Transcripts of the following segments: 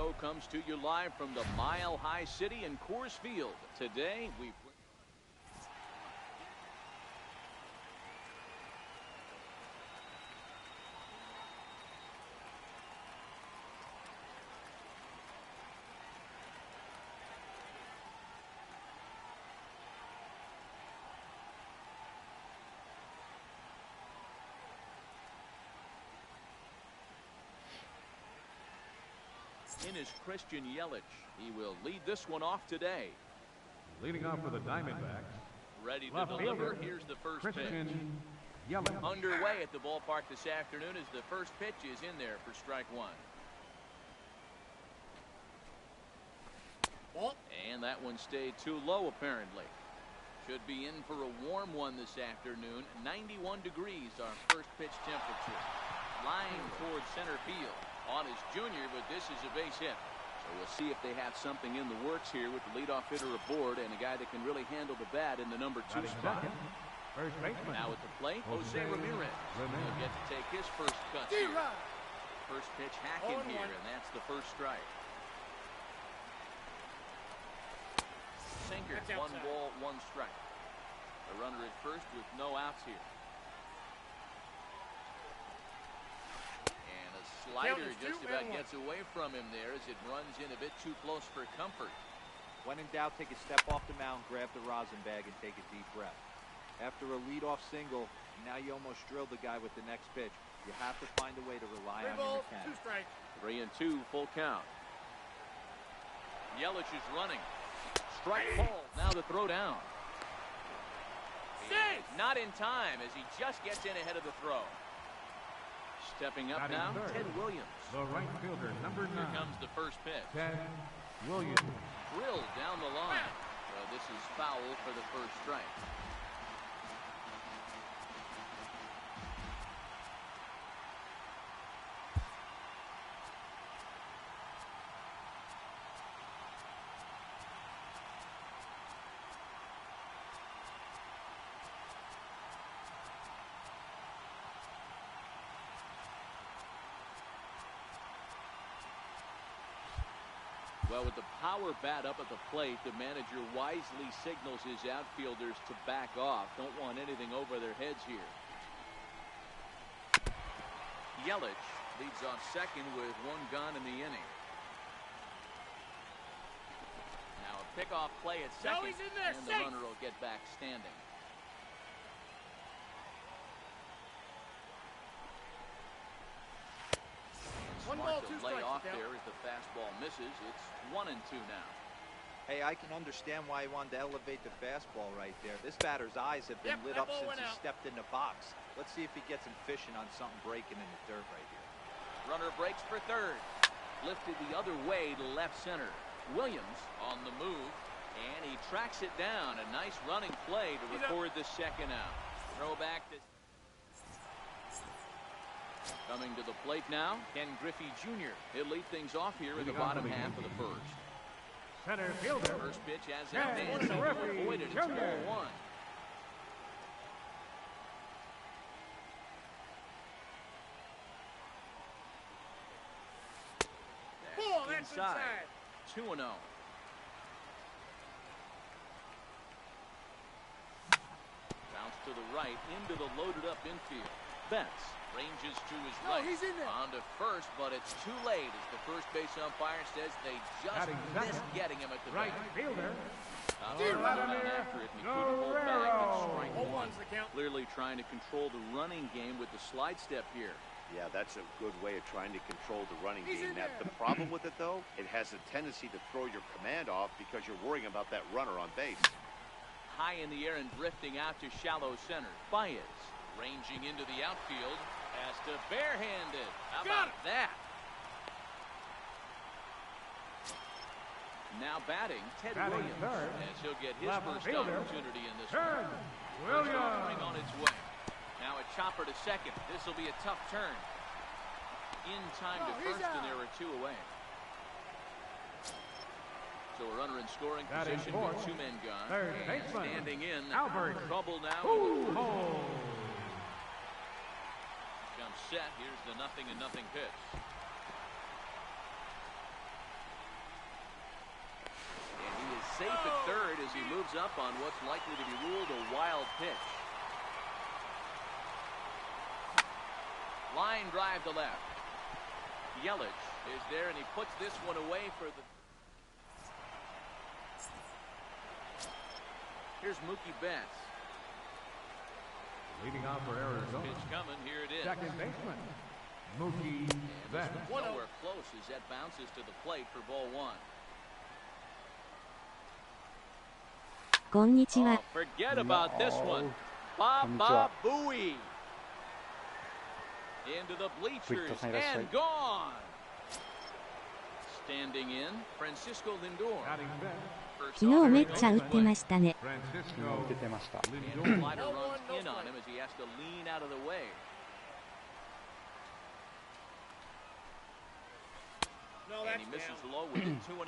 Show comes to you live from the Mile High City in Coors Field. Today, we in is Christian Yelich. He will lead this one off today. Leading off for the Diamondbacks. Ready to deliver. Here's the first pitch. Yelich. Underway at the ballpark this afternoon as the first pitch is in there for strike one. And that one stayed too low apparently. Should be in for a warm one this afternoon. 91 degrees our first pitch temperature. Flying towards center field. On his junior, but this is a base hit. So we'll see if they have something in the works here with the leadoff hitter aboard and a guy that can really handle the bat in the number 2 spot. First baseman. Now at the plate, Jose Ramirez. He'll get to take his first cut here. First pitch hacking here, and that's the first strike. Sinker, 1 ball, 1 strike. The runner at first with no outs here. Slider just about gets away from him there as it runs in a bit too close for comfort. When in doubt, take a step off the mound, grab the rosin bag, and take a deep breath. After a leadoff single, now you almost drilled the guy with the next pitch. You have to find a way to rely on your mechanics. 3-2, full count. Yelich is running. Strike ball. Now the throw down. Not in time as he just gets in ahead of the throw. Stepping up now, Ted Williams. The right fielder, number 9. Here comes the first pitch. Ted Williams. Drilled down the line. Well, this is foul for the first strike. Well, with the power bat up at the plate, the manager wisely signals his outfielders to back off. Don't want anything over their heads here. Yelich leads off second with 1 gone in the inning. Now a pickoff play at second, and the runner will get back standing. Lay off there as the fastball misses. It's 1-2 now. Hey, I can understand why he wanted to elevate the fastball right there. This batter's eyes have been lit up since he stepped in the box. Let's see if he gets him fishing on something breaking in the dirt right here. Runner breaks for third. Lifted the other way to left center. Williams on the move, and he tracks it down. A nice running play to record the second out. Throw back to... Coming to the plate now, Ken Griffey Jr. He'll lead things off here in the bottom half of the first. Center fielder. First pitch has that dancing to avoid it. It's ball 1. That's inside. 2-0. Bounce to the right into the loaded up infield. Betts ranges to his right. He's in there. On to first, but it's too late as the first base umpire says they just missed getting him at the right fielder. After it, he couldn't hold back and strike 1. Clearly trying to control the running game with the slide step here. Yeah, that's a good way of trying to control the running game. Now, the problem with it, though, it has a tendency to throw your command off because you're worrying about that runner on base. High in the air and drifting out to shallow center. Baez ranging into the outfield. Has to barehanded. How about that? Now batting, Ted Williams. As he'll get his first opportunity in this one. Williams on its way. Now a chopper to second. This will be a tough turn. In time to first, and there are 2 away. So a runner in scoring position with 2 men gone. And standing in, trouble now. Comes set. Here's the 0-0 pitch. safe at third as he moves up on what's likely to be ruled a wild pitch. Line drive to left. Yelich is there, and he puts this one away for the... Here's Mookie Betts. Leading off for Arizona. Pitch coming. Here it is. Second baseman, Mookie Betts. Nowhere close as that bounces to the plate for ball one. こんにちは。 Forget about this one. Baba Booey. Into the bleachers and gone. Standing in, Francisco Lindor. Batting fifth, 昨日めっちゃ打ってましたね。 Francisco 出てました。 And the slider runs in on him as he has to lean out of the way. And he misses low with a 2-0.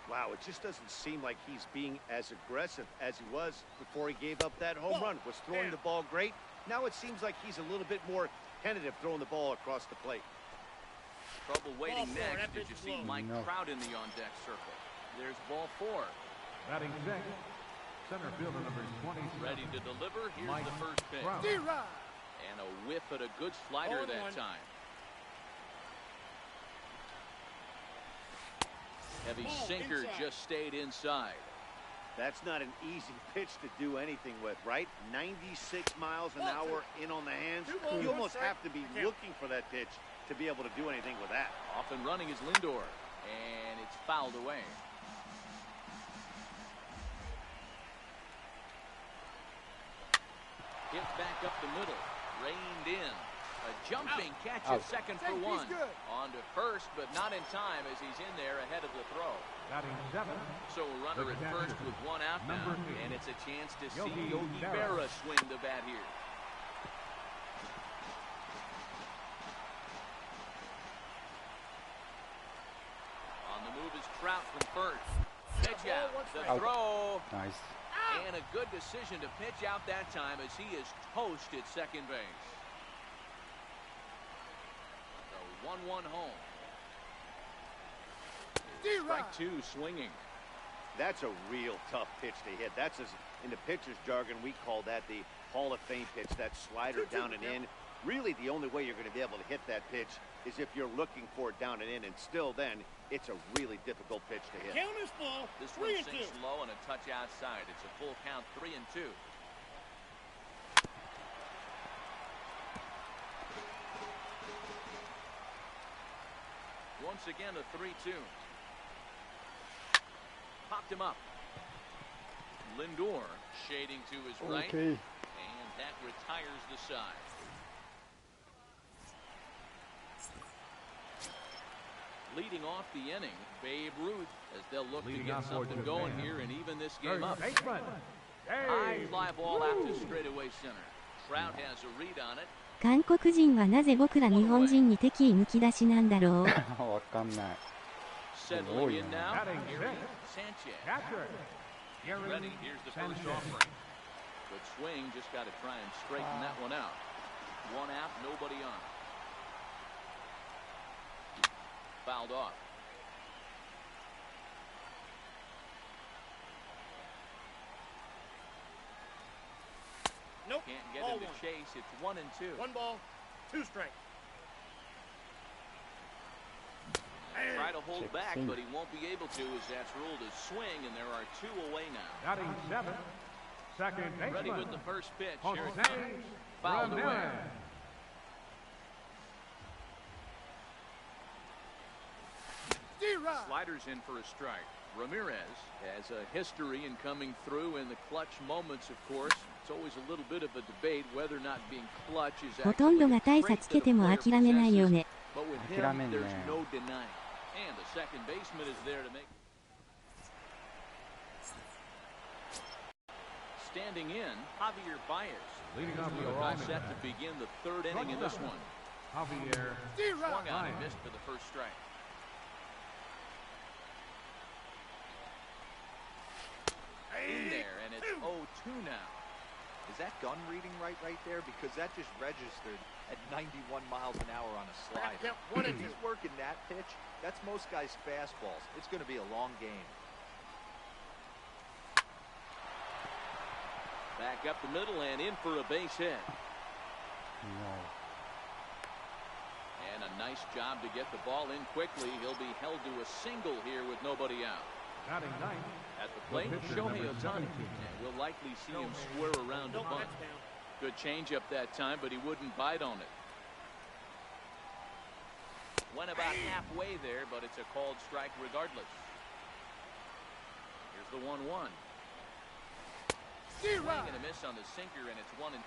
Wow, it just doesn't seem like he's being as aggressive as he was before he gave up that home run. Was throwing the ball great. Now it seems like he's a little bit more tentative throwing the ball across the plate. Trouble waiting next as you see Mike Trout in the on-deck circle. There's ball four. batting sixth, center fielder number 27. Ready to deliver. Here's Mike the first pitch. Trout. And a whiff at a good slider that time. Heavy sinker just stayed inside. That's not an easy pitch to do anything with, right? 96 miles an hour in on the hands. You almost have to be looking for that pitch to be able to do anything with that. Off and running is Lindor. And it's fouled away. Hit back up the middle. Reined in. A jumping catch at second for one. On to first, but not in time as he's in there ahead of the throw. Batting seventh, So a runner at first with one out now. Number 8. And it's a chance to see Yogi Yogi Berra Berra swing the bat here. On the move is Trout from first. Pitch out. The throw. Nice. And a good decision to pitch out that time as he is toast at second base. The 1-1 home. Strike two swinging. That's a real tough pitch to hit. That's, in the pitcher's jargon, we call that the Hall of Fame pitch, that slider down and in. Really, the only way you're going to be able to hit that pitch is if you're looking for it down and in, and still then, it's a really difficult pitch to hit. This one sinks low and a touch outside. It's a full count, 3-2. Once again, a 3-2. Popped him up. Lindor shading to his right. Okay. And that retires the side. Leading off the inning, Babe Ruth, as they'll look to get something going here and even this game up. third baseman, High fly ball out to straightaway center. Trout has a read on it. 韓国人はなぜ僕ら日本人に敵意むき出しなんだろう。わかんない。 Settling in now. Batting Here sixth, is Sanchez. catcher, Ready. Here's the first Sanchez. offering. Good swing. Just got to try and straighten that one out. One out, nobody on. Fouled off. Nope. Can't get Ball him to one. chase. It's 1-2. 1 ball, 2 strikes. Try to hold Check back, swing. but he won't be able to as that's ruled a swing, and there are two away now. batting seventh, second Ready with baseman, the first pitch. Jose Here it comes. Fouled away. Ramirez. Sliders in for a strike. Ramirez has a history in coming through in the clutch moments, of course. It's always a little bit of a debate whether or not being clutch is ほとん actually ど a が大 trait 差 that つ a けても player 諦めないよ possesses. ね。 But with 諦 him, めんね。 there's no denying. And the second baseman is there to make. Standing in, Javier Baez. Leading off We the are all wrong set to begin the third inning in this one. Javier Swung on and Baez. missed for the first strike. In there, and it's 0-2 now. Is that gun reading right there? Because that just registered at 91 miles an hour on a slider. Count 1 and If 2. he's working that pitch, that's most guys' fastballs. It's going to be a long game. back up the middle and in for a base hit. No. And a nice job to get the ball in quickly. He'll be held to a single here with nobody out. Batting ninth, At the plate, pitcher, Shohei number Ohtani. 17. And we'll likely see him square around a bunt. Good changeup that time, but he wouldn't bite on it. Went about halfway there, but it's a called strike regardless. Here's the 1-1. Swing and a miss on the sinker, and it's 1-2.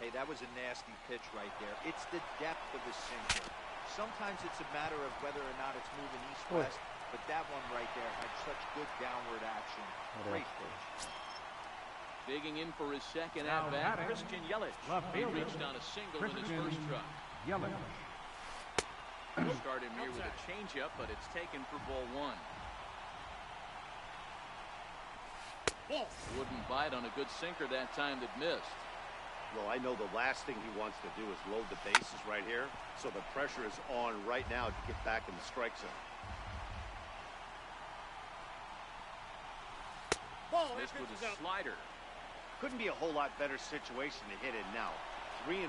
Hey, that was a nasty pitch right there. It's the depth of the sinker. Sometimes it's a matter of whether or not it's moving east-west, but that one right there had such good downward action. Great pitch. Digging in for his second Now at-bat, batting, Christian Yelich. left He fielder, reached on a single in his first try. Yelich. Start him here with a changeup, but it's taken for ball 1. Wouldn't bite on a good sinker that time that missed. Well, I know the last thing he wants to do is load the bases right here, so the pressure is on right now to get back in the strike zone. Missed with a slider. Couldn't be a whole lot better situation to hit in now. 3-1,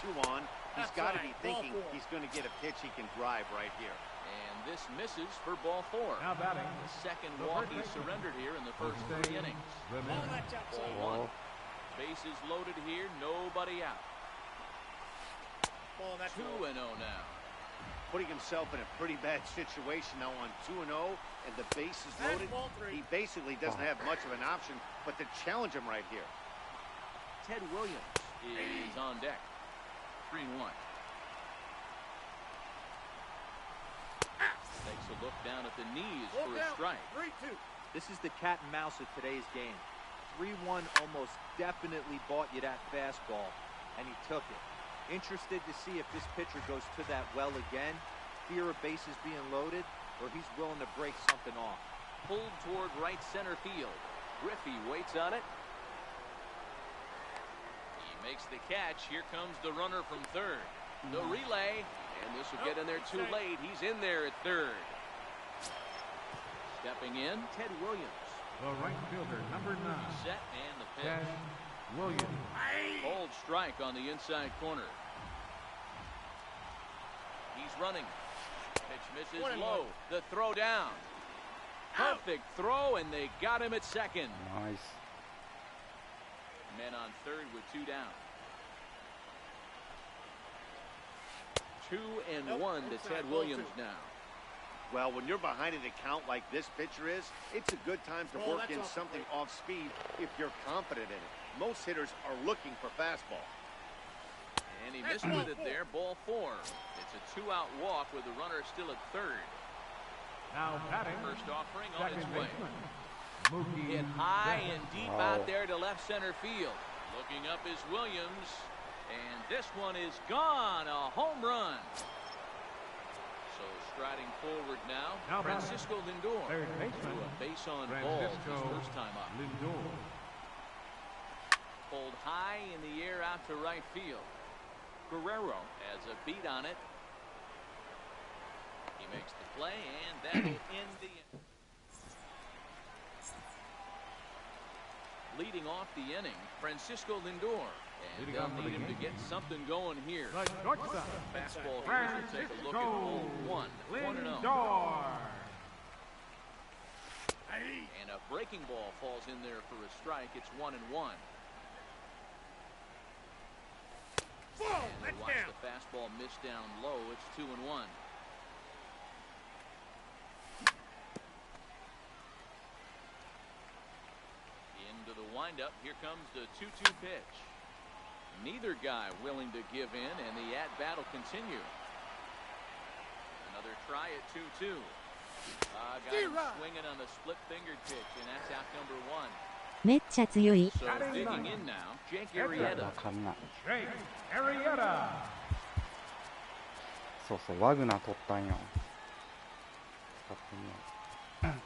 2 on. He's got to be thinking he's going to get a pitch he can drive right here. And this misses for ball 4. Now batting, The second the walk first he baseman. surrendered here in the first Jose 3 innings. Ramirez. Ball 1. Bases loaded here, nobody out. 2-0 now. Putting himself in a pretty bad situation now on 2-0, and the base is loaded. He basically doesn't have much of an option but to challenge him right here. Ted Williams is on deck. 3-1. Takes a look down at the knees for a strike. This is the cat and mouse of today's game. 3-1 almost definitely bought you that fastball, and he took it. Interested to see if this pitcher goes to that well again, fear of bases being loaded, or he's willing to break something off. Pulled toward right center field. Griffey waits on it. He makes the catch. Here comes the runner from third. The relay, and this will get in there too late. He's in there at third. Stepping in, Ted Williams. The right fielder, number 9, Set and the pitch. Ted Williams. Cold strike on the inside corner. He's running. Pitch misses low. The throw down. Perfect throw, and they got him at second. Nice. Men on third with 2 down. 2-1 to Ted Williams now. Well, when you're behind an account like this pitcher is, it's a good time to work in something off speed if you're confident in it. Most hitters are looking for fastball. And he missed with it there. Ball 4. It's a 2-out walk with the runner still at third. Now batting, First offering on second its way. baseman, Mookie Hit high Betts. and deep Wow. out there to left center field. Looking up is Williams. And this one is gone. A home run. So striding forward now, Now batting, Francisco Lindor. third To baseman, a base on balls his Francisco first time up. Lindor. Pulled high in the air out to right field. Guerrero has a beat on it. He makes the play, and that'll end the leading off the inning, Francisco Lindor. And Leading they'll off for need the him to game. get something going here. The shortstop, Fastball here as we'll take a look at ball 1. 1-0. Lindor. And a breaking ball falls in there for a strike. It's 1-1. And watch the fastball miss down low. It's 2-1. Into the windup. Here comes the 2-2 pitch. Neither guy willing to give in, and the at-bat will continue. Another try at 2-2. Got him swinging on the split-fingered pitch, and that's out number 1. めっちゃ強い。 So digging in now, Jake Arrieta. わかんない。 Jake Arrieta. そうそう、ワグナー取ったんよ。使ってみよう。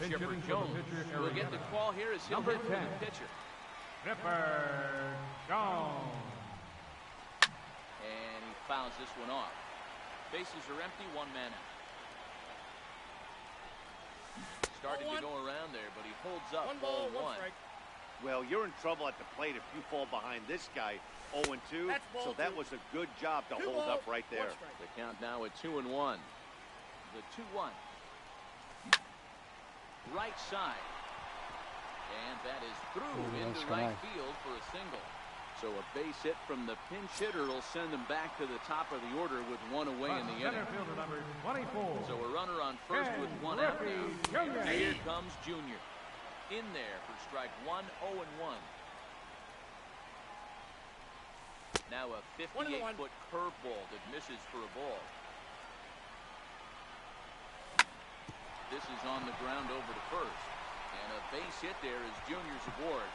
Chipper Pitching for the Jones pitcher, will get the Arrieta. call here as he'll Number hit for 10. the pitcher. Chipper Jones. And he fouls this one off. Bases are empty, 1 man out. Starting to go around there, but he holds up. 1 ball, 1 1. strike. Well, you're in trouble at the plate if you fall behind this guy 0-2. That's ball So that 2. was a good job to 2 hold balls, up right 1 there. strike. The count now at 2-1. The 2-1. Right side. And that is through into right field for a single. So a base hit from the pinch hitter will send them back to the top of the order with 1 away in the inning. Center fielder number 24. So a runner on first with 1 out now. And here comes Junior. In there for strike 1, 0-1. Now a 58-foot curveball that misses for a ball. This is on the ground over to first. And a base hit there is Junior's aboard.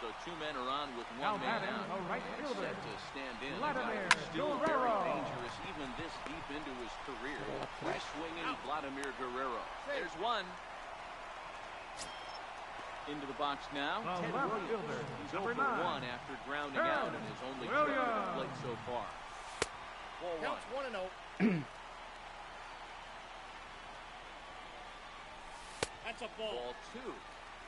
So 2 men are on with 1 man out. Right And fielder. set to stand in. Vladimir Still Guerrero. very dangerous even this deep into his career. Free swinging Vladimir Guerrero. There's 1. Into the box now. The Ted left Williams. fielder, He's number 0 for 1 9. after grounding Ted out in his only trip to the Williams. plate so far. Ball 1. Counts 1-0. That's a ball. Ball 2.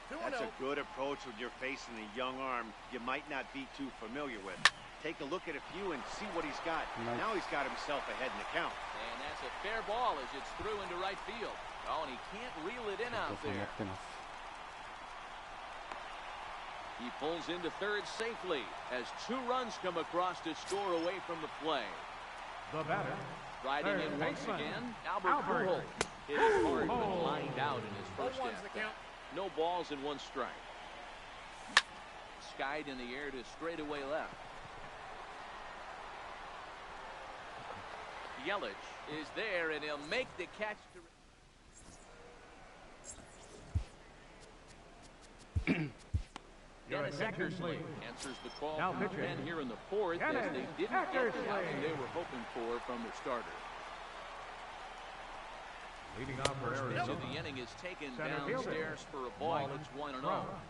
2-0. That's a good approach when you're facing a young arm you might not be too familiar with. Take a look at a few and see what he's got. Nice. Now he's got himself ahead in the count. And that's a fair ball as it's through into right field. Oh, and he can't reel it in out 持 there. ってます。 He pulls into third safely as 2 runs come across to score away from the play. The batter. Riding Third in once baseman, again, Albert Albert Pujols. Hit it hard but Pujols. lined out in his first 0-1's the at-bat. count. No balls and 1 strike. Skied in the air to straightaway left. Yelich is there and he'll make the catch to Dennis attention, Eckersley please. answers the call Now from the pitching. pen here in the 4th as Dennis they didn't get the Eckersley. outing they were hoping for from the starter. Leading off for First pitch Arizona. of the inning is taken Center fielder, downstairs for a ball. Mike It's 1-0. Trout.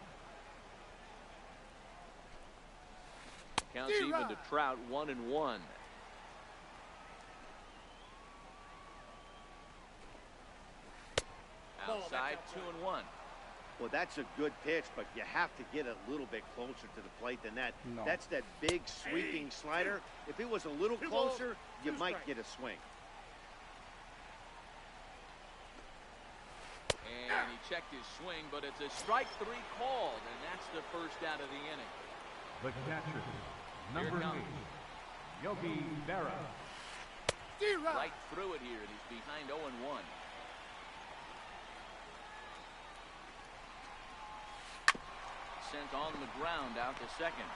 Counts even to Trout 1-1. Outside 2-1. Well, that's a good pitch, but you have to get a little bit closer to the plate than that. No. That's that big sweeping slider. If it was a little 2 balls, closer, you 2 might strikes. get a swing. And he checked his swing, but it's a strike 3 called, and that's the first out of the inning. The catcher. Here Number it 8. comes. Yogi Berra. Right through it here, and he's behind 0-1. Sent on the ground out to second.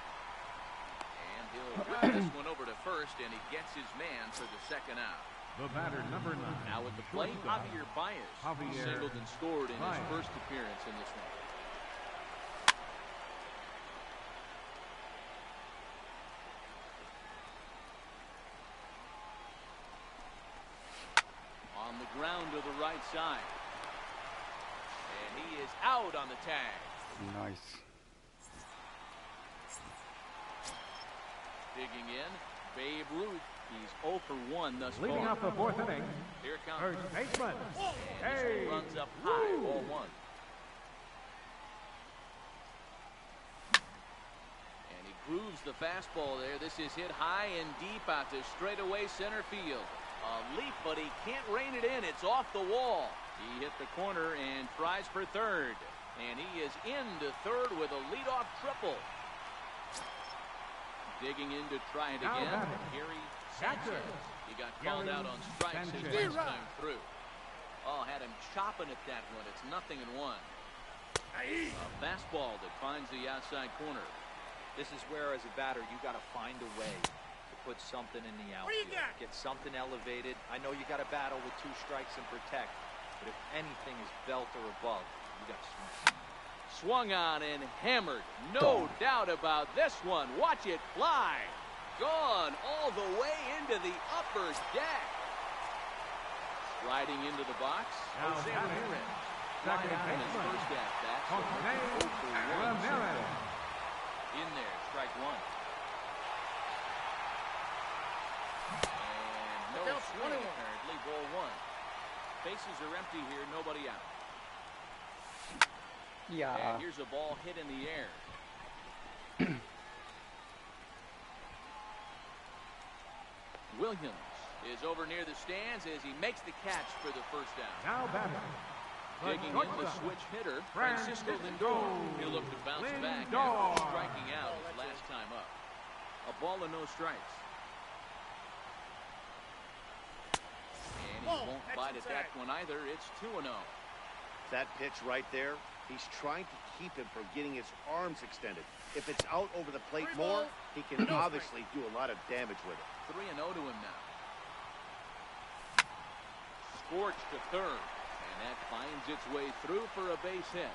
And he'll whip this one over to first, and he gets his man for the second out. The batter, number 9. Now at the plate, Shortstop. Javier Baez. He Javier singled and scored in his Baez. first appearance in this one. On the ground to the right side. And he is out on the tag. Nice. Digging in, Babe Ruth. He's 0 for 1 thus Leading far. off the 4th inning. Here comes. First baseman. And this one runs up high, ball 1. And he grooves the fastball there. This is hit high and deep out to straightaway center field. A leap, but he can't rein it in. It's off the wall. He hit the corner and tries for third. And he is into third with a leadoff triple. Digging in to try it Now again. batting. Gary Catcher. Sanchez. He got called Gary out on strikes his Sanchez. last time through. Oh, had him chopping at that one. It's 0-1. A fastball that finds the outside corner. This is where, as a batter, you got to find a way to put something in the What do you outfield. got? Get something elevated. I know you got to battle with 2 strikes and protect, but if anything is belt or above, you got to swing. Swung on and hammered. No doubt about this one. Watch it fly. Gone all the way into the upper deck. Riding into the box. Now Jose batting. Ramirez. Second Fly out in his baseman. first at-bat. So Jose he's 0 for 1. Ramirez. In there, strike 1. And no swing, apparently, ball one. Bases are empty here, nobody out. いや And here's a ball hit in the air. Williams is over near the stands as he makes the catch for the first down. Now batting. Digging in the switch hitter, Francisco Lindor. He'll look to bounce back after striking out his last time up. A ball and no strikes. And he won't bite at that one either. It's 2-0. That pitch right there, he's trying to keep him from getting his arms extended. If it's out over the plate more, he can obviously do a lot of damage with it. 3-0 to him now. Scorched to third, and that finds its way through for a base hit.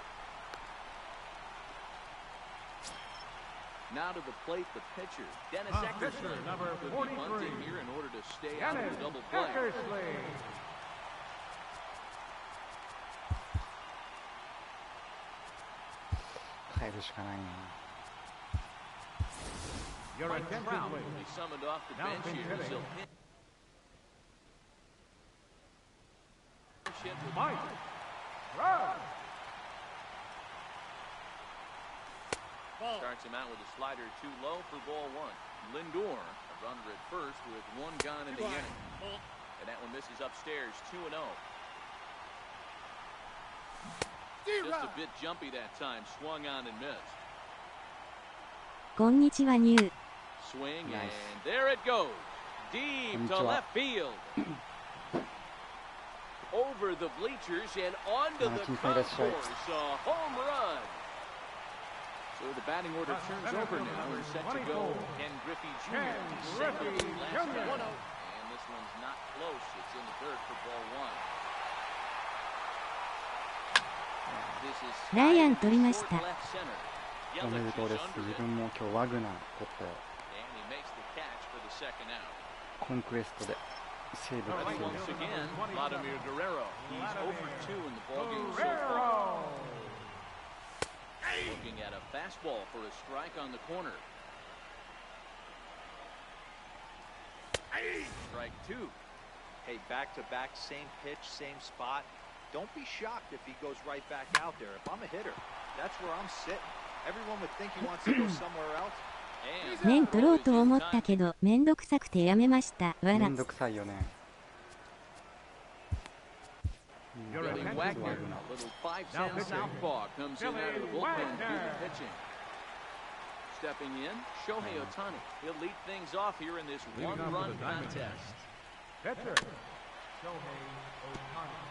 Now to the plate, the pitcher, Dennis Eckersley. Number Could be 43. bunting here in order to stay out of the double play. Eckersley. Your Mike attention, Trout will please. be summoned off the Now bench pinch here as hitting. he'll hit. Mike Trout. Ball. Starts him out with a slider too low for ball one. Lindor, a runner at first with one gone in the inning. Ball. And that one misses upstairs, 2-0. D-Rod. Just a bit jumpy that time, swung on and missed. こんにちはニュー。 Swing, Nice. and there it goes. Deep to Konnichiwa. left field. Over the bleachers and onto the 金さんいらっしゃい。 concourse. A home run. So the batting order turns over now and set to go. Ken Griffey Jr. He set the lead last Jr. time. And this one's not close. It's in the dirt for ball one. This is ライアン取りました short left center. おめでとうです。 Yelich is 自 under it. 分も今日ワグナー取って And he makes the catch for the second out. コンクエストでセーブが Ready 強い once again, Vladimir Guerrero. He's 0 for 2 in the ballgame so far. Looking at a fastball for a strike on the corner. Strike two. Hey, back-to-back, same pitch, same spot. Don't be shocked if he goes right back out there. If I'm a hitter, that's where I'm sitting. Everyone would think he wants to go somewhere else. And 面取ろうと思ったけどめんどくさくてやめましたわらめんどくさいよね Billy Wagner, a little 5'10" southpaw, comes in out of the bullpen to do the pitching. Stepping in, Shohei Ohtani. He'll lead things off here in this one-run contest. Pitcher. Shohei Ohtani.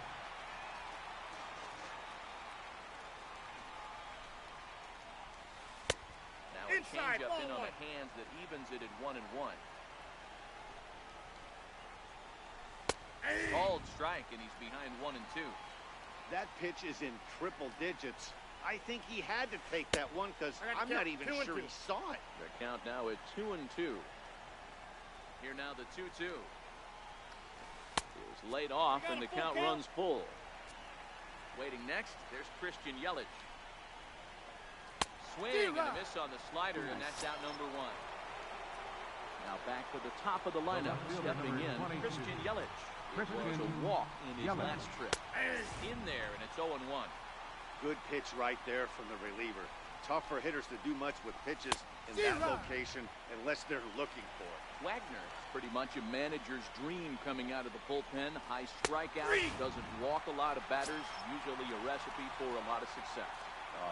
Now a Inside, changeup in ball on one. the hands that evens it at 1-1. Called strike, and he's behind 1-2. That pitch is in triple digits. I think he had to take that one because I got I'm to not count even 2 and sure 2. he saw it. The count now at 2-2. Here now the 2-2. It was laid off, and the count runs full. Waiting next, there's Christian Yelich. Swing and a miss on the slider, and that's out number one. Now back to the top of the lineup, stepping in, Christian Yelich. It was a walk in his last trip. In there, and it's 0-1. Good pitch right there from the reliever. Tough for hitters to do much with pitches in that location unless they're looking for it. Wagner is pretty much a manager's dream coming out of the bullpen. High strikeout, doesn't walk a lot of batters, usually a recipe for a lot of success.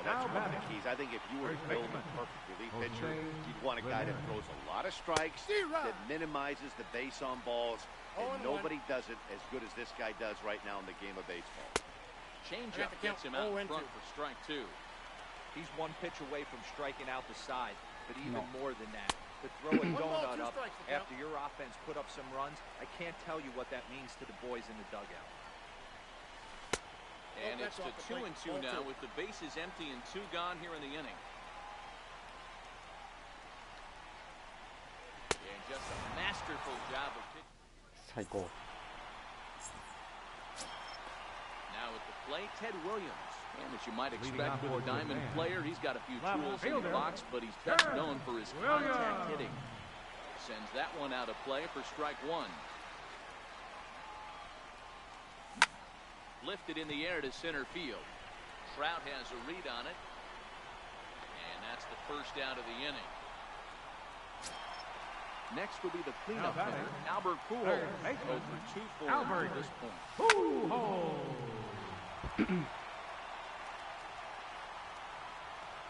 That's one of the keys. I think if you were to build a perfect relief pitcher, you'd want a guy that throws a lot of strikes, that minimizes the base on balls, and nobody does it as good as this guy does right now in the game of baseball. Changeup gets him out in front for strike two. He's one pitch away from striking out the side, but even more than that, to throw a donut up after your offense put up some runs, I can't tell you what that means to the boys in the dugout. And it's to 2-2 now with the bases empty and 2 gone here in the inning. And just a masterful job of pitching. 最高 Now at the plate, Ted Williams. And as you might expect with a diamond player, he's got a few tools in the box, but he's best known for his contact hitting. Sends that one out of play for strike one. Lifted in the air to center field. Trout has a read on it. And that's the first out of the inning. Next will be the cleanup hitter, Albert Pujols. Over 2 for him at this point.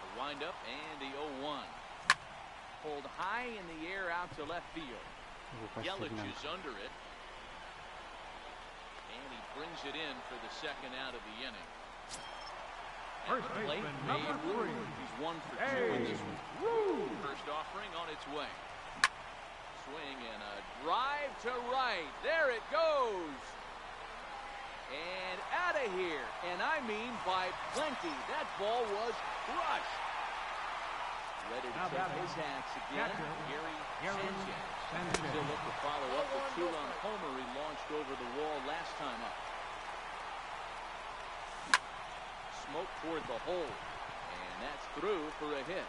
A windup and the 0-1. Pulled high in the air out to left field. Yelich is under it. And he brings it in for the second out of the inning. First baseman number 3. He's 1 for 2 in this one. First offering on its way. Swing and a drive to right. There it goes. And out of here. And I mean by plenty. That ball was crushed. Ready to take his axe again. Gary Sanchez. Still look to follow up the 2-run homer he launched over the wall last time up. Smoke toward the hole. And that's through for a hit.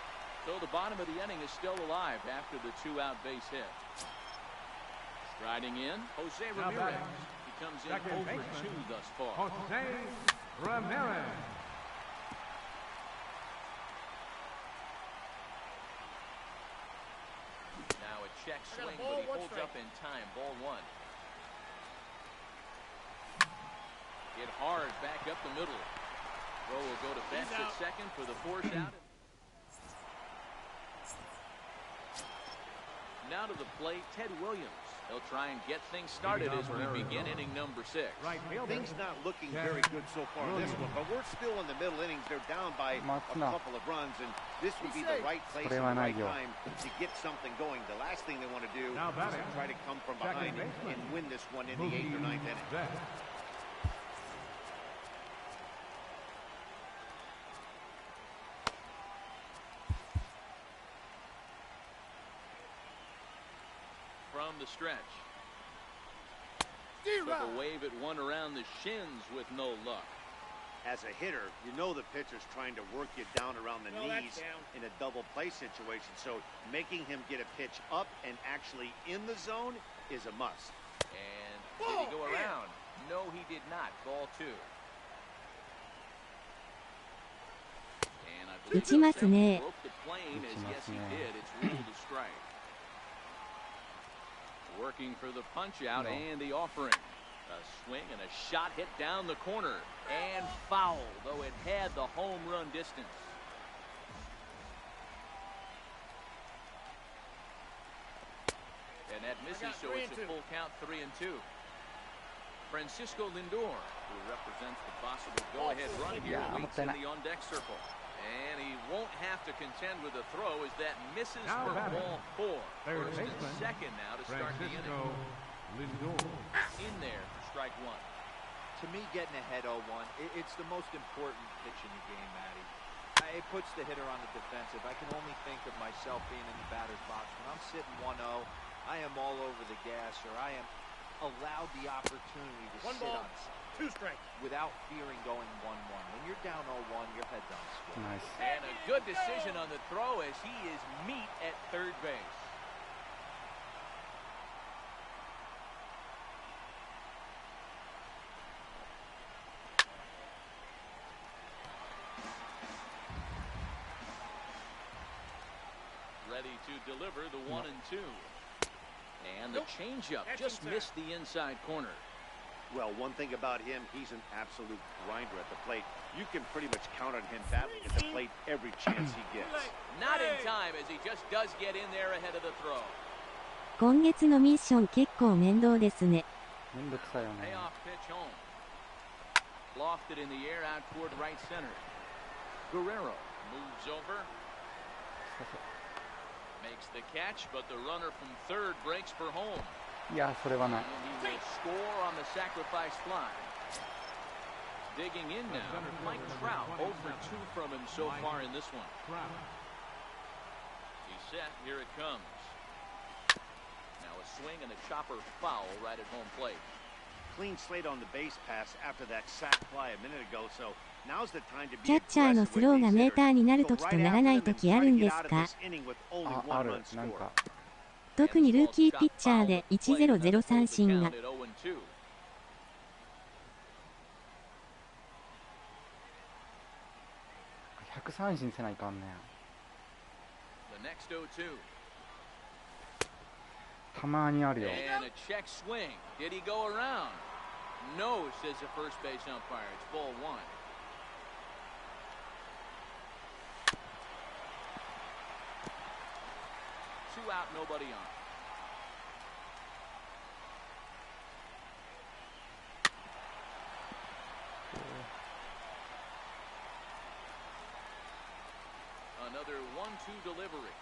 So the bottom of the inning is still alive after the 2-out base hit. Striding in, Jose Ramirez. He comes in over 2 thus far. Jose Ramirez. Now a check swing, but he holds up in time. Ball 1. Hit hard, back up the middle. Throw will go to Betts at second for the force out. Now to the plate, Ted Williams. He'll try and get things started as we begin inning number 6. Things not looking very good so far in this one, but we're still in the middle innings. They're down by a couple of runs, and this would be the right place at the right time to get something going. The last thing they want to do is to try to come from behind and win this one in the 8th or 9th inning. From the stretch. Took a wave at one around the shins with no luck. As a hitter, you know the pitcher's trying to work you down around the knees in a double play situation. So making him get a pitch up and actually in the zone is a must. And did he go around? No, he did not. Ball 2. And I believe he broke the plane as yes he did. It's ruled a strike. Working for the punch out and the offering. A swing and a shot hit down the corner. And foul, though it had the home run distance. And that misses, so it's a full count, 3-2. Francisco Lindor, who represents the possible go-ahead run here, waits in the on-deck circle. And he won't have to contend with a throw as that misses for ball 4. First and second now to start the inning. In there for strike 1. To me, getting ahead 0-1, it's the most important pitch in the game, Matty. It puts the hitter on the defensive. I can only think of myself being in the batter's box. When I'm sitting 1-0, I am all over the gas, or I am allowed the opportunity to sit on 2 strikes without fearing going 1-1. When you're down 0-1, your head's on straight. Nice. And a good decision on the throw as he is meat at third base. Ready to deliver the 1-2. And the changeup just missed the inside corner. Well, one thing about him, he's an absolute grinder at the plate. You can pretty much count on him battling at the plate every chance he gets. Not in time as he just does get in there ahead of the throw. 今月のミッション結構面倒ですね。めんどくさいよね。 Payoff pitch home. Lofted in the air out toward right center. Guerrero moves over. Makes the catch, but the runner from third breaks for home. いや、それはない。 And he will score on the sacrifice fly. Digging in now, Mike Trout, 0 for 2 from him so far in this one. He's set, here it comes. Now a swing and a chopper foul right at home plate. Clean slate on the base pass after that sac fly a minute ago, so now's the time to be キャッチャーのスローがメーターになるときとならないときあるんですか？ある。なんか。特にルーキーピッチャーで1-0-0三振が。三振せないかんねん。 The next 0-2. たまにあるよ。 And a check swing. Did he go around? No, says the first base umpire. It's ball 1. Two out, nobody on. Another 1-2 delivery.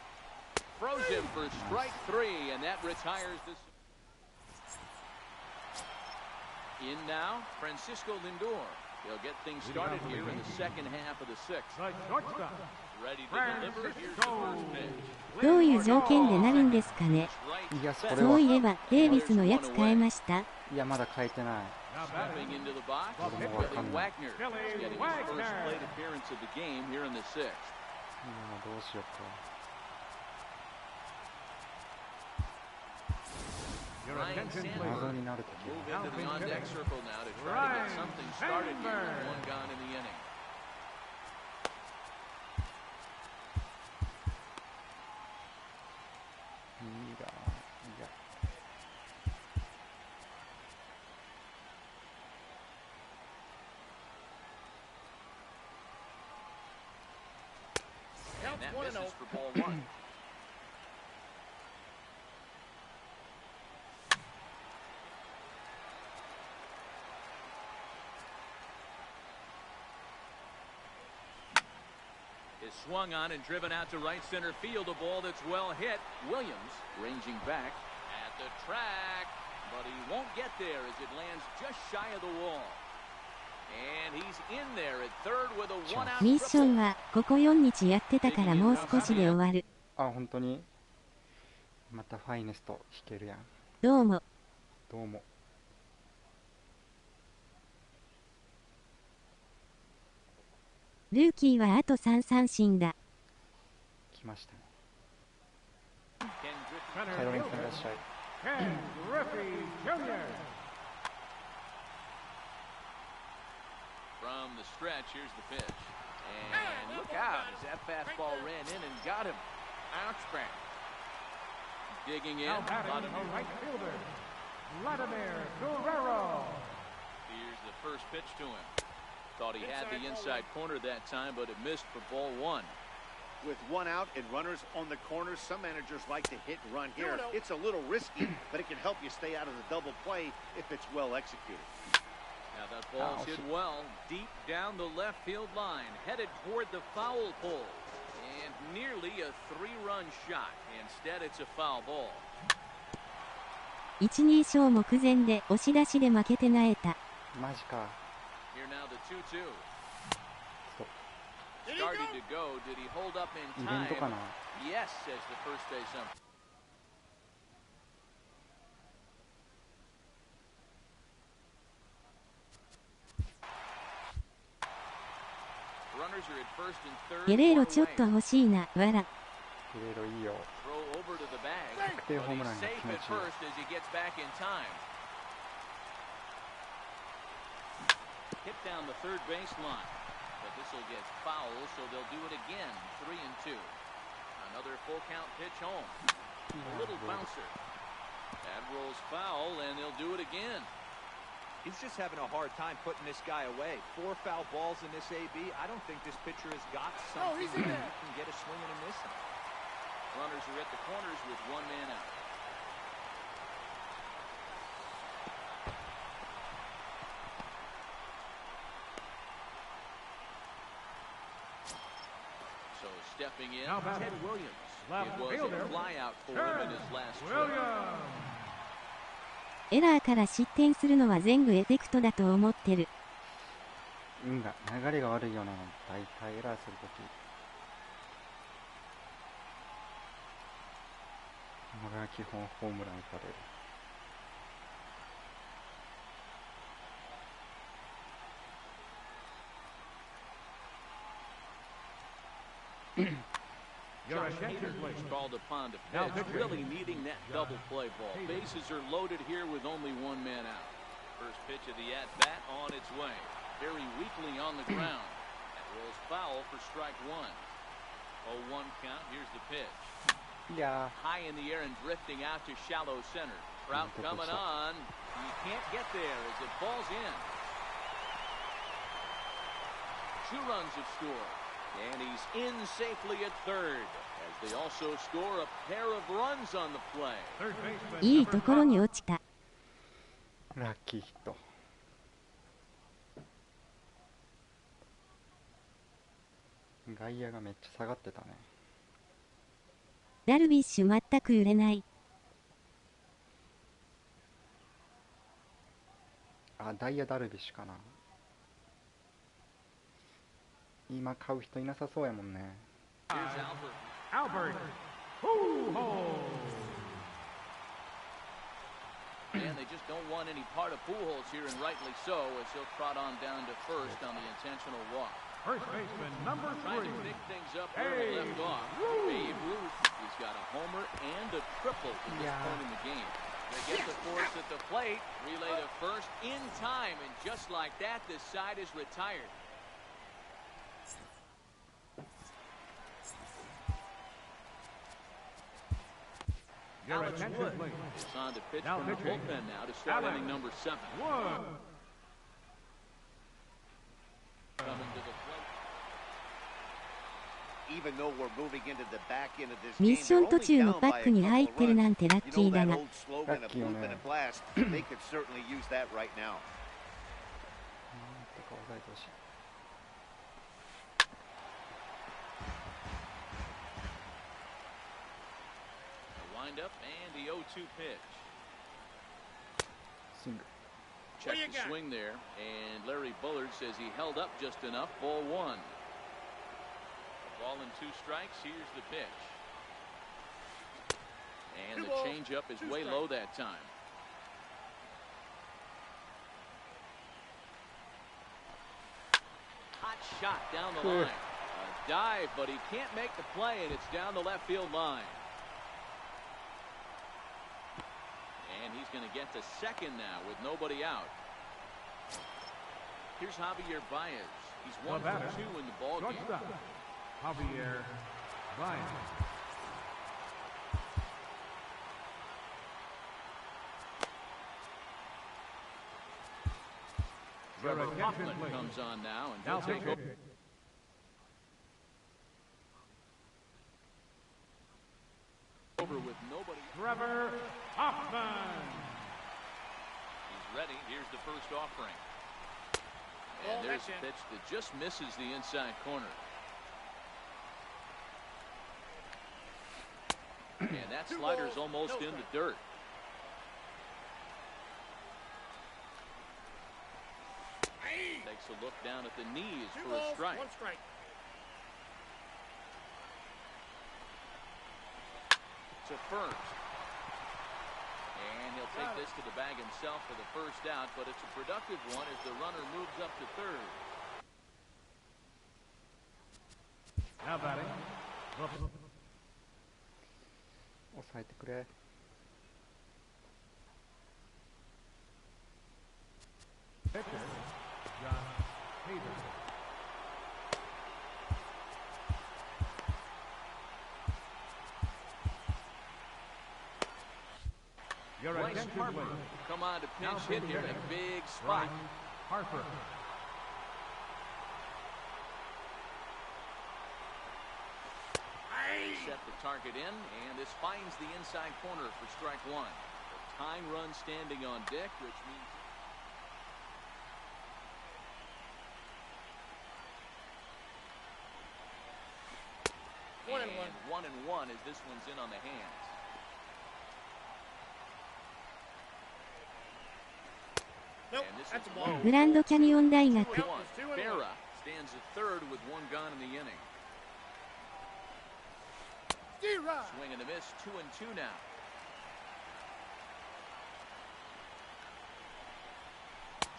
Throws him for strike 3, and that retires this. In now, Francisco Lindor. He'll get things started here in the second half of the sixth. The shortstop, Ready to deliver. Here's the first pitch. どういう条件でなるんですかね。いや、それそういは。えば、デイビスのやつ変えました。いや、まだ変えてない。 now batting, Stepping into the box, Well, Billy welcome. Wagner is getting his first Wagner. plate appearance of the game here in the sixth. どうしようか。 your Ryan attention Sandberg. please. 謎になるとき Move は。 into the on-deck circle now to try to get something started here with one gone in the inning. いいだ。いや。 And that misses for ball 1. Is swung on and driven out to right center field. A ball that's well hit. Williams ranging back at the track, but he won't get there as it lands just shy of the wall. And he's in there at third with a one-out ミッション triple. は、ここ4日やってたからもう少しで終わる。あ、本当に。またファイネスト弾けるやん。どうも。どうも。ルーキーはあと3三振だ。来ましたね。 Ken Griffey カイ Center ロリンさんい fielder, らっしゃい。 Ken Griffey Jr. from the stretch. Here's the pitch. And look out as that fastball ran in and got him. Bounce back. Digging in. Now batting, the right fielder, Vladimir Guerrero. Here's the first pitch to him. Thought he had the inside corner that time, but it missed for ball 1. With one out and runners on the corners, some managers like to hit and run here. It's a little risky, but it can help you stay out of the double play if it's well executed. Now that ball's hit well, deep down the left field line, headed toward the foul pole. And nearly a 3-run shot. Instead, it's a foul ball. 1、2勝目前で押し出しで負けてなえた。マジか。 Here now the 2-2. そう。 Started to go. Did he hold up in イベン time? トかな。 Yes, says the first base umpire. Runners are at first and third. ゲレーロ one ちょっ away. と欲しいな、わら。いろいろいいよ。 Throw over to the bag. 確定 But ホームラン he's が safe 気持 at ちいい。 first as he gets back in time. Hit down the third baseline. But this will get foul, so they'll do it again. 3-2. Another full count pitch home. A little bouncer. That rolls foul, and they'll do it again. He's just having a hard time putting this guy away. 4 foul balls in this AB. I don't think this pitcher has got something he's in that there. he can get a swing and a miss on. Runners are at the corners with one man out. So stepping in, Now batting. Ted Williams. Left It was fielder, a flyout for him in his last trip. Williams. エラーから失点するのは全部エフェクトだと思ってる。運が、流れが悪いよな。大体エラーするとき。俺は基本ホームラン打たれる。Your Josh attention Hader was please. called upon to Now pitch, pitching. really needing that double play ball. Bases are loaded here with only one man out. First pitch of the at-bat on its way. Very weakly on the ground. At Rolls foul for strike one. 0-1 count. Here's the pitch. いや High in the air and drifting out to shallow center. Trout coming on. He can't get there as it falls in. 2 runs have scored. And he's in safely at third. As they also score a pair of runs on the play. Third baseman. いいところに落ちた。ーラッキーヒット。外野がめっちゃ下がってたね。ダルビッシュ全く揺れない。あ、ダイヤダルビッシュかな。今買う人いなさそうやもんね。 Here's Albert. Albert. Pujols. And they just don't want any part of Pujols here, and rightly so, as he'll trot on down to first on the intentional walk. First baseman, number Trying 3. to pick things up where they left off. Babe Ruth, he's got a homer and a triple at this point in the game. They get the force at the plate, relay to first in time, and just like that, this side is retired. Your Alex attention, Wood please. is on to pitch Now from the pitching. bullpen now to start Alex inning number 7. Wood. Coming to the plate. Even though we're moving into the back end of this ミ game, ッショ they're ン途 only 中の down パ by ッ a クに couple 入っ of てるなん runs. てラッ You キ know ーだ that な。 old slogan of Lucky on movement that. and blast? They could certainly use that right now. なんとか抑えてほしい。 A windup and the 0-2 pitch. スイング。 Check the swing there, and Larry Bullard says he held up just enough. Ball 1. Ball and 2 strikes. Here's the pitch. And the changeup is way low that time. Hot shot down the line. A dive, but he can't make the play, and it's down the left field line. And he's going to get to second now with nobody out. Here's Javier Baez. He's 1 for 2 in the ball game. Shortstop, Javier Baez. Trevor Your attention, Hoffman please. comes on now, and Now he'll take over. pitching. Over with nobody. Trevor Hoffman. He's ready. Here's the first offering. And there's a pitch that just misses the inside corner. And that slider's almost in the dirt. Takes a look down at the knees for a strike. 1 strike. To first. And he'll take this to the bag himself for the first out, but it's a productive one as the runner moves up to third. Now batting. 抑えてくれ。 Pitcher, John Hader. Your Bryce attention, Harper please. come on to Now pinch hit here in pitching. a big spot. Bryce Harper. Set the target in, and this finds the inside corner for strike 1. A tying run standing on deck, which means... One and one. 1-1 as this one's in on the hands. Nope, And this that's is a ball. グランドキャニオン大学。 1. Berra stands at third with 1 gone in the inning. D-Rod. Swing and a miss, 2-2 now.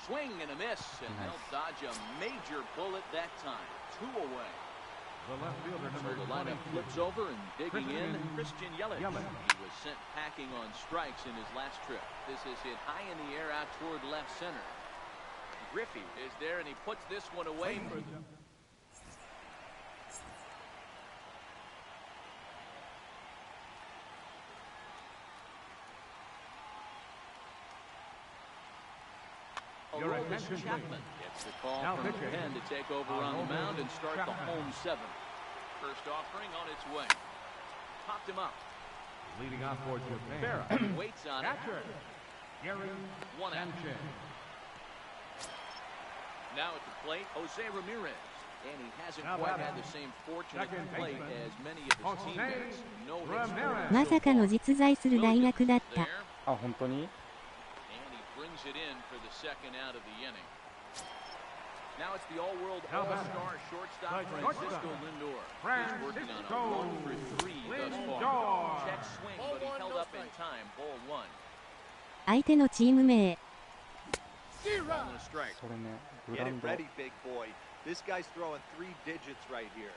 Swing and a miss, and they'll dodge a major bullet that time. 2 away. The left fielder, So number the lineup 22. flips over and digging in, Christian Christian Yelich. Yelich. He was sent packing on strikes in his last trip. This is hit high in the air out toward left center. Griffey is there, and he puts this one away. Your Aroldis attention, Chapman please. gets the call Now from the pitching. pen to take over on the mound and start the home seventh. First offering on its way. Popped him up. Leading off for Japan. Farrah waits on it. Catcher. Gary 1 out. Sanchez. Now at the plate, Jose Ramirez. And he hasn't Now quite batting. had the same fortunate Second plate baseman, as many of his Jose teammates. No hits for Ramirez. him ま so さかの far. 実在する大学だっ Williams た。 there, あ、本当に and he brings it in for the second out of the inning. Now it's the all-world Now batting. all-star shortstop Right Francisco shortstop. Lindor. He's Francisco working on a 1-for-3 thus far. Lindor. Check swing, Ball but he one, held no up in strike. time. Ball one. 相手のチーム名。 D-Rod. Ball and a strike. それね、ブ Get ラ it ンド。 ready, big boy. This guy's throwing 3 digits right here.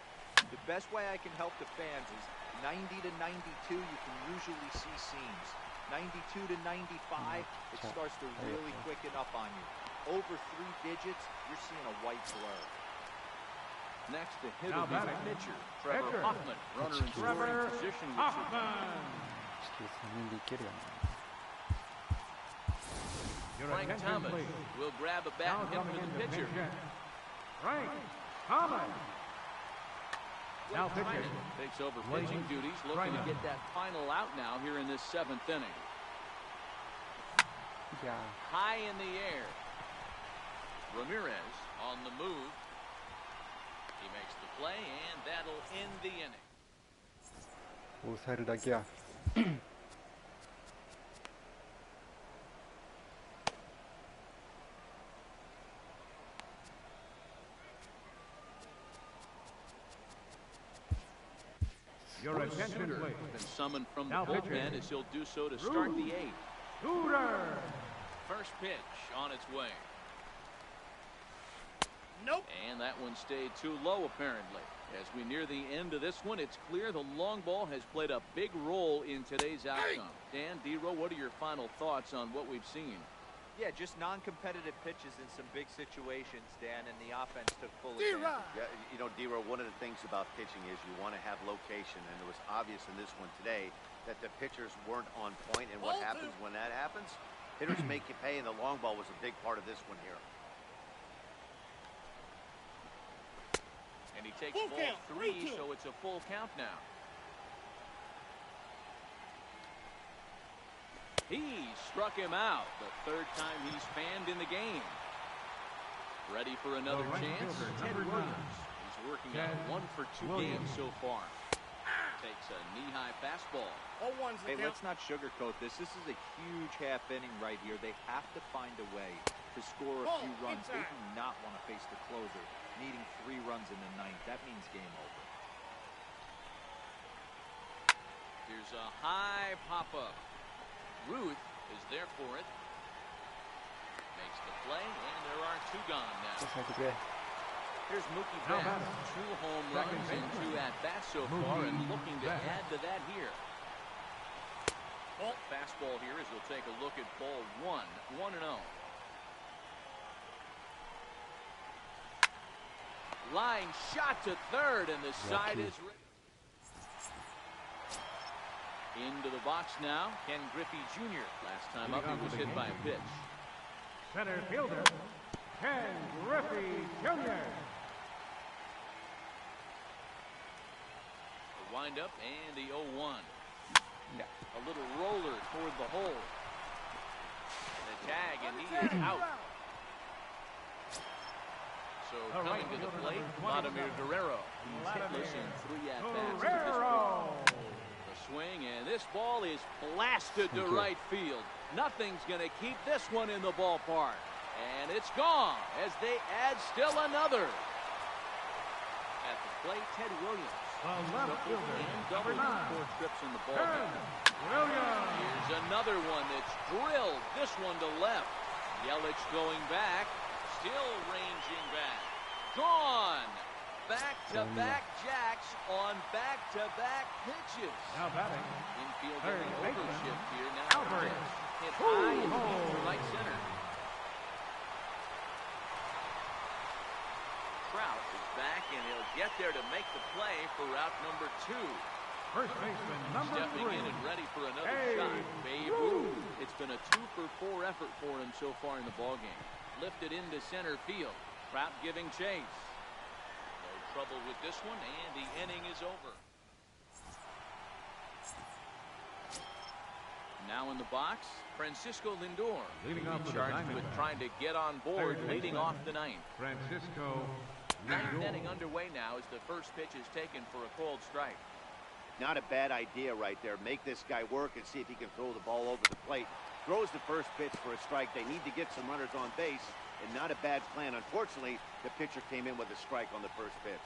The best way I can help the fans is 90 to 92, you can usually see seams. 92 to 95, it starts to really quicken up on you. Over 3 digits, you're seeing a white blur. Next, the hitter Now is the batting. pitcher, Trevor Pitcher. Hoffman. Runner in scoring Trevor position with 2. Hoffman. 地球3人でいけるよね。 Your Frank attention, Thomas please. will grab a bat Now and hit coming for in the to pitcher. pitch. Frank Thomas. Now Blake pitching. Trinan takes over Blake pitching duties, looking to Trinan. get that final out now here in this 7th inning. いや High in the air. Ramirez on the move. He makes the play, and that'll end the inning. ー、抑えるだけや。 Your attention, Suter please. been summoned from the Now bullpen pitching. as he'll do so to start the 8th. Shooter. First pitch on its way. Nope. And that one stayed too low, apparently. As we near the end of this one, it's clear the long ball has played a big role in today's outcome. Dan, D-Row, what are your final thoughts on what we've seen? Yeah, just non-competitive pitches in some big situations, Dan, and the offense took full advantage. D-Rod. Yeah, you know, D-Row, one of the things about pitching is you want to have location, and it was obvious in this one today that the pitchers weren't on point, and what Ball happens two. when that happens? Hitters make you pay, and the long ball was a big part of this one here. And he takes Full ball count, 3, 3-2. so it's a full count now. He struck him out the 3rd time he's fanned in the game. Ready for another The right chance? fielder, Ted number Williams. He's working on Ted 1 for 2 Williams. games so far. Takes a knee-high fastball. 0-1's the Hey, count. let's not sugarcoat this. This is a huge half inning right here. They have to find a way to score a Ball, few runs. They inside. do not want to face the closer, needing 3 runs in the 9th. That means game over. Here's a high pop-up. Ruth is there for it. Makes the play, and there are 2 gone now. 抑えてくれ。 Here's Mookie Now Betts. batting. 2 home Second runs and baseman. 2 at-bats so Mookie far, and looking to Betts. add to that here. Ball. Fastball here as we'll take a look at ball 1, 1-0. Line shot to 3rd, and the side Lucky. is ready. Into the box now, Ken Griffey Jr. Last time up, he was hit by a pitch. Center fielder, Ken Griffey Jr. The windup and the 0-1. Yeah. A little roller toward the hole. The tag, and he is out. So All right, coming to the fielder plate, number 27. Vladimir Guerrero. He's hitless in 3 at-bats to this Guerrero. point. The swing, and this ball is blasted to Thank you. right field. Nothing's going to keep this one in the ballpark. And it's gone as they add still another. At the plate, Ted Williams. The left Triple fielder, and number double 9. 4 trips in the ball Ted game. Williams. Here's another one that's drilled. This one to left. Yelich going back. Still ranging back. Gone. Back-to-back jacks on back-to-back pitches. Now batting, Infield third getting baseman, overshift here now. Albert. Hit high and Ooh. deep to right center. Trout is back, and he'll get there to make the play for route number 2. first baseman, number Stepping 3. in and ready for another Hey, shot. Babe Ruth. It's been a 2-for-4 effort for him so far in the ballgame. lifted into center field. Trout giving chase. No trouble with this one, and the inning is over. Now in the box, Francisco Lindor. Leading off with the charged with Diamondbacks. trying to get on board, leading off the ninth. Francisco Ninth Lindor. inning underway now as the first pitch is taken for a called strike. Not a bad idea right there. Make this guy work and see if he can throw the ball over the plate. Throws the first pitch for a strike. They need to get some runners on base, and not a bad plan. Unfortunately, the pitcher came in with a strike on the first pitch.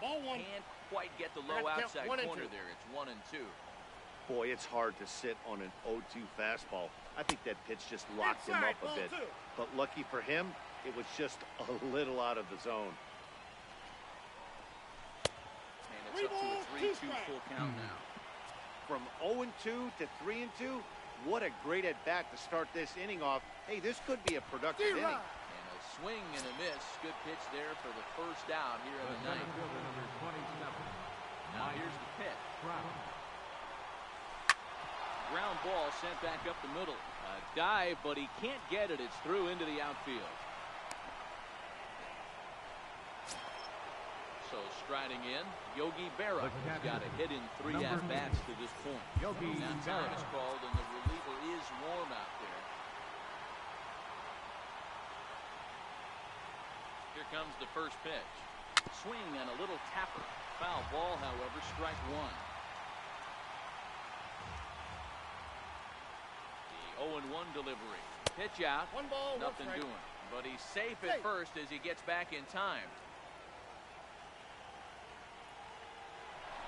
Ball one. Can't quite get the low We're gonna count outside 1 and corner 2. there. It's 1 and 2. Boy, it's hard to sit on an 0-2 fastball. I think that pitch just locked him Inside, up a ball bit. 2. But lucky for him, it was just a little out of the zone. And it's up to a 3-2 full count now. From 0-2 to 3-2, what a great at-bat to start this inning off. Hey, this could be a productive inning. And a swing and a miss. Good pitch there for the first out here in the Center ninth. fielder number 27. Now here's the pitch. Trout. Ground ball sent back up the middle. A dive, but he can't get it. It's through into the outfield. So striding in, Yogi Berra has got a hit in 3 at-bats to this point. Yogi Now time Berra. is called, and the reliever is warm out there. Here comes the first pitch. Swing and a little tapper. Foul ball, however, strike 1. The 0-1 delivery. Pitch out. 1 ball, 1 Nothing strike. doing. But he's safe at first as he gets back in time.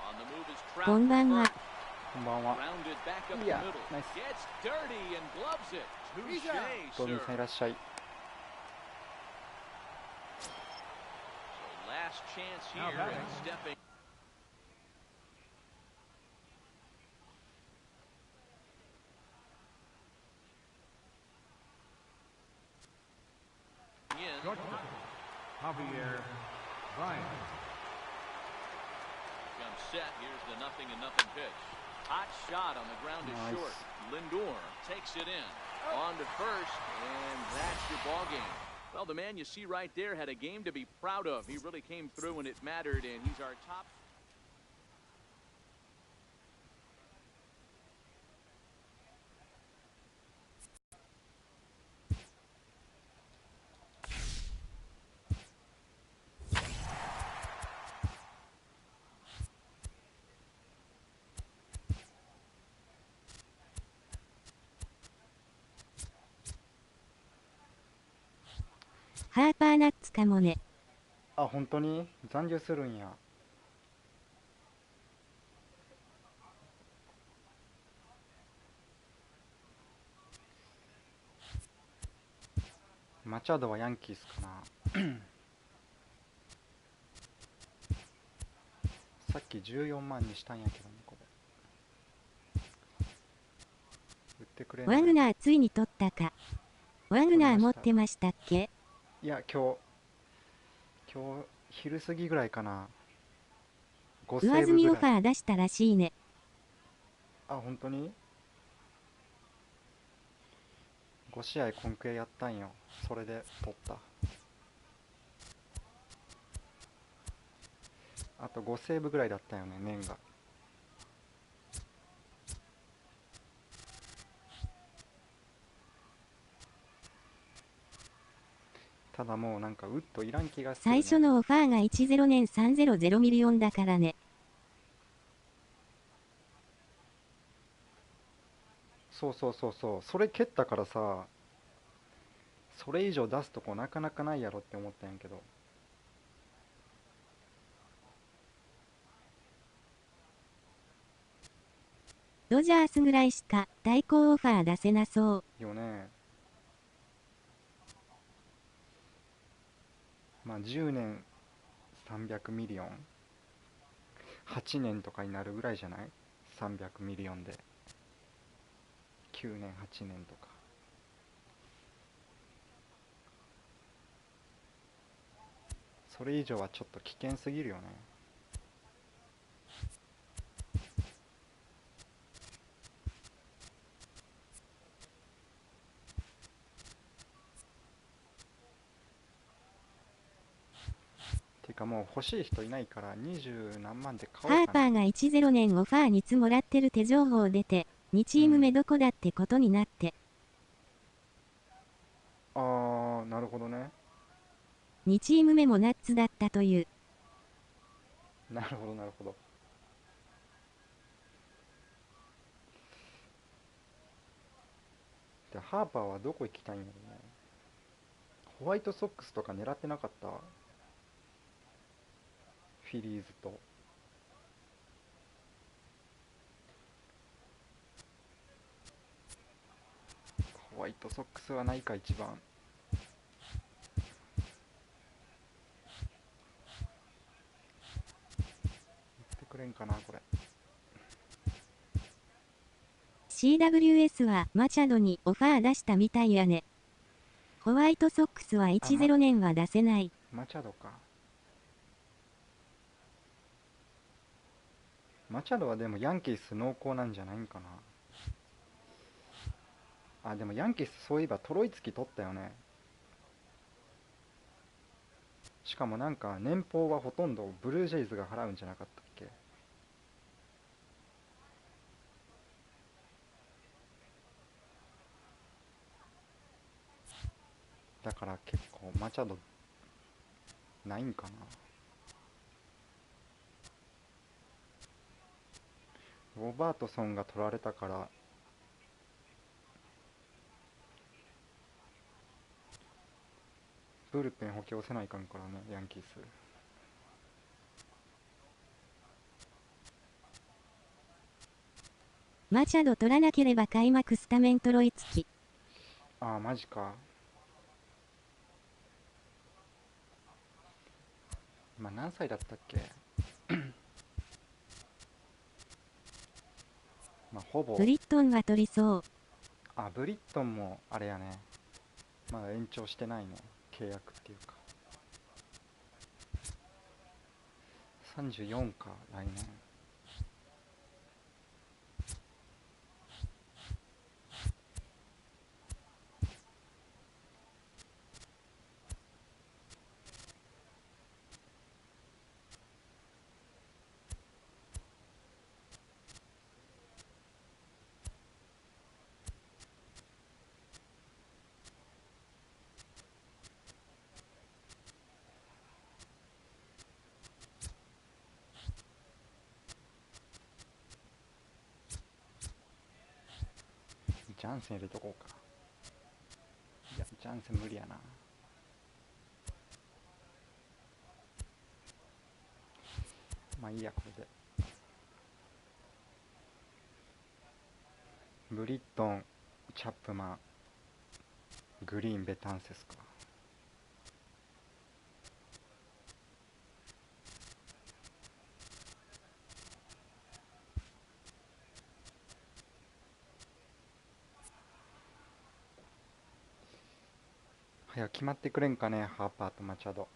On the move is Trout. こんばんは。 こんばんは。 Rounded back up the Yeah, middle. nice. Gets dirty and gloves it. He's Touche, out. トミー sir. さんいらっしゃい。 So last chance Now here batting. and stepping. In. Shortstop. Javier Bryant. Comes set. Here's the 0-0 pitch. Hot shot on the ground is Nice. short. Lindor takes it in. On to first, and that's your ball game. Well, the man you see right there had a game to be proud of. He really came through when it mattered, and he's our top.「ハーパーナッツかもね。あ、本当に残留するんや。マチャドはヤンキースかな。さっき14万にしたんやけどね、これ。売ってくれんのワグナーついに取ったか。ワグナー持ってましたっけ？いや、今日昼過ぎぐらいかな。5セ上積みオーブぐらい。ファー出したらしいね。あ、本当に ?5 試合コンクエやったんよ。それで取った。あと5セーブぐらいだったよね、年が。ただもうなんかウッドいらん気がする、ね。最初のオファーが10年300ミリオンだからね。そうそうそうそう。それ蹴ったからさ、それ以上出すとこなかなかないやろって思ったんやけど。ドジャースぐらいしか対抗オファー出せなそう。よね。まあ10年300ミリオン。8年とかになるぐらいじゃない ?300 ミリオンで。9年、8年とか。それ以上はちょっと危険すぎるよね。てかもう欲しい人いないから20何万で買おハーうかな。パーが10年オファーにつもらってる手情報出て、2チーム目どこだってことになって。あー、なるほどね。2チーム目もナッツだったという。なるほどなるほど。でハーパーはどこ行きたいんだろうね。ホワイトソックスとか狙ってなかった？フィリーズと。ホワイトソックスはないか一番。言ってくれんかなこれ。CWS はマチャドにオファー出したみたいやね。ホワイトソックスは10年は出せない。マチャドか。マチャドはでもヤンキース濃厚なんじゃないんかな。あ、でもヤンキースそういえばトロイツキ取ったよね。しかもなんか年俸はほとんどブルージェイズが払うんじゃなかったっけ。だから結構マチャドないんかな。ロバートソンが取られたからブルペン補強せないかんからね、ヤンキース。マチャド取らなければ開幕スタメントロイツキ。ああ、マジか。今何歳だったっけまあほぼ。ブリットンは取りそう。あ、ブリットンもあれやね。まだ延長してないね。契約っていうか。34か、来年。ジャンセン入れとこうか。いや、ジャンセン無理やな。まあいいや、これで。ブリットン、チャップマン、グリーン、ベタンセスか。早く決まってくれんかね、ハーパーとマチャド。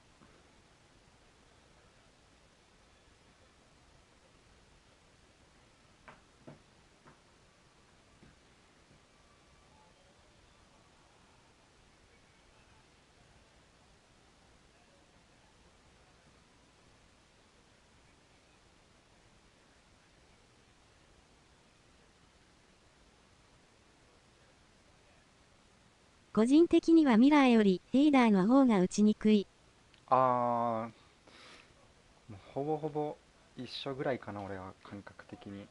個人的にはミラーよりヘイダーの方が打ちにくい。もうほぼほぼ一緒ぐらいかな、俺は感覚的に。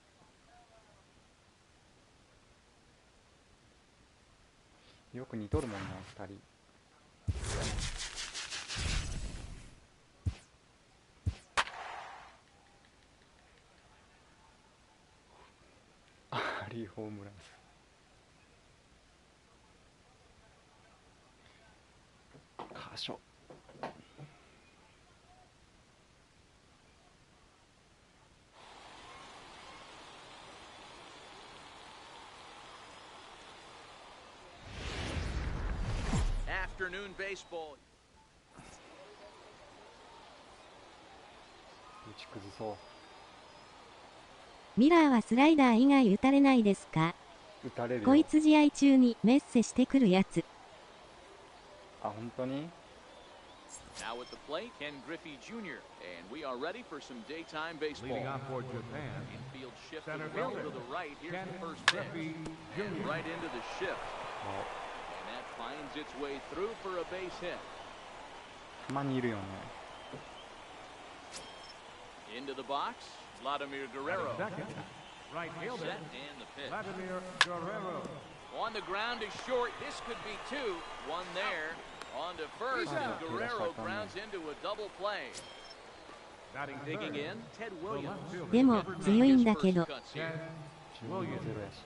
よく似とるもんね、二人。アリーホームランス。カーショー。Afternoon baseball. 打ち崩そう。ミラーはスライダー以外打たれないですか？打たれるよ。こいつ試合中にメッセしてくるやつ。あ、本当に？ Now at the plate, Ken Griffey Jr. And we are ready for some daytime baseball. Leading off for Japan, Infield shifted center well fielder, to the right. Here's Ken the first pitch. Griffey And Jr. right into the shift. わ And that finds its way through for a base hit. おたまにいるよね。 Into the box, Vladimir Guerrero. Second, right fielder, Set and the pitch. Vladimir Guerrero. On the ground is short. This could be two. One there. On to first, and Guerrero grounds into a double play. Batting Digging third, in, Ted Williams. でも強いんだけど Cuts here. 12-0やし。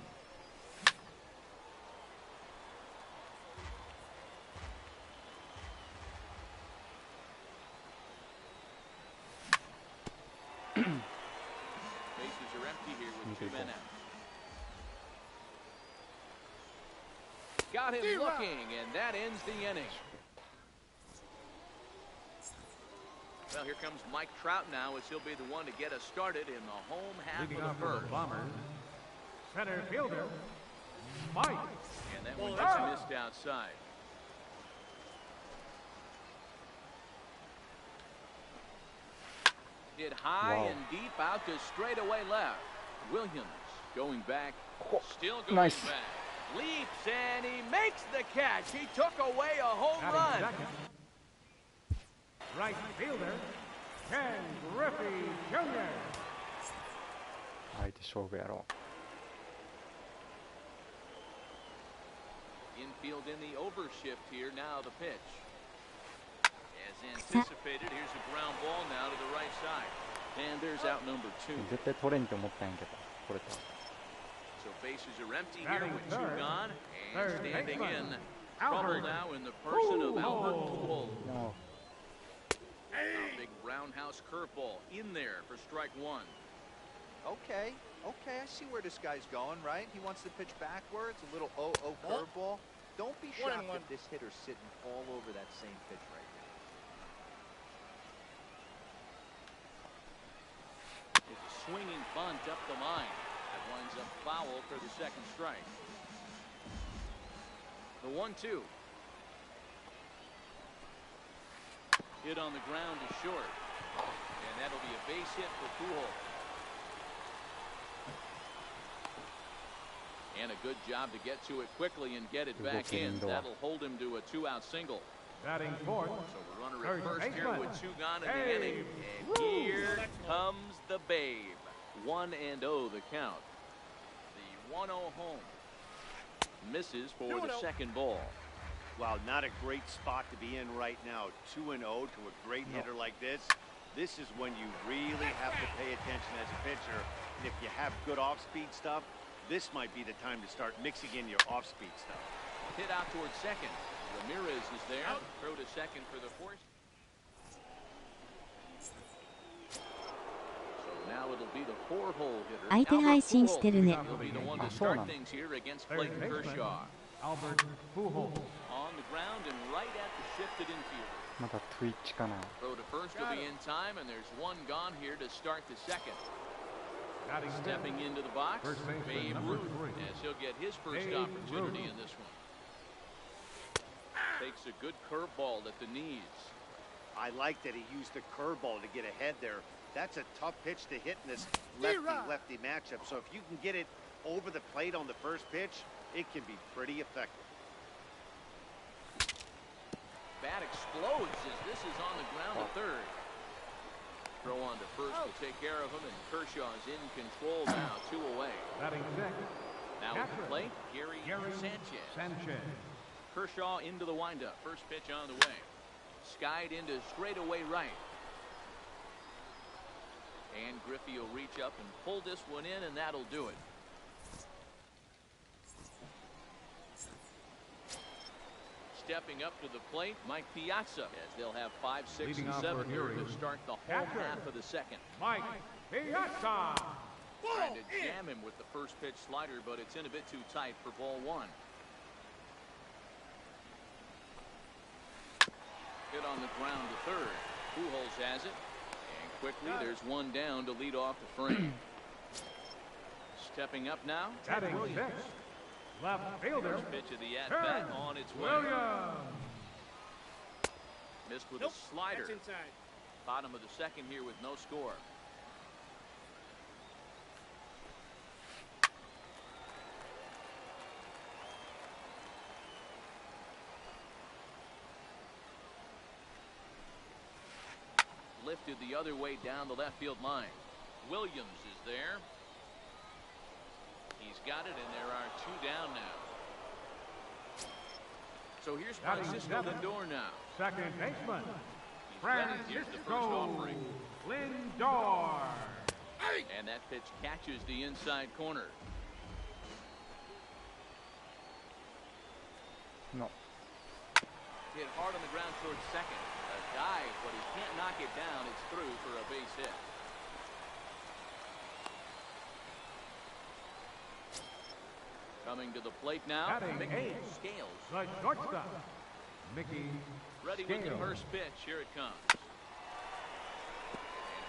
Bases are empty here with two men out. Got him looking, and that ends the inning. Well, here comes Mike Trout now, as he'll be the one to get us started in the home half leading of off the for the first. Bombers, center fielder, Mike. And that one gets missed outside. Hit high Wow. and deep out to straightaway left. Williams going back, still going Nice. back. Leaps and he makes the catch. He took away a home Batting run. second, right fielder, Ken Griffey Jr. 相手勝負やろ Infield in the overshift here. Now the pitch. As anticipated, here's a ground ball now to the right side. And there's out number 2. う。絶対取れんって思ったんやけど、これと。 So bases are empty here Batting with 2 third, gone. And third standing baseman, in, trouble Albert now in the person of Albert Pujols. も A big roundhouse curveball in there for strike 1. Okay, I see where this guy's going, right? He wants to pitch backwards, a little 0-0 curveball. Don't be shocked if this hitter's sitting all over that same pitch right now. It's a swinging bunt up the line. That winds up foul for the second strike. The 1-2. Hit on the ground is short. And that'll be a base hit for Pujols. And a good job to get to it quickly and get it back in. That'll hold him to a 2-out single. Batting fourth, So the runner third at first here baseman, with 2 gone in the inning. And here comes the babe. 1-0 the count. The 1-0 home. Misses for the second ball. Wow, not a great spot to be in right now. 2-0 to a great hitter like this. This is when you really have to pay attention as a pitcher. And if you have good off-speed stuff, this might be the time to start mixing in your off-speed stuff. Hit out towards second. Ramirez is there. Throw to second for the force. So now it'll be the 4-hole hitter. 相手配信してるね He'll be the one to あ、そうな start の things here against third Clayton baseman, Kershaw. Albert Pujols. On the ground and right at the shifted infielder. まだ Twitch かな。 Throw to first will be in time, and there's 1 gone here to start the second. Batting Stepping into the box, First baseman, Babe number Ruth, 3. as he'll get his first Babe opportunity Ruth. in this one. Takes a good curveball at the knees. I like that he used the curveball to get ahead there. That's a tough pitch to hit in this lefty-lefty matchup. So if you can get it over the plate on the first pitch, it can be pretty effective. Bat explodes as this is on the ground to third. Throw on to first to take care of him, and Kershaw's in control now, 2 away. Batting sixth, Now at the catcher, plate, Gary Gary Sanchez. Sanchez. Kershaw into the windup. First pitch on the way. Skied into straightaway right. And Griffey will reach up and pull this one in, and that'll do it. Stepping up to the plate, Mike Piazza, as they'll have 5, 6, Leading and off 7 for here Erie. to start the home Catcher. half of the second. Mike Piazza. Trying to jam him with the first pitch slider, but it's in a bit too tight for ball 1. Hit on the ground to third. Pujols has it. And quickly, there's 1 down to lead off the frame. Stepping up now, Ted Batting Williams. sixth, left fielder, First pitch of the at-bat on its way. Williams. Missed with Nope, a slider. that's inside. Bottom of the second here with no score. Lifted the other way down the left field line. Williams is there. He's got it, and there are two down now. So here's Francisco Lindor now. Second baseman, He's ready. Here's the first offering. Lindor. And that pitch catches the inside corner. No. Hit hard on the ground towards second. A dive, but he can't knock it down. It's through for a base hit. Coming to the plate now, Batting Mickey eighth. Scales. The shortstop, Mickey Ready with the Scales. first pitch. Here it comes. And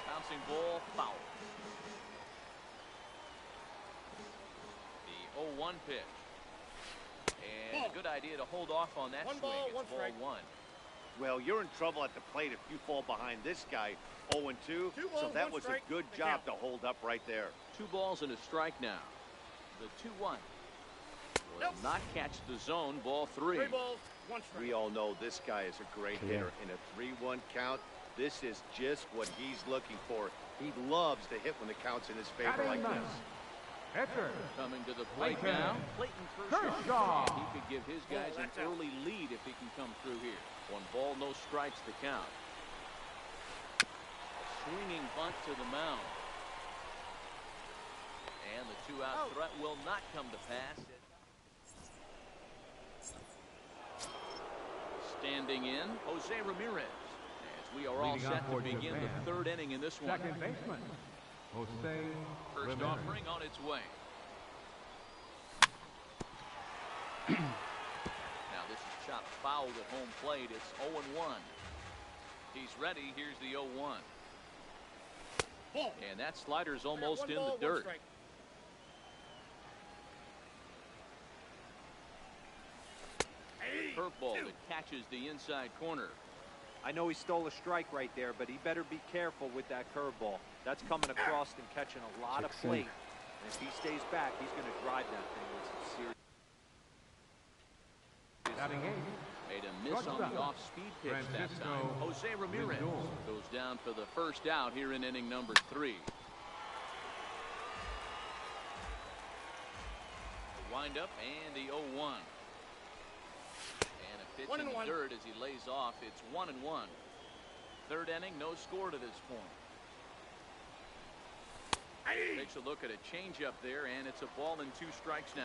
bouncing ball foul. The 0-1 pitch. And a good idea to hold off on that One swing. ball, It's one ball strike. one. Well, you're in trouble at the plate if you fall behind this guy 0-2. Two So balls, that one was strike. a good The job count. to hold up right there. 2 balls and a strike now. The 2-1 will Nope. not catch the zone. Ball 3. 3 balls, 1 strike. We all know this guy is a great Yeah. hitter. In a 3-1 count, this is just what he's looking for. He loves to hit when the count's in his favor Batting like ninth. this. Pitcher, Coming to the plate Clayton now. Clayton Kershaw. Kershaw. And he could give his guys an that's out. early lead if he can come through here. 1 ball, no strikes to count. A swinging bunt to the mound. And the 2-out threat will not come to pass. Standing in, Jose Ramirez. As we are all Leading set off to for begin Japan. the 3rd inning in this one. second baseman, Jose First Ramirez. offering on its way. Now this is chopped foul at home plate. It's 0-1. He's ready. Here's the 0-1. Ball. And that slider's almost One in ball, the 1 dirt. strike. Curveball that catches the inside corner. I know he stole a strike right there, but he better be careful with that curveball. That's coming across and catching a lot of 6-8. plate. And if he stays back, he's going to drive that thing with some serious. Batting eighth, Made a miss on the off-speed pitch that Francisco time. Jose Ramirez Lindor. goes down for the first out here in inning number 3. The windup and the 0-1. And a pitch in the 1-1. dirt as he lays off. It's 1-1. 3rd inning, no score to this point. Takes a look at a changeup there, and it's a ball and 2 strikes now.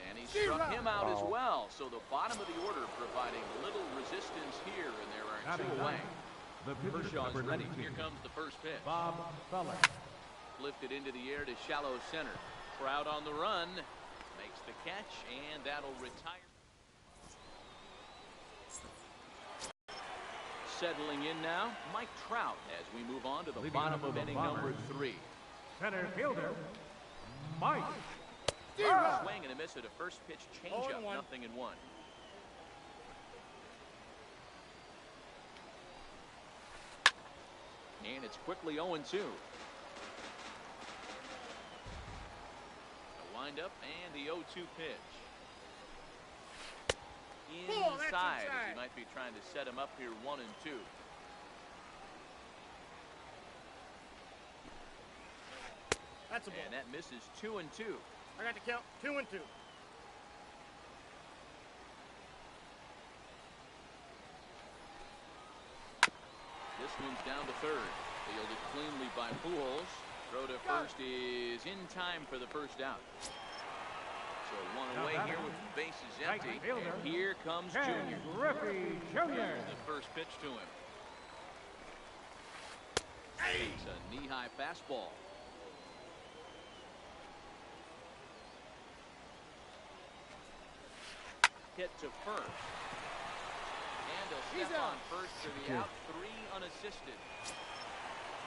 And he struck him out as well. So the bottom of the order providing little resistance here, and there are 2 batting away. ninth, the pitcher, Kershaw's number ready. 19, Here comes the first pitch. Bob Feller. Lifted into the air to shallow center. Trout on the run. Makes the catch, and that'll retire. Settling in now, Mike Trout as we move on to the Leading bottom off of the inning Bombers. number 3. Center fielder, Mike. Swing and a miss at a first pitch changeup. 0-1. 0-1. And it's quickly 0-2. The windup and the 0-2 pitch. Ball, that's Inside as inside. he might be trying to set him up here 1-2. That's a ball. And that misses 2-2. I got the count. 2-2. This one's down to 3rd. Fielded cleanly by Pujols. Throw to first is in time for the first out. So 1 away here with the bases Right empty. fielder. And here comes Ken Junior. Griffey Jr. The first pitch to him. It's a knee-high fastball. Hit to first. And a He's step on out. first for the out. 3 unassisted.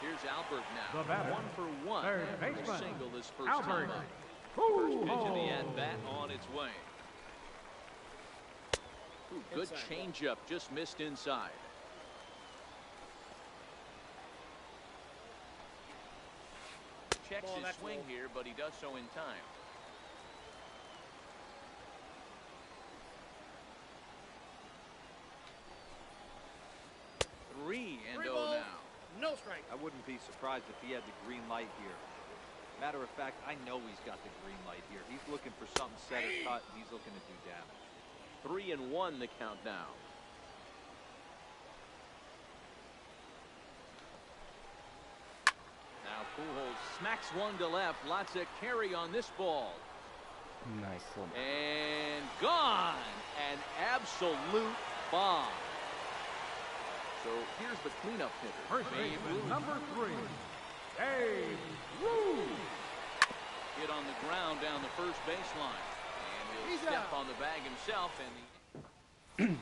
Here's Albert now. The batter, 1 for 1. third After a baseman, single this first Albert time up. First pitch of the Pujols. at-bat on its way. Ooh, good changeup, just missed inside. Checks his swing here, but he does so in time. Three balls, now. no strike. I wouldn't be surprised if he had the green light here. Matter of fact, I know he's got the green light here. He's looking for something set or cut. He's looking to do damage. 3-1 the count now. Now Pujols smacks one to left. Lots of carry on this ball. Nice one. And gone. An absolute bomb. So here's the cleanup hitter. First baseman, number 3, Dave Root. Hit on the ground down the first baseline. And he'll step on the bag himself. And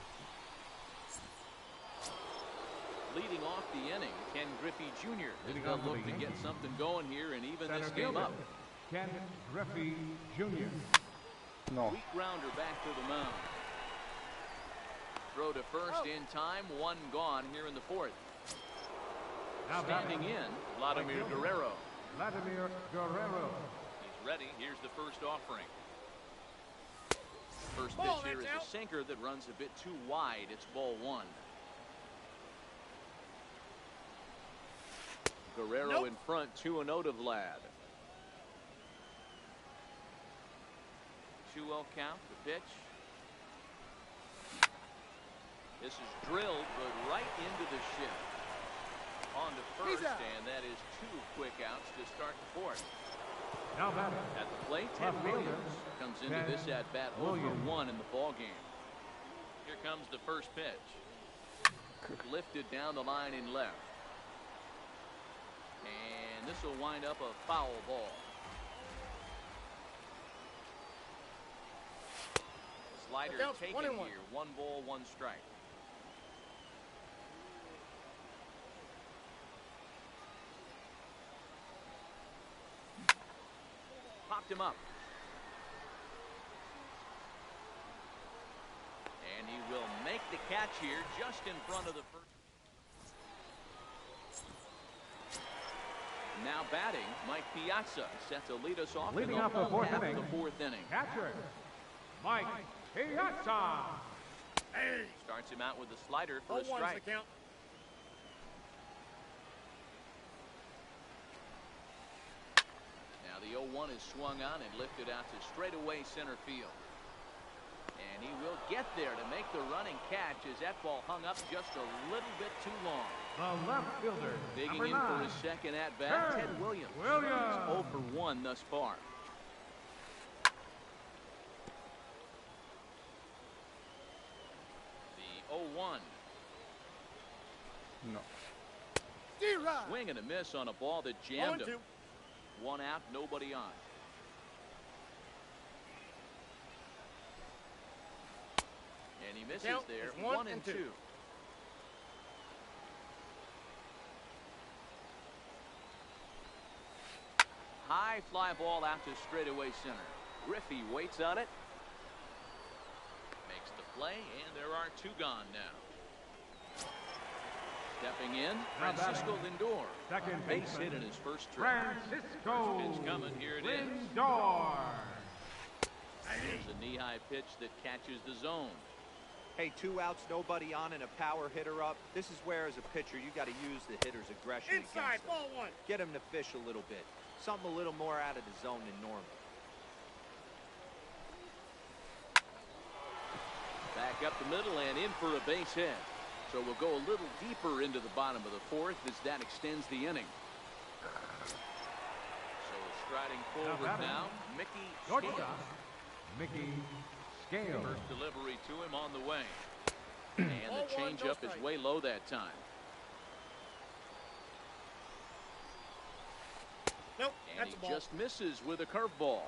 leading off the inning, Ken Griffey Jr. is going to look to get something going here and even this game up. Ken Griffey Jr. No. Weak grounder back to the mound. Throw to first in time, one gone here in the fourth. Now standing in, Vladimir Guerrero. Vladimir Guerrero. He's ready. Here's the first offering. First pitch here is a sinker that runs a bit too wide. It's ball one. Guerrero in front, 2-0 to Vlad. 2-0 count, the pitch. This is drilled, but right into the shift. On to first, and that is 2 quick outs to start the fourth. Now batting. At the plate, Ted Williams comes into this at-bat 0-for-1 in the ballgame. Here comes the first pitch. Lifted down the line in left. And this will wind up a foul ball. Slider taken here. 1 ball, 1 strike. Popped him up. And he will make the catch here just in front of the first. Now batting, Mike Piazza set to lead us off Leading in off the fourth inning. The fourth inning. Catcher, Mike Piazza. Starts him out with a slider for a 0-1's strike. the count. Now the 0-1 is swung on and lifted out to straightaway center field. And he will get there to make the running catch as that ball hung up just a little bit too long. The left fielder, Digging in number 9, for his second at-bat, Ted Williams. He's 0-for-1 thus far. The 0-1. No. Swing and a miss on a ball that jammed him. 1 out, nobody on. And he misses Count there. is 1 and 2. High fly ball out to straightaway center. Griffey waits on it. Makes the play, and there are 2 gone now. Stepping in, Francisco Lindor. Second Base baseman, hit in his first trip. Francisco Pitch coming, here it is. Lindor. There's a knee-high pitch that catches the zone. Hey, 2 outs, nobody on, and a power hitter up. This is where, as a pitcher, you got to use the hitter's aggression Inside, against him. ball 1. Get him to fish a little bit. Something a little more out of the zone than normal. Back up the middle and in for a base hit. So we'll go a little deeper into the bottom of the fourth as that extends the inning. So striding forward now, Mickey Scales. Mickey Scales. First delivery to him on the way. And the changeup is way low that time. Nope, And that's a he ball. just misses with a curveball.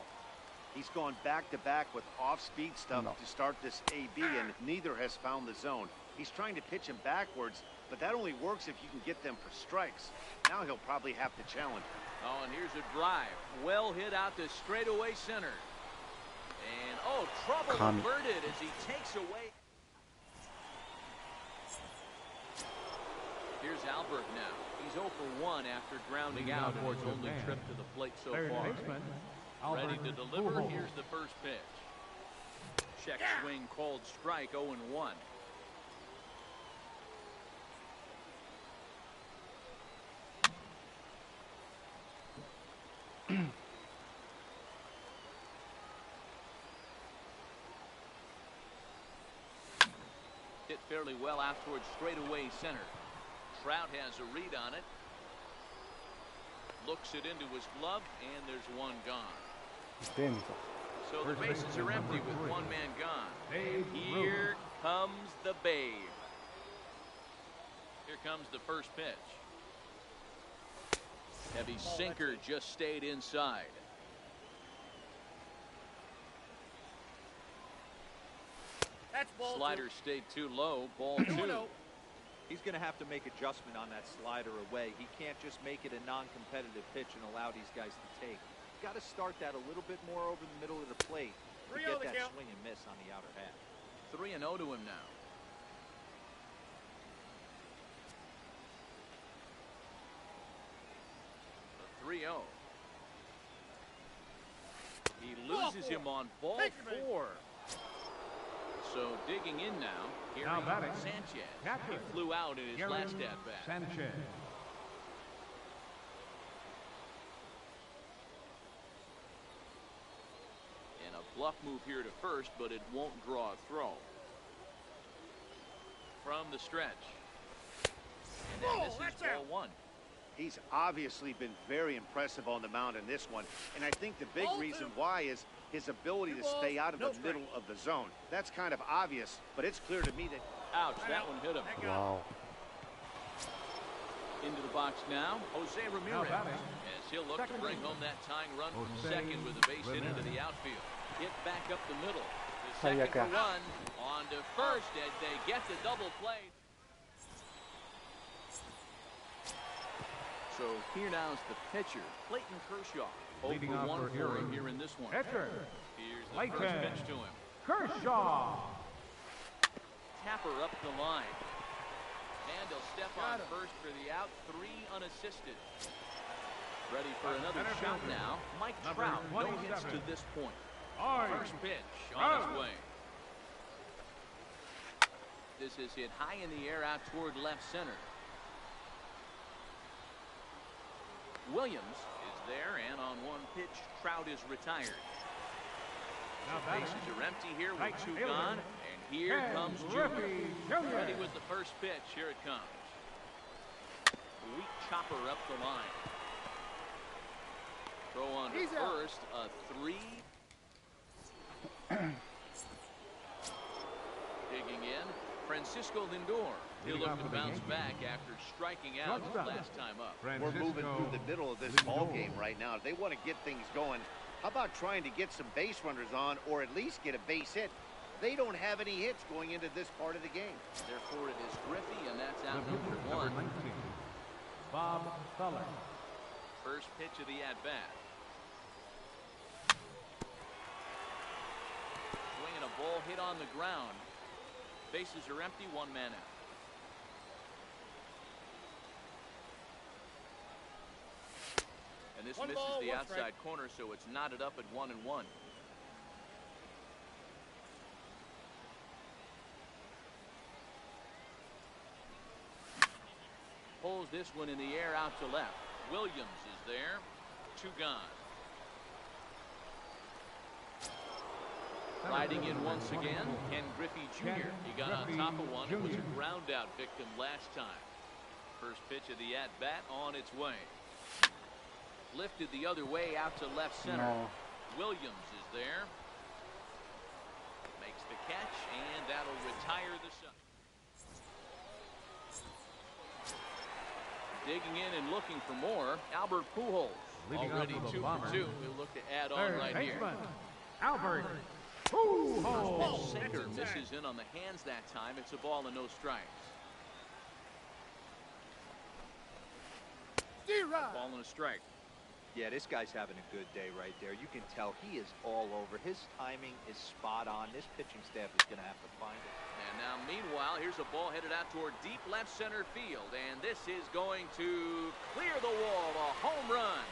He's gone back-to-back with off-speed stuff to start this AB, and neither has found the zone. He's trying to pitch him backwards, but that only works if you can get them for strikes. Now he'll probably have to challenge. Oh, and here's a drive. Well hit out to straightaway center. And, oh, trouble averted as he takes away. Here's Albert now. He's 0 for 1 after grounding out in his only trip to the plate so Third far. baseman, Ready Albert to deliver. Pujols. Here's the first pitch. Check swing called strike, 0-1. Hit fairly well out towards straightaway center. Trout has a read on it. Looks it into his glove, and there's one gone. 出んぞ。 So the bases are empty with one man gone. Babe Here comes the Babe. Here comes the first pitch. Heavy sinker just stayed inside. That's ball Slider stayed too low. Ball 2. 2-0. He's going to have to make adjustment on that slider away. He can't just make it a non-competitive pitch and allow these guys to take. Got to start that a little bit more over the middle of the plate to 3-0 get the that count. swing and miss on the outer half. 3-0 to him now. The 3-0. He loses him on ball Take him in. 4. So digging in now. Here Now is batting, Sanchez. catcher, He flew out in his Gary last at-bat. Sanchez. And a bluff move here to first, but it won't draw a throw. From the stretch. And that misses that's ball out. 1. He's obviously been very impressive on the mound in this one. And I think the big Ball reason 2. why is his ability to Two stay balls, out of no the middle of the zone. That's kind of obvious, but it's clear to me that Ouch, that one hit him. That gotわお。 Into the box now, Jose Ramirez. batting, As he'll look to second bring baseman, home that tying run from Jose second with a base hit into the outfield. Hit back up the middle. The second最悪や。for one. On to first as they get the double play. So here now is the pitcher, Clayton Kershaw. 0 Leading for off 1 for for him Heron. here in this one. Pitcher, Here's the Clayton first pitch to him. Kershaw. Tapper up the line. And he'll step on first for the out. 3 unassisted. Ready for another Center shot fielder, now. Mike number Trout, no hits 27. to this point. Hard. First pitch on Trout. its way. This is hit high in the air out toward left center. Williams is there, and on one pitch, Trout is retired. Now The batting, bases are empty here with right 2 fielder, gone, and here Ken comes Griffey Junior. Jr. Ready with the first pitch. Here it comes. Weak chopper up the line. Throw on to He's out. first. A 3. Digging in, Francisco Lindor. He'll Leading look off to for the bounce Yankees. back after striking out Shortstop. last time up. we're moving through the middle of this ball Lindor. game right now. If they want to get things going, how about trying to get some base runners on or at least get a base hit? They don't have any hits going into this part of the game. Therefore, it is Griffey, and that's The out pitcher, number 1. number 19, Bob Feller. First pitch of the at-bat. Swinging a ball hit on the ground. Bases are empty, 1 man out. And this One misses ball, the one outside strike. corner, so it's knotted up at 1-1. Pulls this one in the air out to left. Williams is there. 2 gone. Riding in once again, Ken Griffey Jr. He got on top of one. It was a ground out victim last time. First pitch of the at-bat on its way. Lifted the other way out to left center. No. Williams is there. Makes the catch, and that'll retire the Sun. Digging in and looking for more, Albert Pujols. Leading off Already for the 2 for Bombers. 2. He'll look to add on Third right here. baseman, Albert Pitch Pujols. sinker misses in on the hands that time. It's a ball and no strikes. D-Rod. Ball and a strike. Yeah, this guy's having a good day right there. You can tell he is all over. His timing is spot on. This pitching staff is going to have to find it. And now, meanwhile, here's a ball headed out toward deep left center field. And this is going to clear the wall. A home run.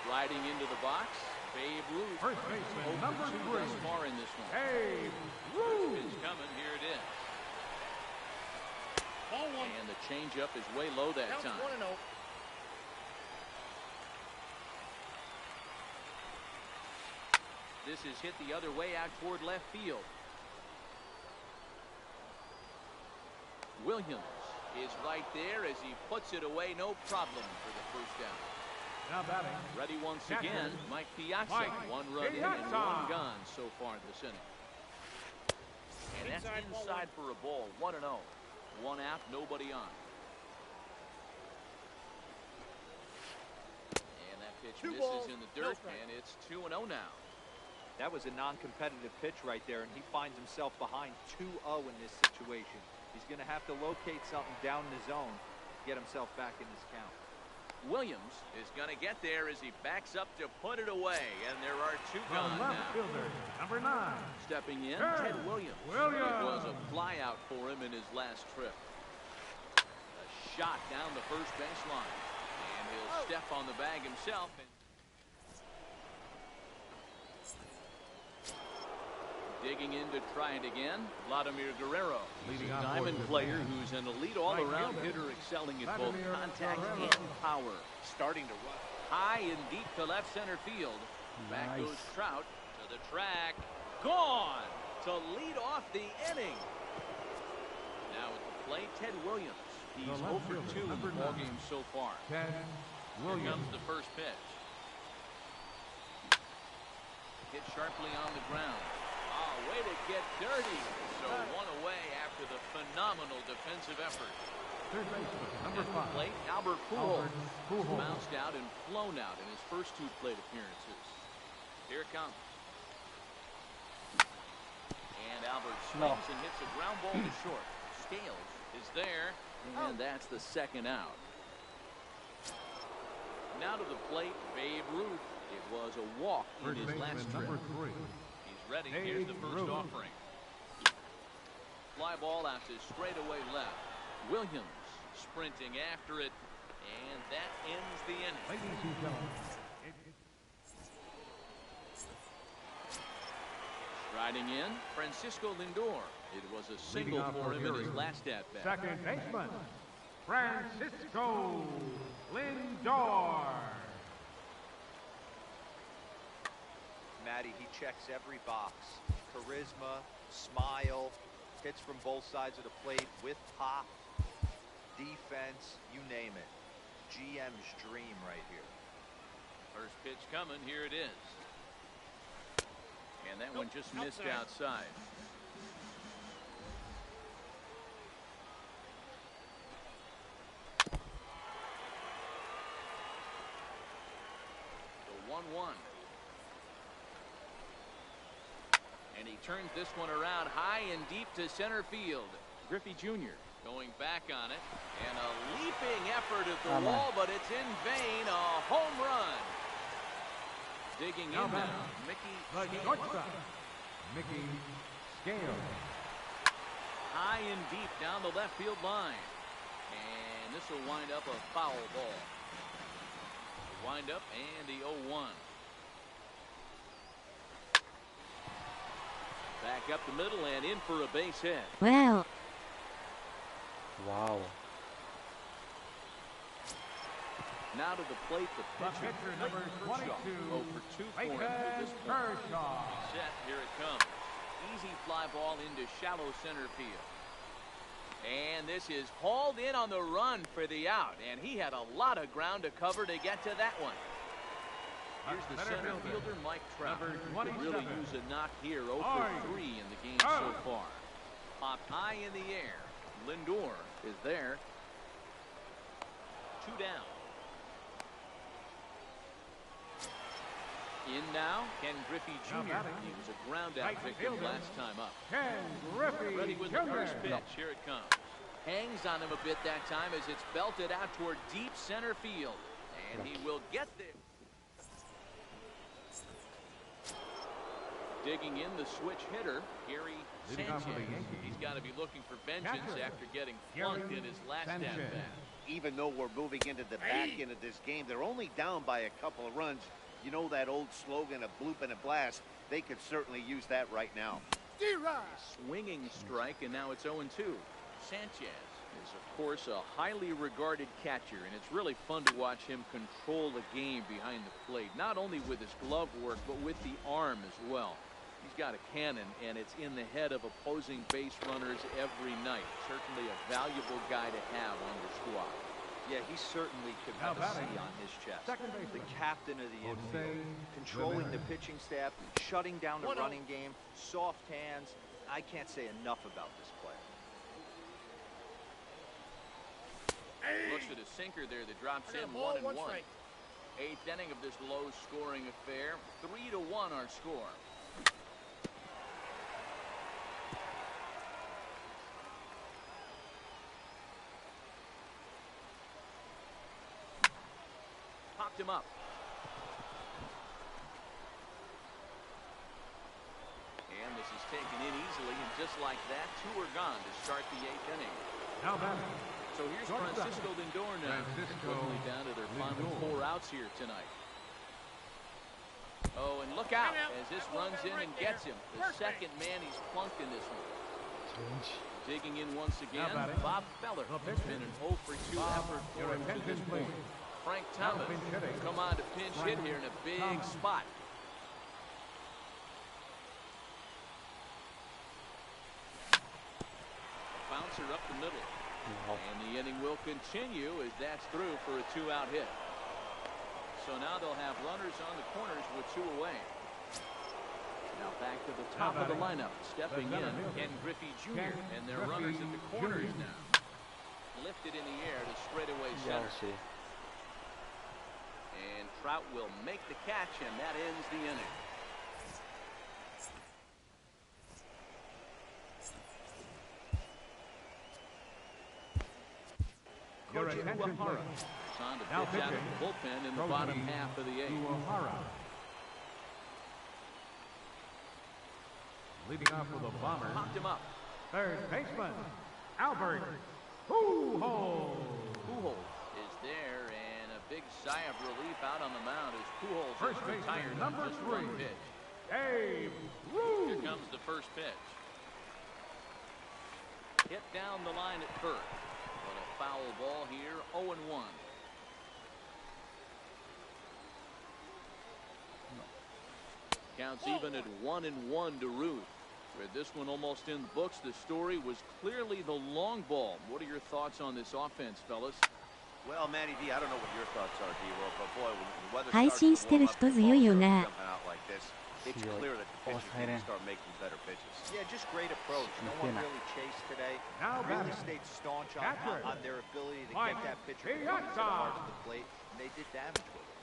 Striding into the box, Babe Ruth. First baseman, number 3. Thus far in this one. Babe Ruth. Pitch coming. Here it is. Ball 1. And the changeup is way low that Counts time. 1-0. This is hit the other way out toward left field. Williams is right there as he puts it away. No problem for the first down. Now batting. Ready once Catcher, again, Mike Piazza. Mike 1 run in and 1 Piazza. gone so far this inning. And that's Inside, ball inside for a ball. 1-0. 1 out, nobody on. And that pitch 2 misses balls, in the no dirt, strike. and it's 2-0 now. That was a non-competitive pitch right there, and he finds himself behind 2-0 in this situation. He's going to have to locate something down in the zone to get himself back in this count. Williams is going to get there as he backs up to put it away, and there are 2 From gone left now. fielder, number 9. Stepping in, Ted Ted Williams. Williams. It was a flyout for him in his last trip. A shot down the first baseline, and he'll step on the bag himself. Digging in to try it again, Vladimir Guerrero. He's Leading a off diamond for the player pitcher. who's an elite all-around Right hitter, fielder, excelling at both Vladimir contact Guerrero. and power. Starting to run. High and deep to left center field. Back Nice. goes Trout to the track. Gone to lead off the inning. Now at the plate, Ted Williams. He's The 0 left for 2 fielder, in the number ball 9. game so far. Ted Here Williams. comes the first pitch. Hit sharply on the ground. Oh, way to get dirty. So 1 away after the phenomenal defensive effort. Third baseman, number At the 5. plate, Albert Pujols. Albert Pujols. Bounced out and flown out in his first 2 plate appearances. Here it comes. And Albert swings and hits a ground ball to short. Scales is there, and that's the 2nd out. Now to the plate, Babe Ruth. It was a walk in First his last baseman, trip. number 3. He's ready. Here's the Babe first Ruth. offering. Fly ball out to straightaway left. Williams sprinting after it, and that ends the inning. Ladies and gentlemen. Striding in, Francisco Lindor. It was a single Leading off for for him in his Erie. last at-bat. Second baseman, Francisco Lindor. Matty, he checks every box. Charisma, smile, hits from both sides of the plate with pop, defense, you name it. GM's dream right here. First pitch coming, here it is. And that one just missed outside. The 1-1. And he turns this one around high and deep to center field. Griffey Jr. going back on it. And a leaping effort at the wall, but it's in vain. A home run. Digging Now in back, now, Mickey The Scales. shortstop, Mickey Scales. High and deep down the left field line. And this will wind up a foul ball. Wind up and the 0-1. Back up the middle and in for a base hit. Wow. Wow. Now to the plate, the The pitcher, pitcher, number Clayton 22, Kershaw. 0 for 2 for him to Clayton this point. Kershaw. Set, here it comes. Easy fly ball into shallow center field. And this is hauled in on the run for the out. And he had a lot of ground to cover to get to that one. Here's the Center center fielder, fielder, Mike Trout. number Could really 27. use a knock here. 0 Aye. for 3 in the game so far. Popped high in the air. Lindor is there. 2 down. In now, Ken Griffey Now Jr. batting. He was a ground out Right victim fielder. last time up. Ken Griffey Ready with the Jr. first pitch. Here it comes. Hangs on him a bit that time as it's belted out toward deep center field. And And he will get there. Digging in the switch hitter, Gary Sanchez. He's got to be looking for vengeance after getting flunked in his last at-bat. Even though we're moving into the back end of this game, they're only down by a couple of runs. You know that old slogan, a bloop and a blast? They could certainly use that right now. Swinging strike, and now it's 0-2. Sanchez is, of course, a highly regarded catcher, and it's really fun to watch him control the game behind the plate, not only with his glove work, but with the arm as well. He's got a cannon, and it's in the head of opposing base runners every night. Certainly a valuable guy to have on your squad. Yeah, he certainly could have a C on his chest. The captain of the infield, controlling the pitching staff, shutting down the running game, soft hands. I can't say enough about this player. Looks at a sinker there that drops in 1-1. Eighth inning of this low-scoring affair. 3-1 our score. Popped him up. And this is taken in easily, and just like that, 2 are gone to start the 8th inning. Now batting. So here's Francisco Lindor now. Quickly down to their final 4 outs here tonight. Oh, and look out as this runs in and gets him. The second man he's plunked in this one. Digging in once again, Bob Feller. It's been an 0 for 2 effort for him to this point. Frank Thomas come on to pinch hit here in a big spot. A bouncer up the middle. And the inning will continue as that's through for a 2-out hit. So now they'll have runners on the corners with 2 away. Now back to the top of the lineup. Stepping in, Ken Griffey Jr. And their runners at the corners now. Lifted in the air to straightaway center. And Trout will make the catch, and that ends the inning. Koji Uehara is on to pitch out of the bullpen in the bottom half of the 8th. Leading off with a bomber. Popped him up. Third baseman, Albert Pujols. Pujols is there, and a big sigh of relief out on the mound as Pujols First is retired baseman, on number just 3, 1 pitch. Dave Roos. Here comes the first pitch. Hit down the line at first. But a foul ball here, 0-1. Counts even at 1-1 to Ruth. With this one almost in the books, the story was clearly the long ball. What are your thoughts on this offense, fellas? Well, Manny D, I don't know what your thoughts are, D-Roll, but boy, when the weather 配 starts 信 to してる warm up, 人 the 強いよ ball な。 starts jumping out like this. It's clear that the pitchers need to start making better pitches. Yeah, just great approach. No one really chased today. Now Really batting. stayed staunch Catcher. on their ability to Mike get that pitcher to come to the Piazza. heart of the plate, and they did damage with it.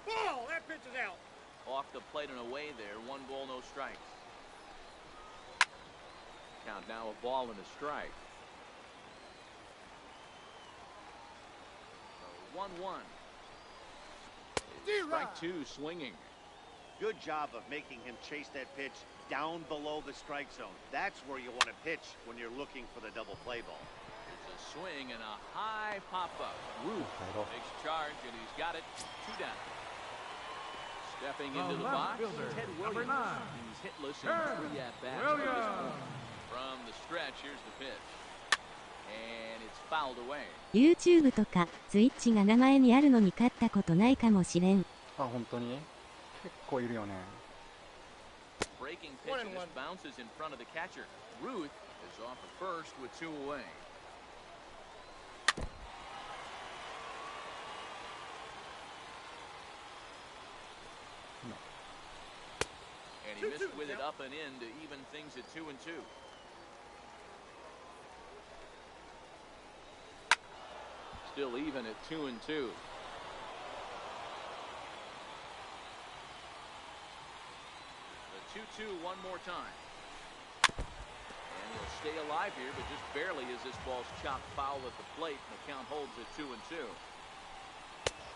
Ball! That pitch is out. Off the plate and away there. 1 ball, no strikes. Count now a ball and a strike. So 1-1. Strike 2 swinging. Good job of making him chase that pitch down below the strike zone. That's where you want to pitch when you're looking for the double play ball. There's a swing and a high pop-up. Ruth takes charge, and he's got it. 2 down. Stepping into the left box, fielder, Ted number Williams. 9. He's hitless in Ted 3 at-bats. Williams. From the stretch, here's the pitch. And it's fouled away. YouTube とか Twitch が名前にあるのに勝ったことないかもしれん。あ、本当に結構いるよね。 Breaking pitch, and this bounces in front of the catcher. Ruth is off at first with 2 away. And he missed with it up and in to even things at 2-2. Still even at 2-2. The 2-2 one more time. And he'll stay alive here, but just barely as this ball's chopped foul at the plate. And the count holds at 2-2.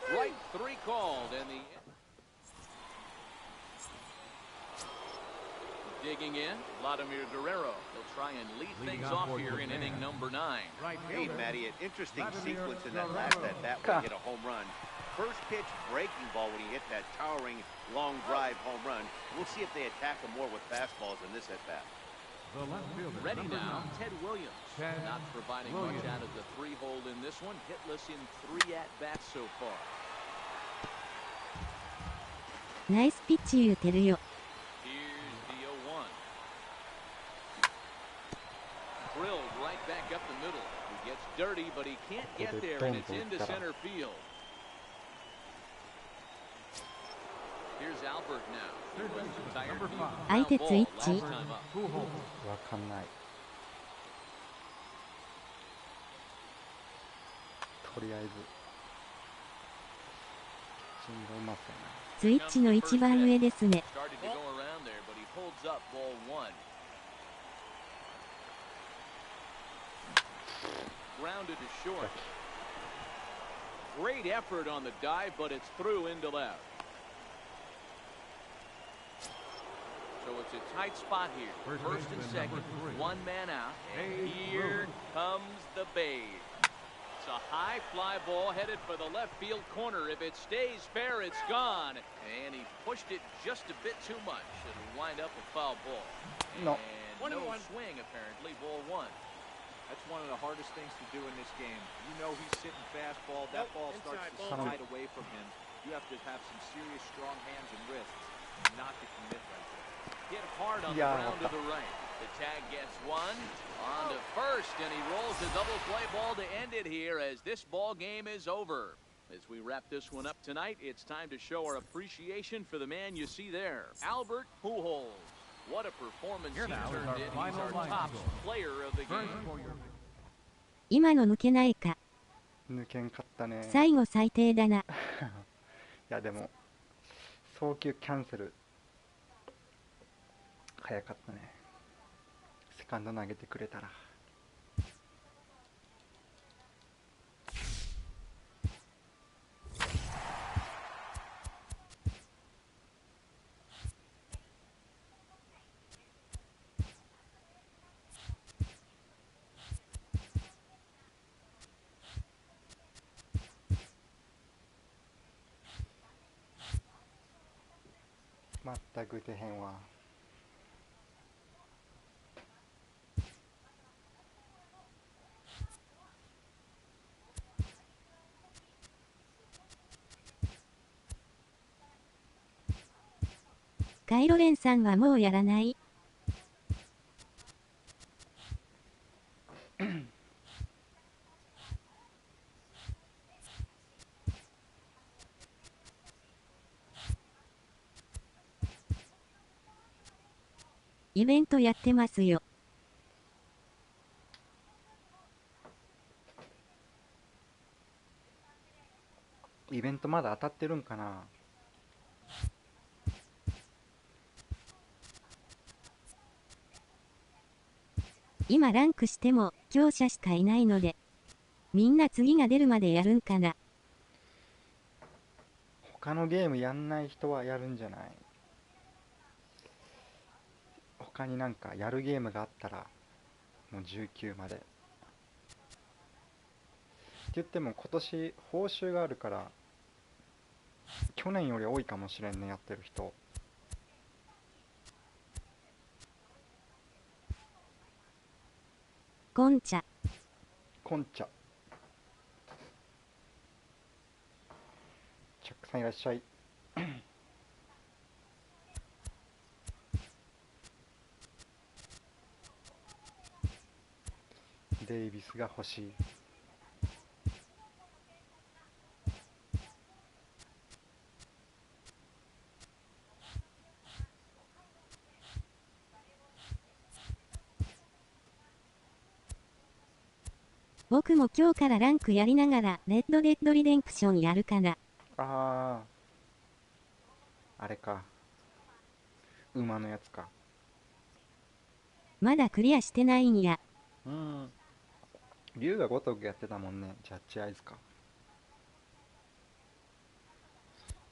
Right 3 called, and the digging in, Vladimir Guerrero. He'll try and lead things off here in inning number 9. Hey, Matty, an interesting sequence in that last at-bat when he hit a home run. First pitch breaking ball when he hit that towering long drive home run. We'll see if they attack him more with fastballs in this at-bat. Ready now, Ted Williams. Not providing much out of the 3-hole in this one. Hitless in 3 at-bats so far. ナイスピッチ言うてるよ。Here's the 0-1. Drilled right back up the middle. He gets dirty, but he can't get there, and it's into center field. Here's Albert now. He was 相手ツイッチ last time up. わかんない。とりあえず信号うまそうやな。ツイッチの一番上ですね。 Started to go around there, but he holds up ball 1. Grounded to short. Great effort on the dive, but it's through into left. So it's a tight spot here. First and second, 1 man out. And here comes the Babe. It's a high fly ball headed for the left field corner. If it stays fair, it's gone. And he pushed it just a bit too much. It'll wind up a foul ball. No. And no swing, apparently, ball 1. That's one of the hardest things to do in this game. You know he's sitting fastball. That ball starts to slide away from him. You have to have some serious strong hands and wrists not to commit right there. Hit hard on the ground to the right. The tag gets 1 on to first, and he rolls a double play ball to end it here as this ball game is over. As we wrap this one up tonight, it's time to show our appreciation for the man you see there, Albert Pujols. What a performance he turned in. He's our top player of the game. 今の抜けないか。抜けんかったね。最後最低だな。いやでも送球キャンセル早かったね。セカンド投げてくれたら。全く打てへんわ。カイロレンさんはもうやらない。イベントやってますよ。イベントまだ当たってるんかな。今ランクしても強者しかいないので、みんな次が出るまでやるんかな。他のゲームやんない人はやるんじゃない。他になんかやるゲームがあったらもう19までって言っても今年報酬があるから去年より多いかもしれんね、やってる人。コンチャコンチャチャックさんいらっしゃい。デイビスが欲しい。僕も今日からランクやりながらレッドデッドリデンプションやるかな。ああ、あれか。馬のやつか。まだクリアしてないんや。うん。竜が如くやってたもんね。ジャッジアイズか。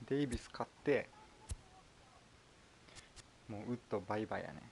デイビス勝ってもうウッドバイバイやね。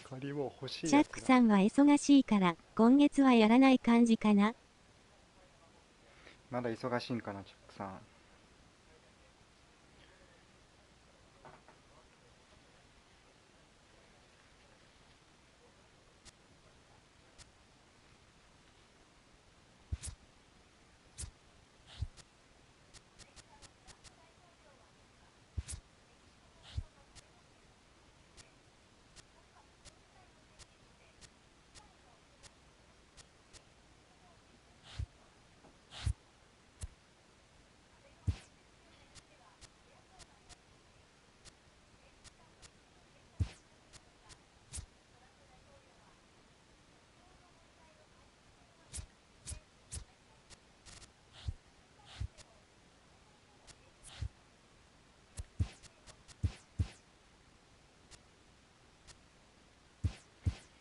借りを欲しいチャッやつがクさんは忙しいから今月はやらない感じかな。まだ忙しいんかな、チャックさん。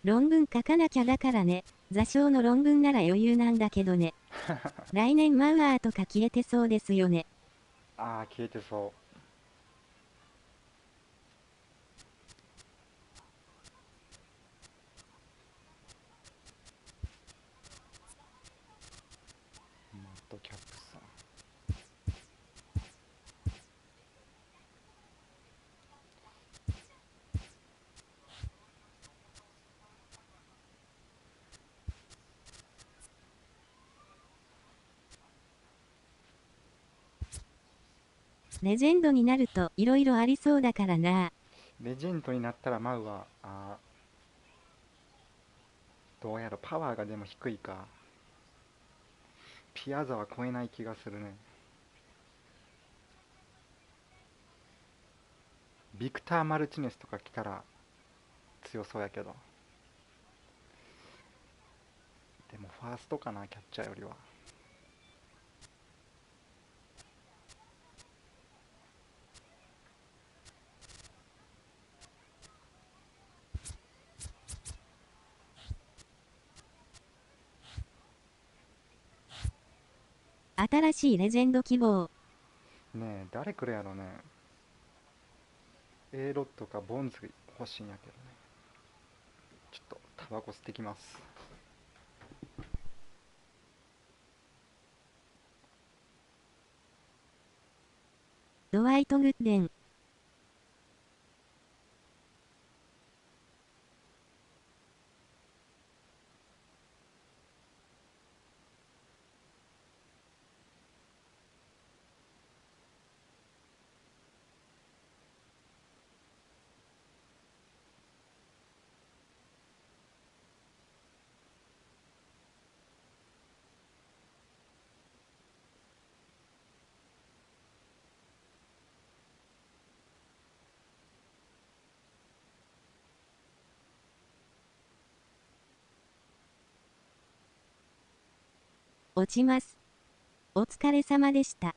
論文書かなきゃだからね。座礁の論文なら余裕なんだけどね。来年マウアーとか消えてそうですよね。ああ、消えてそう。マットキャップさん。レジェンドになると色々ありそうだからな。レジェンドになったらマウはどうやらパワーがでも低いか。ピアザは超えない気がするね。ビクター・マルチネスとか来たら強そうやけど。でもファーストかな、キャッチャーよりは。新しいレジェンド希望。ねえ、誰来るやろね。A ロッドかボンズ欲しいんやけどね。ちょっとタバコ吸ってきます。ドワイト・グッデン。落ちます。お疲れ様でした。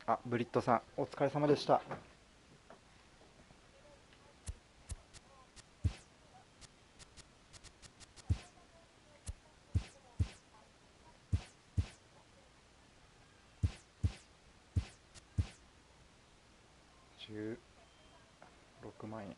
あ、ブリットさんお疲れ様でした。16万円。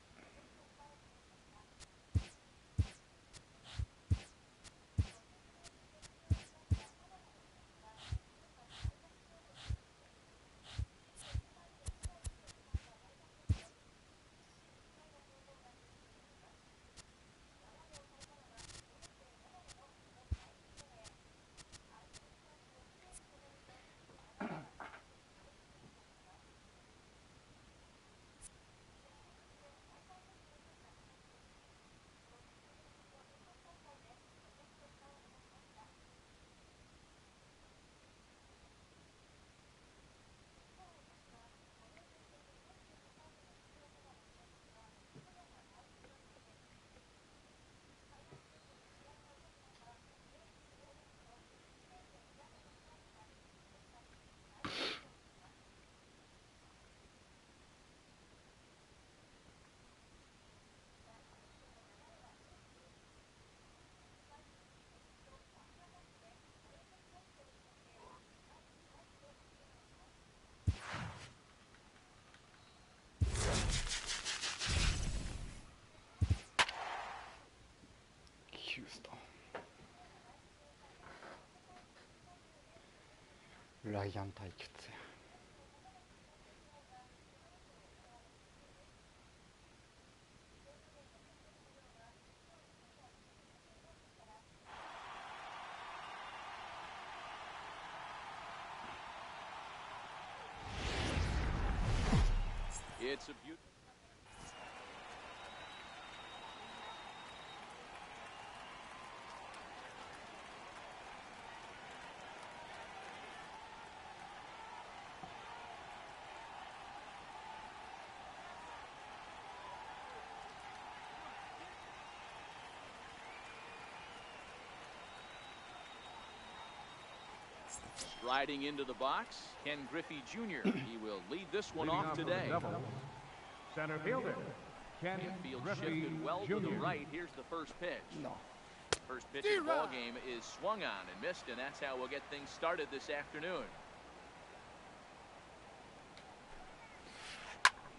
ライアン対決や。It's a beautiful. Striding into the box, Ken Griffey Jr. He will lead this one off today. Center fielder, Ken Field Griffey shifted well Jr. to the right. Here's the first pitch. No. First pitch of the ball game is swung on and missed, and that's how we'll get things started this afternoon.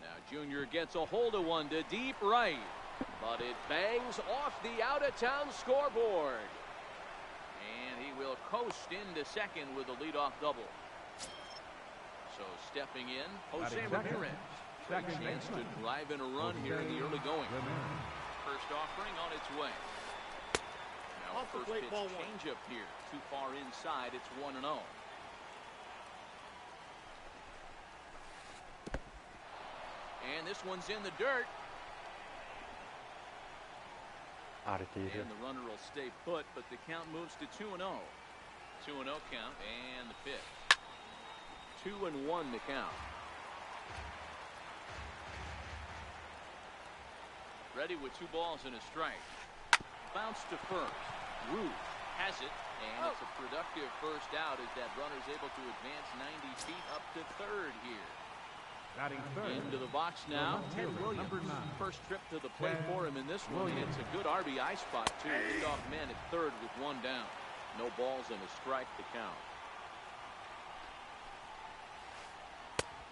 Now Jr. gets a hold of one to deep right, but it bangs off the out-of-town scoreboard. And he will coast into second with a leadoff double. So stepping in, Jose Ramirez. Second Chance to baseman. drive in a run here in the early going. First offering on its way. Now Off the first plate, pitch ball one. change up here. Too far inside. It's 1-0. And this one's in the dirt. 荒れている。 And the runner will stay put, but the count moves to 2-0. 2-0 count, and the pitch. 2-1 the count. Ready with 2 balls and a strike. Bounce to first. Ruth has it, and it's a productive first out as that runner's able to advance 90 feet up to third here. Batting third. Into the box now, Ted Williams. Number 9. First trip to the plate Ted for him in this one, and it's a good RBI spot, too. Leadoff man at third with 1 down. No balls and a strike to count.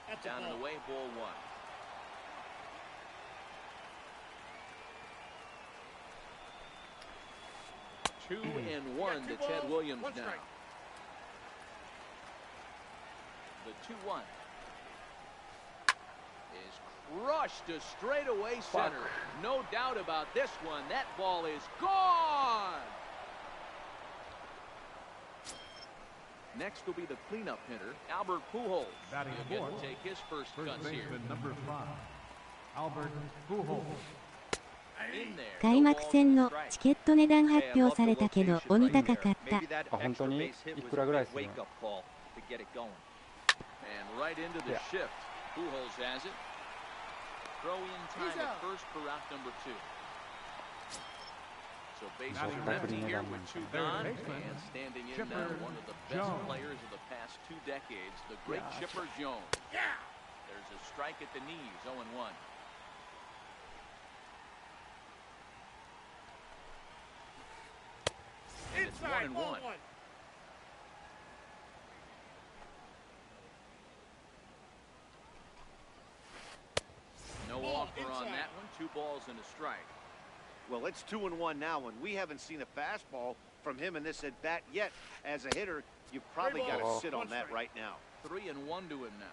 That's Down and away, ball 1. Two and one to Ted Williams now. The 2-1 is crushed to straightaway center. No doubt about this one. That ball is gone. Next will be the cleanup hitter, Albert Pujols. Batting He'll get fourth. to take his first First cuts here. baseman number 5, Albert Pujols. In there. 開幕戦のチケット値段発表されたけど鬼高かった。 Maybe that あ、本当 extra に base hit い was くらぐらい a する big の？ wake-up call to get it going. And right into the shift. Pujols has it. Throw in time at first for route number 2. So bases Batting are empty left. here with two Third gone, baseman, and standing in Chipper now, one of the best Jones. players of the past 2 decades, the great Yeah. Chipper Jones. There's a strike at the knees, 0-1. And it's 1-1. No offer on that one. 2 balls and a strike. Well, it's 2-1 now, and we haven't seen a fastball from him in this at bat yet. As a hitter, you've probably got to sit on that right now. 3-1 to him now.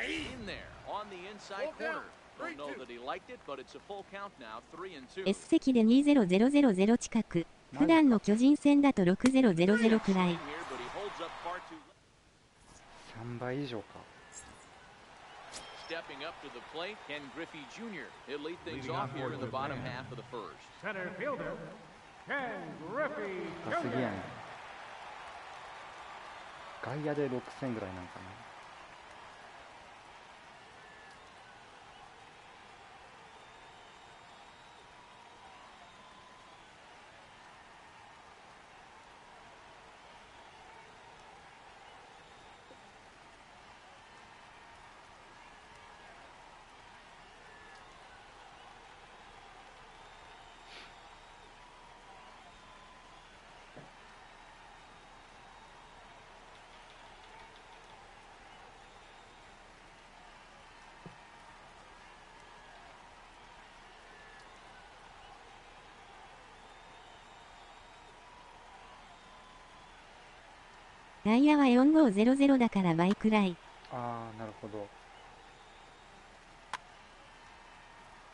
In there on the inside corner. Don't know that he liked it, but it's a full count now. 3-2. S 席で20000近く。普段の巨人戦だと6000くらい。Here, but he holds up far too late. 3倍以上か。 Stepping up to the plate, Ken Griffey Jr. He'll lead things Leading off off here for in the bottom Japan. half of the first. Center fielder, Ken Griffey 高すぎや Jr. ん。外野で6000ぐらいなんかな。外野は4500だから倍くらい。ああ、なるほど。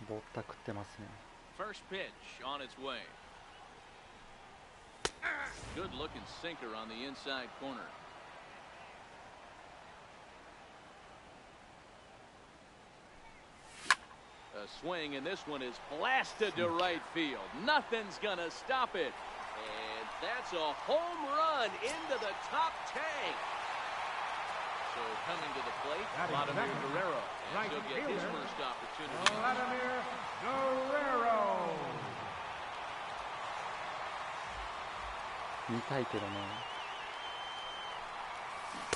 ぼったくってますね。 First pitch on its way. Good looking sinker on the inside corner. A swing, and this one is blasted to right field. Nothing's gonna stop it. And that's a home run into the top tank. So coming to the plate, Batting Vladimir second, Guerrero. And right he'll get his fielder, first opportunity. Vladimir Guerrero. 見たいけどね。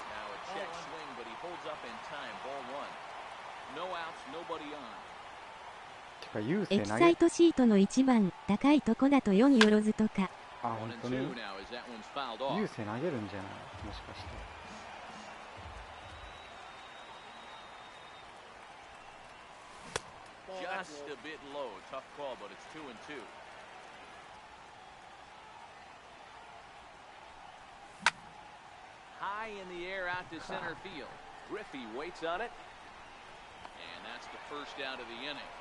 Now a check swing, but he holds up in time. Ball 1. No outs, nobody on. てか、優勢エキ投げ。サイトシートの一番高いとこだと4よろずとか。あ、 1 本 and 当 2 に。 now as that one's fouled off. 優勢投げるんじゃないもしかして。 Just a bit low. Tough call, but it's 2 and 2. High in the air out to center field. Griffey waits on it. And that's the first out of the inning.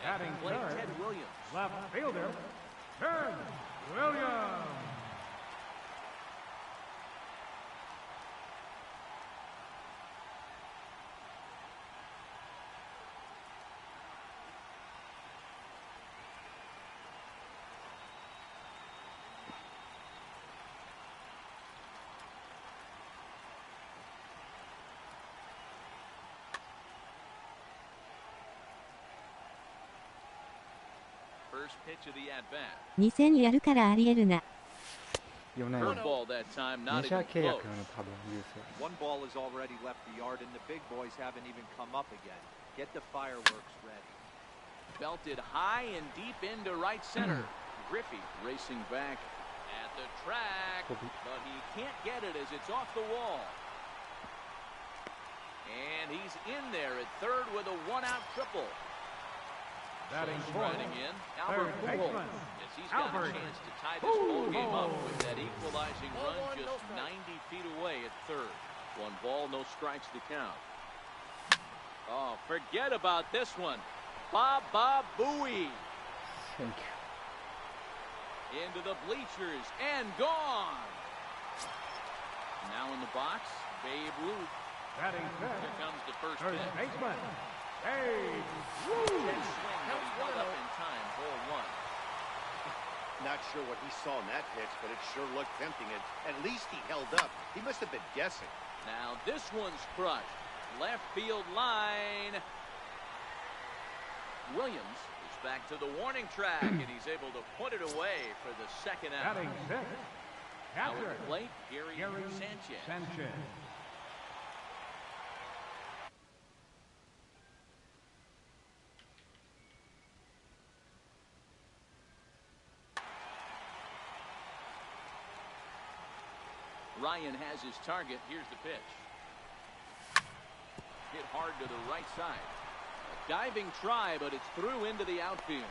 At the Batting plate, third, Ted Williams. left fielder, Ted Williams. First pitch of the at-bat. 2000やるからありえるな。 4年。 Curveball that time, メ not ジャ even ー契 close. 約なの、多分優勢。 One ball has already left the yard, and the big boys haven't even come up again. Get the fireworks ready. Belted high and deep into right center. Griffey racing back at the track, but he can't get it as it's off the wall. And he's in there at third with a one-out triple. Batting So fourth, striding in, Albert third Pujols. baseman, As he's got a Albert chance to tie this ball game up Pujols. with that equalizing run just 90 feet away at third. 1 ball, no strikes to count. Oh, forget about this one. Baba Booey. Thank you. Into the bleachers and gone. Now in the box, Babe Ruth. Batting Here fifth, comes the first first pitch. baseman, Babe Check Ruth. swing, but he held up in time. Ball 1. Not sure what he saw in that pitch, but it sure looked tempting. At least he held up. He must have been guessing. Now this one's crushed. Left field line. Williams is back to the warning track, and he's able to put it away for the second out. Batting sixth, Now catcher, at the plate, Gary Sanchez. Sanchez. Ryan has his target. Here's the pitch. Hit hard to the right side. A diving try, but it's through into the outfield.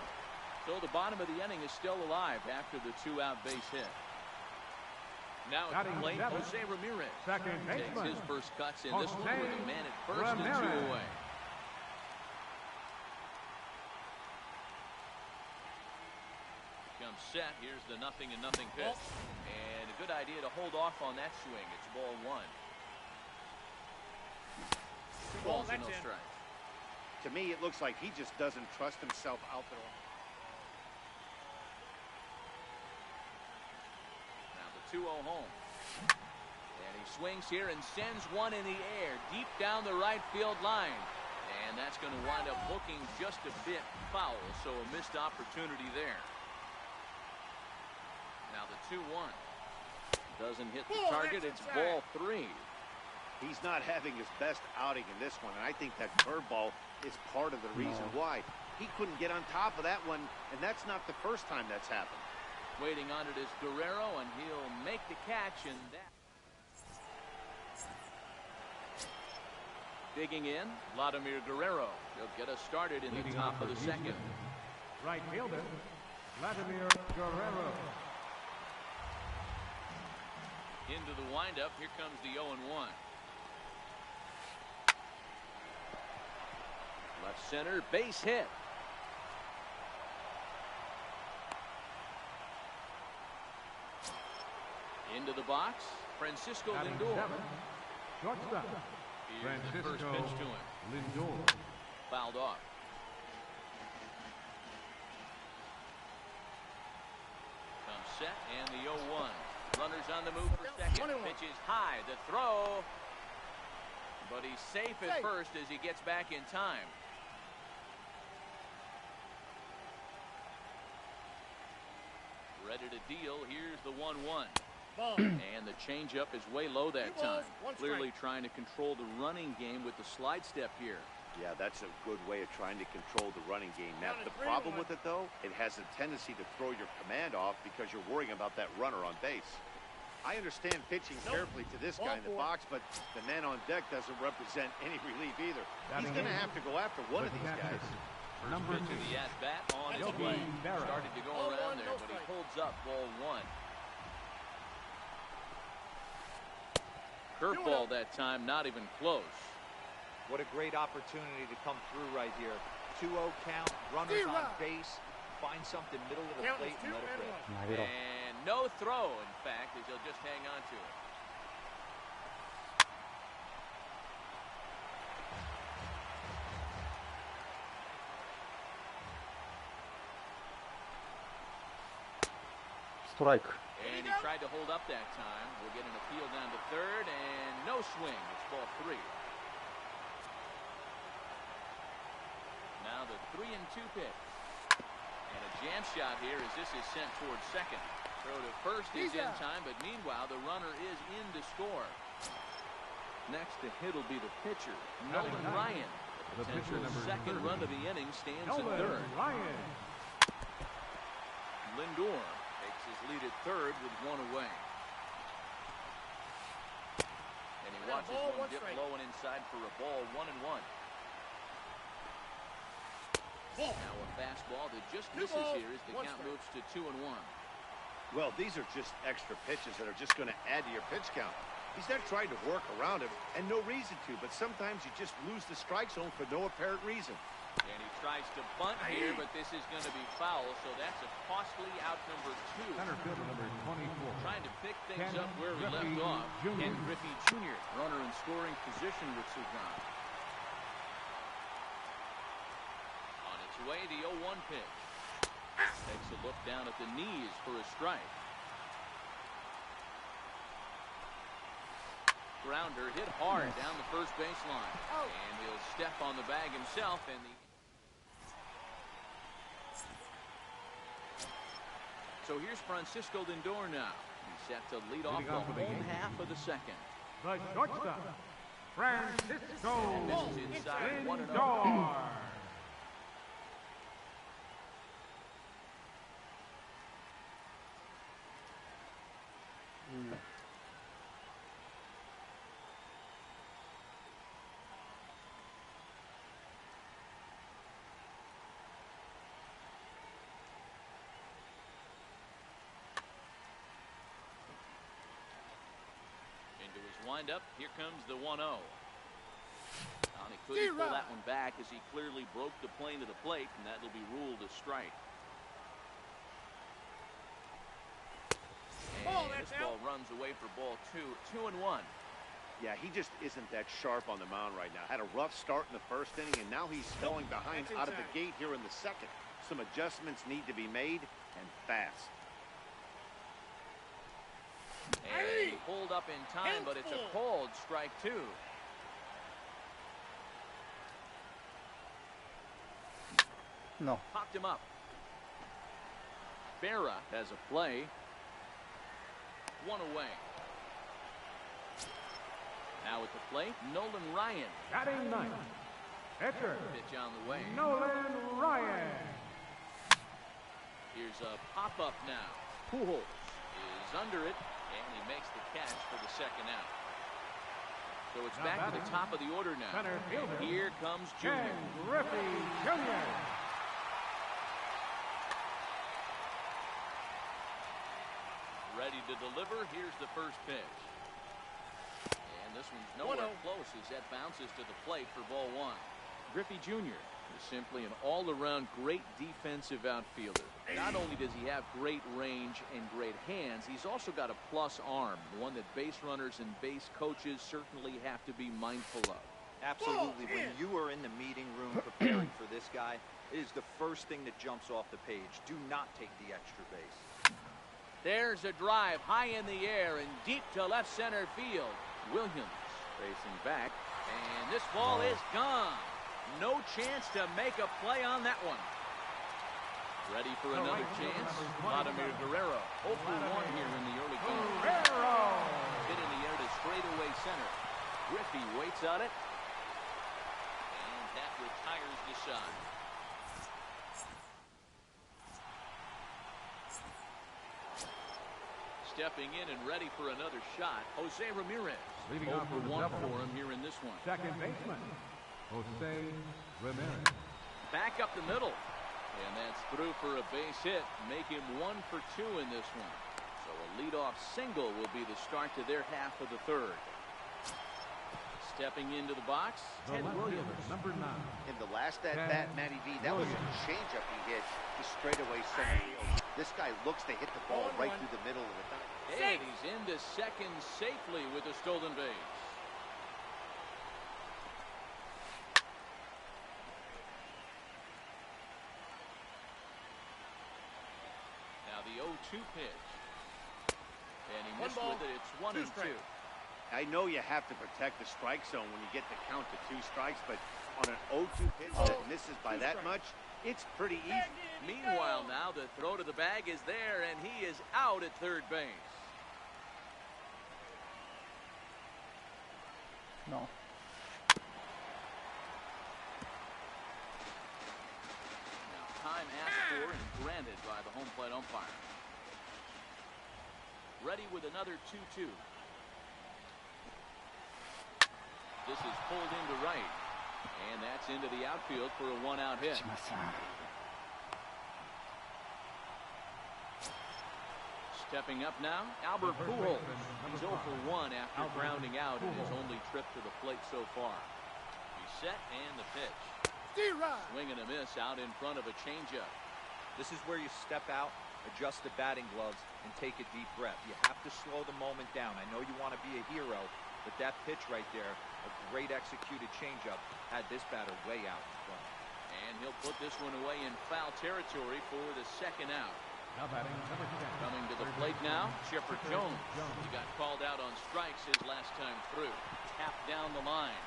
So the bottom of the inning is still alive after the two-out base hit. Now at the plate, Jose Ramirez Second takes baseman, his first cuts in this one Jose with a man at first and Ramirez. 2 away. Comes set. Here's the 0-0 pitch. And a good idea to hold off on that swing. It's ball 1. 2 balls and no strikes. To me, it looks like he just doesn't trust himself out there. Now the 2-0 home. And he swings here and sends one in the air deep down the right field line. And that's going to wind up looking just a bit foul, so a missed opportunity there. Now the 2-1. Doesn't hit the target. It's ball 3. He's not having his best outing in this one, and I think that curveball is part of the reason why. He couldn't get on top of that one, and that's not the first time that's happened. Waiting on it is Guerrero, and he'll make the catch, and that. Digging in, Vladimir Guerrero. He'll get us started in the top of the second. Right fielder, Vladimir Guerrero. Into the windup. Here comes the 0-1. Left center, base hit. Into the box, Francisco Batting Lindor. 7, shortstop, Here's the first Francisco pitch to him. Lindor. Fouled off. Comes set, and the 0-1. Runners on the move for second. Pitch is high. The throw. But he's safe at first as he gets back in time. Ready to deal. Here's the 1-1. And the changeup is way low that time. Clearly trying to control the running game with the slide step here. Yeah, that's a good way of trying to control the running game. Now, the problem with it, though, it has a tendency to throw your command off because you're worrying about that runner on base. I understand pitching carefully to this guy in the box, but the man on deck doesn't represent any relief either. He's going to have to go after one of these guys. First pitch of the at-bat on his way. Started to go around there, but he holds up ball 1. Curveball that time, not even close. What a great opportunity to come through right here. 2-0 count, runners on base. Find something middle of the plate and let it rip. And no throw, in fact, as he'll just hang on to it. Strike. And he tried to hold up that time. We'll get an appeal down to third, and no swing. It's ball 3. Now the 3-2 pitch. And a jam shot here as this is sent towards second. Throw to first is in time, but meanwhile the runner is in to score. Next to hit will be the pitcher, Nolan Ryan. The potential second run of the inning stands at third. Ryan. Lindor takes his lead at third with 1 away. And he watches one dip low and inside for a ball, 1-1. Now a fastball that just misses here as the count moves to 2-1. Well, these are just extra pitches that are just going to add to your pitch count. He's not trying to work around him, and no reason to, but sometimes you just lose the strike zone for no apparent reason. And he tries to bunt here, but this is going to be foul, so that's a costly out number 2. Center fielder number 24. Trying to pick things Ken up where we left Griffey off. Jr. Ken Griffey Jr., runner in scoring position with Sugan. On its way, the 0-1 pitch. Takes a look down at the knees for a strike. grounder hit hard down the first baseline. And he'll step on the bag himself. And so here's Francisco Lindor now. He's set to lead off the home half of the second. The shortstop, Francisco And this is inside 1-0. Lindor. Into his windup. Here comes the 1-0. He couldn't pull that one back as he clearly broke the plane to the plate, and that'll be ruled a strike. And this ball runs away for ball 2. 2-1. Yeah, he just isn't that sharp on the mound right now. Had a rough start in the first inning, and now he's falling behind out of the gate here in the second. Some adjustments need to be made, and fast. And he pulled up in time, but it's a called strike 2. No. Popped him up. Berra has a play. 1 away. Now at the plate, Nolan Ryan. Batting ninth, pitcher, Pitch on the way. Nolan Ryan. Here's a pop-up now. Pujols is under it, and he makes the catch for the second out. So it's Now back to the batting, top of the order now. center fielder, Here comes Ken Junior. Griffey Jr. Ready to deliver. Here's the first pitch. And this one's nowhere close as that bounces to the plate for ball 1. Griffey Jr. is simply an all-around great defensive outfielder. Not only does he have great range and great hands, he's also got a plus arm, one that base runners and base coaches certainly have to be mindful of. Absolutely. When you are in the meeting room preparing for this guy, it is the first thing that jumps off the page. Do not take the extra base. There's a drive high in the air and deep to left center field. Williams facing back, and this ball is gone. No chance to make a play on that one. Ready for another chance? Vladimir Guerrero. 0 for 1 here in the early game. Guerrero. Hit in the air to straightaway center. Griffey waits on it, and that retires the shot. Stepping in and ready for another shot, Jose Ramirez. Leading 0 off for with a 1 double. for him here in this one. Second baseman, Jose Ramirez. Back up the middle. And that's through for a base hit. Make him 1 for 2 in this one. So a leadoff single will be the start to their half of the third. Stepping into the box, The Ted left Williams. fielder, number 9. In the last at-bat, Matty V, that was a changeup he hit to straightaway center field. This guy looks to hit the ball right through the middle of it. And he's into second safely with a stolen base. Now the 0-2 pitch. And he missed with it. It's 1 and 2. I know you have to protect the strike zone when you get the count to 2 strikes, but on an 0-2 pitch that misses by that much, it's pretty easy. Meanwhile, now the throw to the bag is there, and he is out at third base. No. Now time asked for and granted by the home plate umpire. Ready with another 2-2. This is pulled into right, and that's into the outfield for a 1-out hit. Stepping up now, Albert Pujols. He's 0 for 1 after grounding out in his only trip to the plate so far. He's set and the pitch. Swing and a miss out in front of a changeup. This is where you step out, adjust the batting gloves, and take a deep breath. You have to slow the moment down. I know you want to be a hero, but that pitch right there, a great executed changeup, had this batter way out in front. And he'll put this one away in foul territory for the second out. Now batting number 10. Coming to the plate now, Chipper Jones. He got called out on strikes his last time through. Tapped down the line.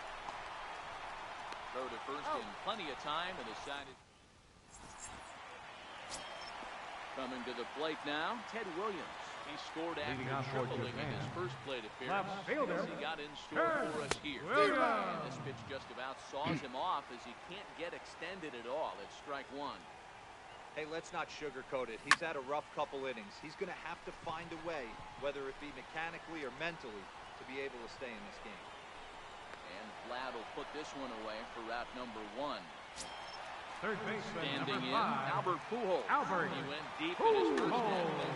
Throw to first in plenty of time and decided. Coming to the plate now, Ted Williams. He scored after tripling in his first plate appearance. As he got in store for us here. And this pitch just about saws him off as he can't get extended at all. It's strike one. Hey, let's not sugarcoat it. He's had a rough couple innings. He's going to have to find a way, whether it be mechanically or mentally, to be able to stay in this game. And Vlad will put this one away for route number one. Third baseman Standing number in, 5. Albert Pujols. Albert He went deep in his first at-bat.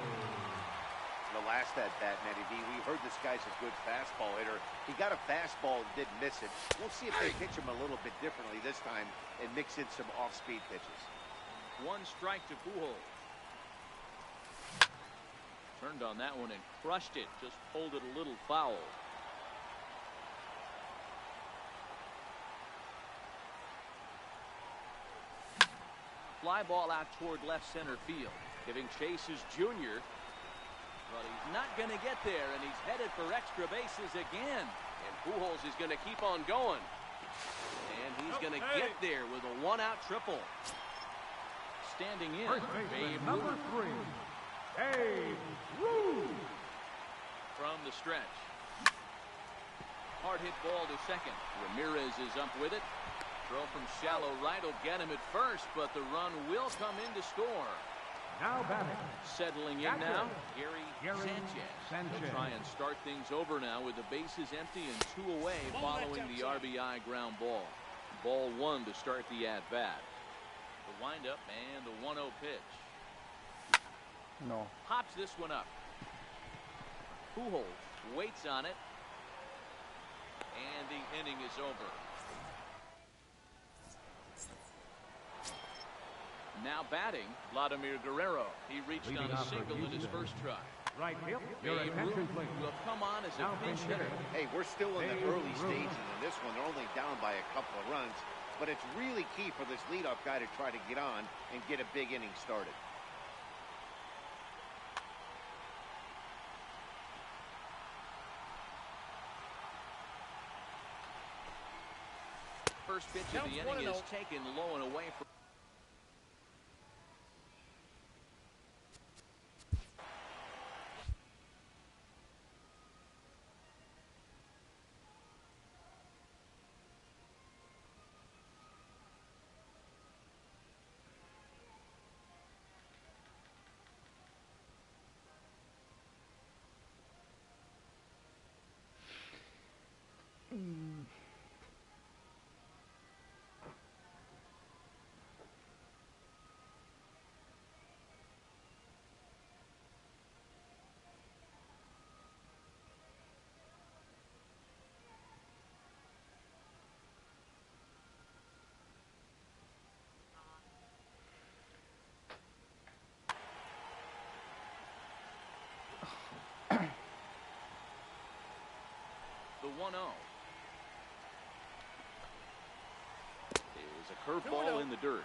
The last at-bat, Matty V, we heard this guy's a good fastball hitter. He got a fastball and didn't miss it. We'll see if they pitch him a little bit differently this time and mix in some off-speed pitches. One strike to Pujols. Turned on that one and crushed it. Just pulled it a little foul. Fly ball out toward left center field. Giving chase is Junior. But he's not going to get there, and he's headed for extra bases again. And Pujols is going to keep on going. And he's going to get there with a one-out triple. Standing in, First baseman number 3. Babe Ruth. From the stretch. Hard hit ball to second. Ramirez is up with it. Throw from shallow right will get him at first, but the run will come in to score. Now batting. Settling in now, Gary Sanchez. He'll try and start things over now with the bases empty and 2 away following the RBI ground ball. Ball 1 to start the at-bat. The windup and the 1-0 pitch. No. Pops this one up. Pujols waits on it. And the inning is over. Now batting, Vladimir Guerrero. He reached on a single in his first try. Right field. Your Babe attention, Ruth please. will come on as a Now pinch pinch hitter. Hey, we're still in the Babe early Ruth. stages in this one. They're only down by a couple of runs, but it's really key for this leadoff guy to try to get on and get a big inning started. First pitch of the inning is taken low and away from. The 1-0 is a curveball in the dirt.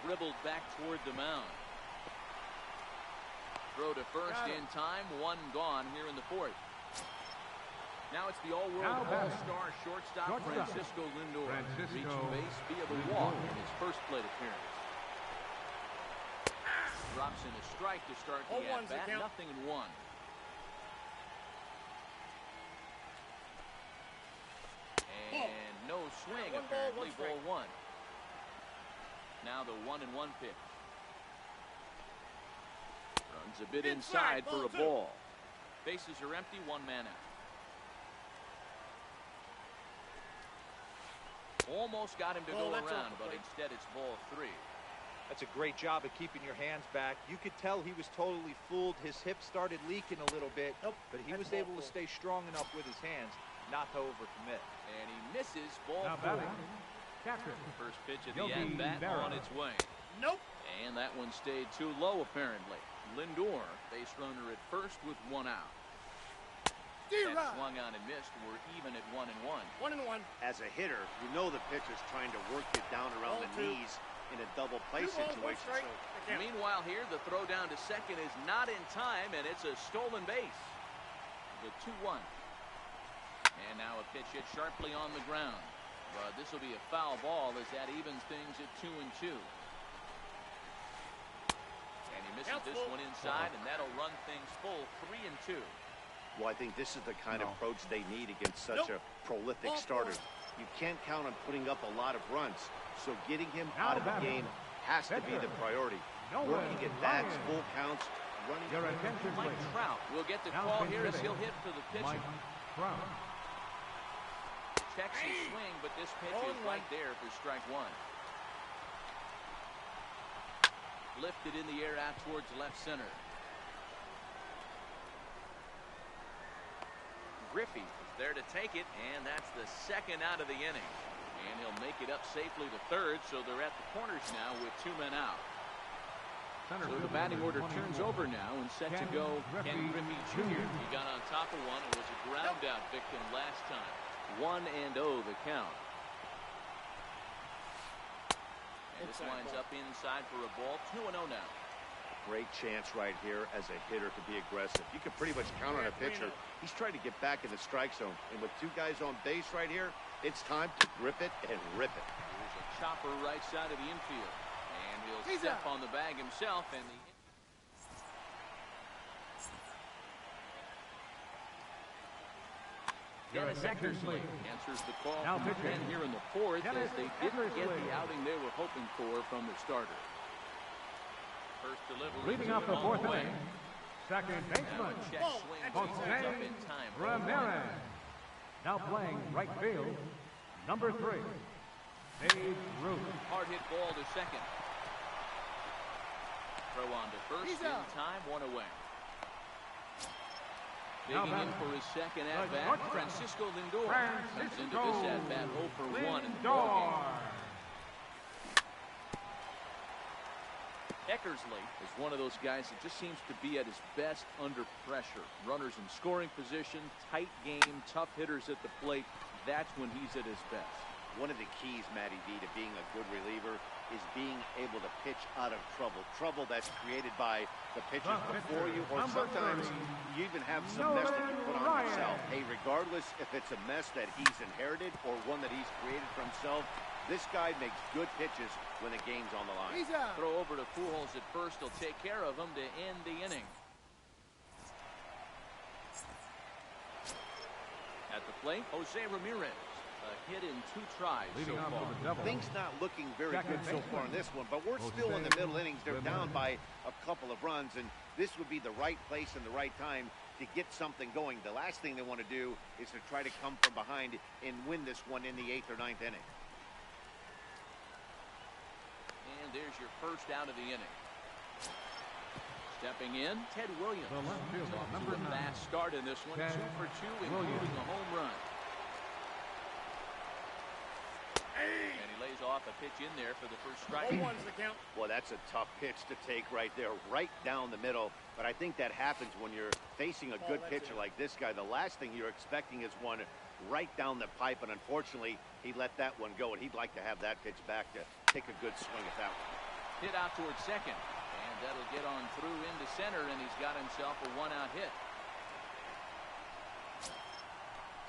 Dribbled back toward the mound. Throw to first in time. One gone here in the fourth. Now it's the all-world all-star shortstop Francisco Lindor. Reaching base via the walk in his first plate appearance. Drops in a strike to start the at-bat. Nothing in one. And no swing, apparently. Ball 1. Now the 1-1 pitch. Runs a bit inside for a ball. Bases are empty. One man out. Almost got him to go around, but instead it's ball 3. That's a great job of keeping your hands back. You could tell he was totally fooled. His hip started leaking a little bit, but he was able to stay strong enough with his hands not to overcommit. And he misses ball 4. First pitch of the at-bat on its way. And that one stayed too low, apparently. Lindor, base runner at first with 1 out. That swung on and missed. We're even at 1-1. 1-1. As a hitter, you know the pitcher's trying to work it down around the knees in a double play situation. So, meanwhile here, the throw down to second is not in time, and it's a stolen base. The 2-1. And now a pitch hit sharply on the ground. But this will be a foul ball as that evens things at 2-2. And he misses this one inside, and that'll run things full 3-2. well, I think this is the kind of approach they need against such a prolific starter. You can't count on putting up a lot of runs, so getting him out of the game has to be the priority. Working at bats, full counts, running. Mike Trout will get the call here as he'll hit for the pitcher. Checks his swing, but this pitch is right there for strike one. Lifted in the air out towards left center. Griffey is there to take it, and that's the second out of the inning. And he'll make it up safely to third, so they're at the corners now with 2 men out. So the batting order turns over now and set to go Ken Griffey Jr. He got on top of one and was a ground out victim last time. 1-0 the count. And this lines up inside for a ball. 2-0 now. Great chance right here as a hitter to be aggressive. You can pretty much count on a pitcher. He's trying to get back in the strike zone. And with 2 guys on base right here, it's time to grip it and rip it. Here's a chopper right side of the infield. And he'll step on the bag himself. And Dennis Eckersley answers the call from the pen here in the fourth as they didn't get the outing they were hoping for from the starter. First delivery. Leading off the fourth inning, second baseman, Jose Ramirez. Now playing right field, number 3, Dave Root. Hard hit ball to second. Throw on to first in time, 1 away. Digging in for his second at-bat, Francisco Lindor comes into this at-bat 0 for 1 in the ballgame. Eckersley is one of those guys that just seems to be at his best under pressure. Runners in scoring position, tight game, tough hitters at the plate. That's when he's at his best. One of the keys, Matty V, to being a good reliever is being able to pitch out of trouble. Trouble that's created by the pitchers before you, or sometimes you even have some mess that you put on yourself. Hey, regardless if it's a mess that he's inherited or one that he's created for himself, this guy makes good pitches when the game's on the line. Throw over to Pujols at first. He'll take care of him to end the inning. At the plate, Jose Ramirez. A hit in 2 tries so far. Things not looking very good so far in this one, but we're still in the middle innings. They're down by a couple of runs, and this would be the right place and the right time to get something going. The last thing they want to do is to try to come from behind and win this one in the 8th or 9th inning. And there's your first out of the inning. Stepping in, Ted Williams. Number 9. Fast start in this one, 2 for 2, including a home run. And he lays off a pitch in there for the first strike. Well, that's a tough pitch to take right there, right down the middle. But I think that happens when you're facing a good pitcher like this guy. The last thing you're expecting is one right down the pipe, and unfortunately, he let that one go, and he'd like to have that pitch back to take a good swing at that one. Hit out towards second, and that'll get on through into center, and he's got himself a 1-out hit.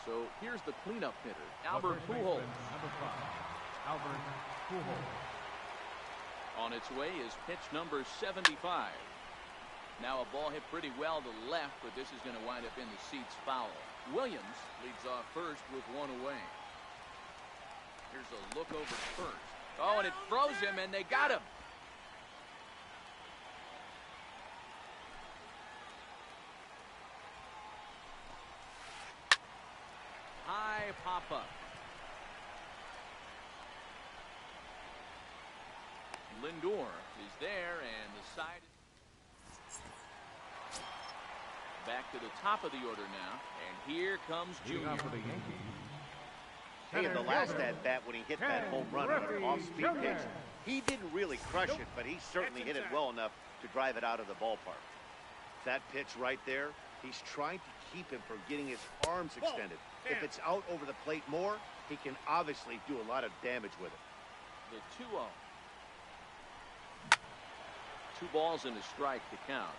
So here's the cleanup hitter, Albert Pujols. Number 5, Albert Pujols. On its way is pitch number 75. Now a ball hit pretty well to the left, but this is going to wind up in the seats foul. Williams leads off first with 1 away. Here's a look over first. Oh, and it froze him, and they got him. High pop-up. Lindor is there, and the side. Back to the top of the order now, and here comes Junior. Hey, in the last at-bat when he hit that home run on an off-speed pitch, he didn't really crush it, but he certainly hit it well enough to drive it out of the ballpark. That pitch right there, He's trying to keep him from getting his arms extended. If it's out over the plate more, he can obviously do a lot of damage with it. The 2-0. 2 balls and a strike to count.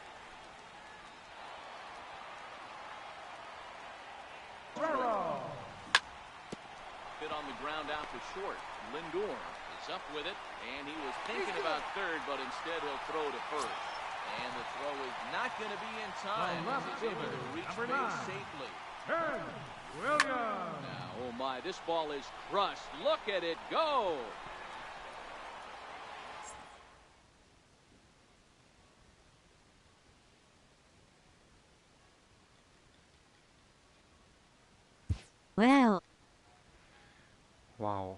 Hit on the ground out to short. Lindor is up with it, and he was thinking about third, but instead he'll throw to first. And the throw is not going to be in time as he's able to reach base safely. Williams. Now, oh my, this ball is crushed. Look at it go. Wow. Wow.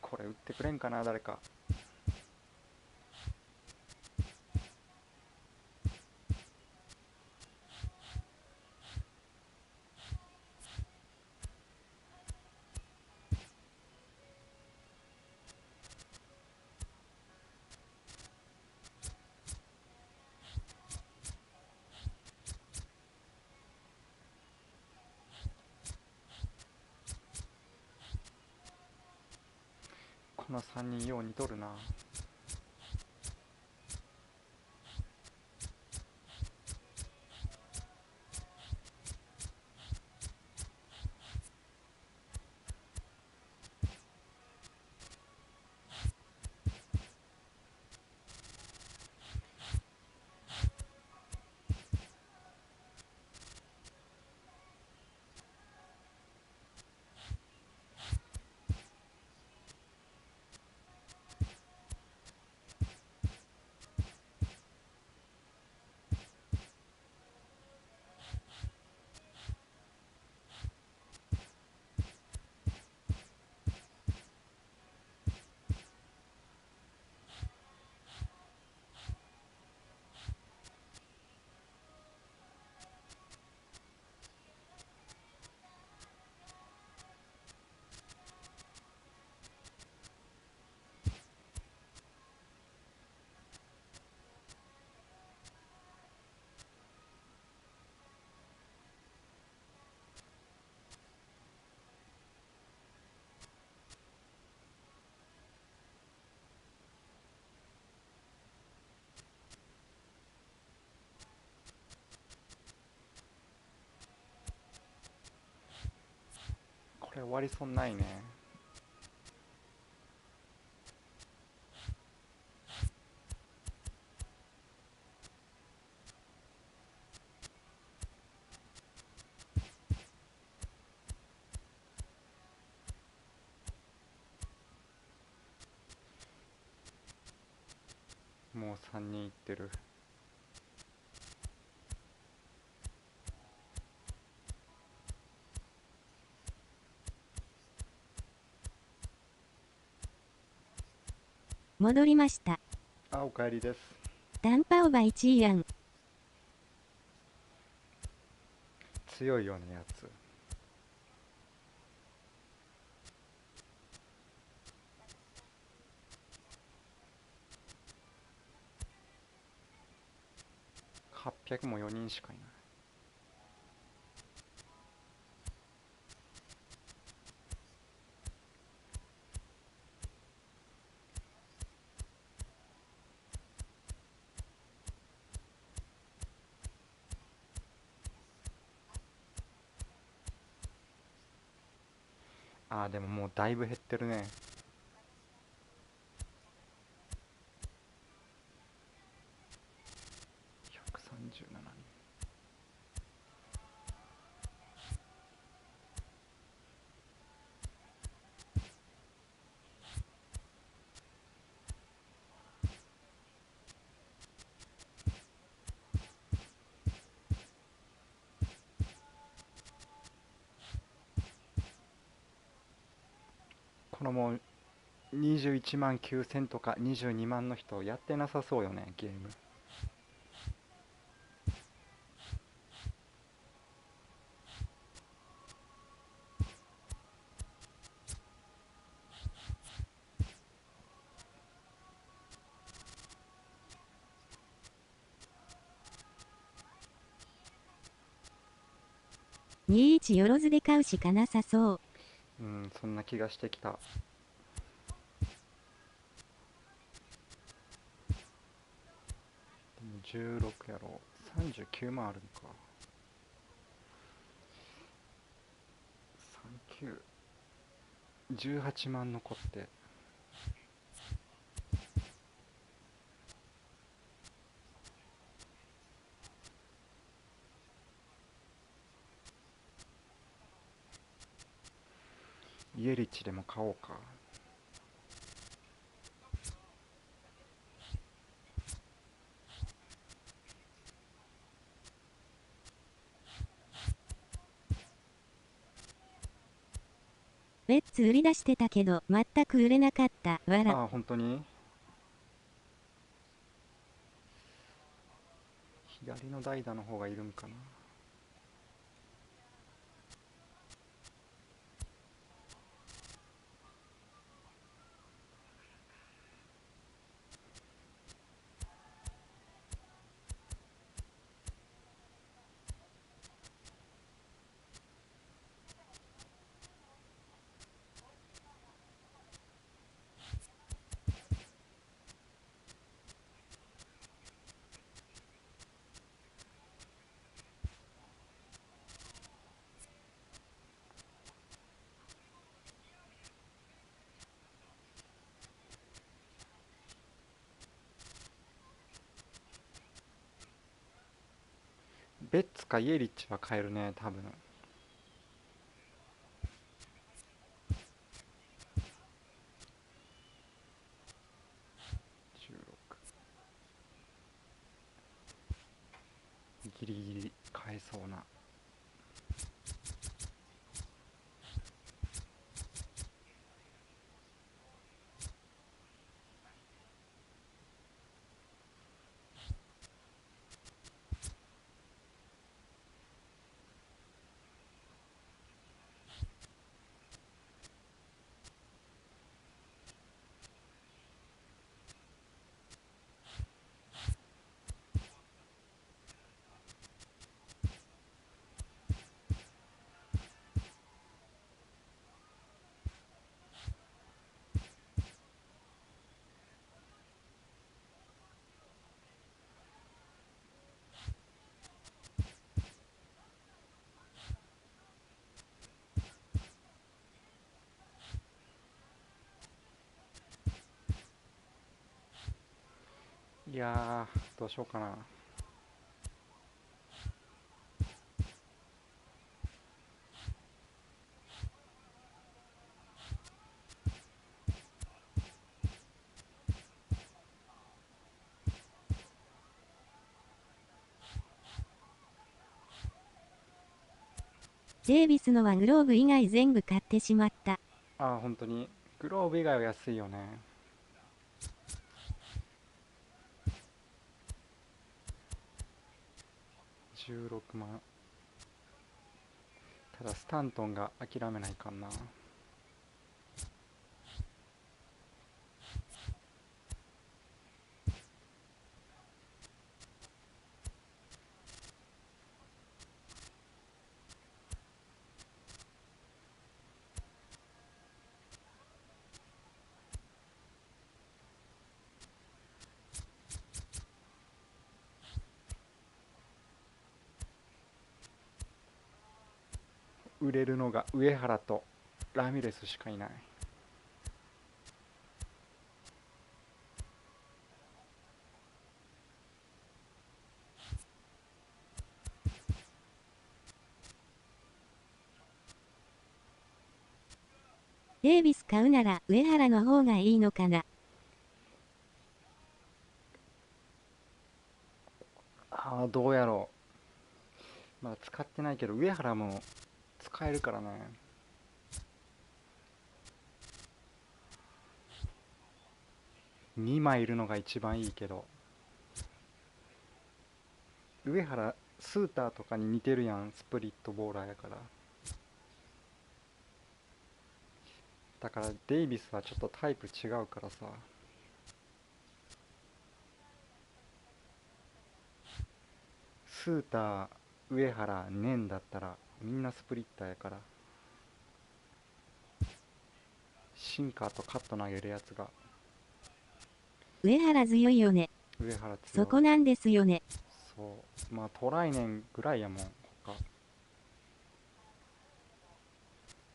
これ打ってくれんかな、誰か。この3人よう似とるな。これ終わりそうにないね。もう3人いってる。戻りました。あ、おかえりです。ダンパオバ1位やん。強いよね、やつ。800も4人しかいない。あー、でももうだいぶ減ってるね。137人。このもう21万9000とか22万の人やってなさそうよね、ゲーム。21よろずで買うしかなさそう。うん、そんな気がしてきた。でも16やろ。39万あるのか。39。18万残って。イエリッチでも買おうか。ベッツ売り出してたけど全く売れなかった。わら。ああ、本当に左の代打の方がいるんかな。ベッツかイエリッチは買えるね、多分。16。ギリギリ買えそうな。いやー、どうしようかな。デイビスのはグローブ以外全部買ってしまった。ああ、本当に。グローブ以外は安いよね。16万。ただスタントンが諦めないかんな。売れるのが上原とラミレスしかいない。デイビス買うなら上原の方がいいのかな。ああ、どうやろう。まだ使ってないけど、上原も使えるからね。2枚いるのが一番いいけど。上原、スーターとかに似てるやん、スプリットボーラーやから。だからデイビスはちょっとタイプ違うからさ。スーター、上原、ネンだったらみんなスプリッターやから。シンカーとカット投げるやつが。上原強いよね。上原強い。そこなんですよね。そう。まあトライネンぐらいやもん他。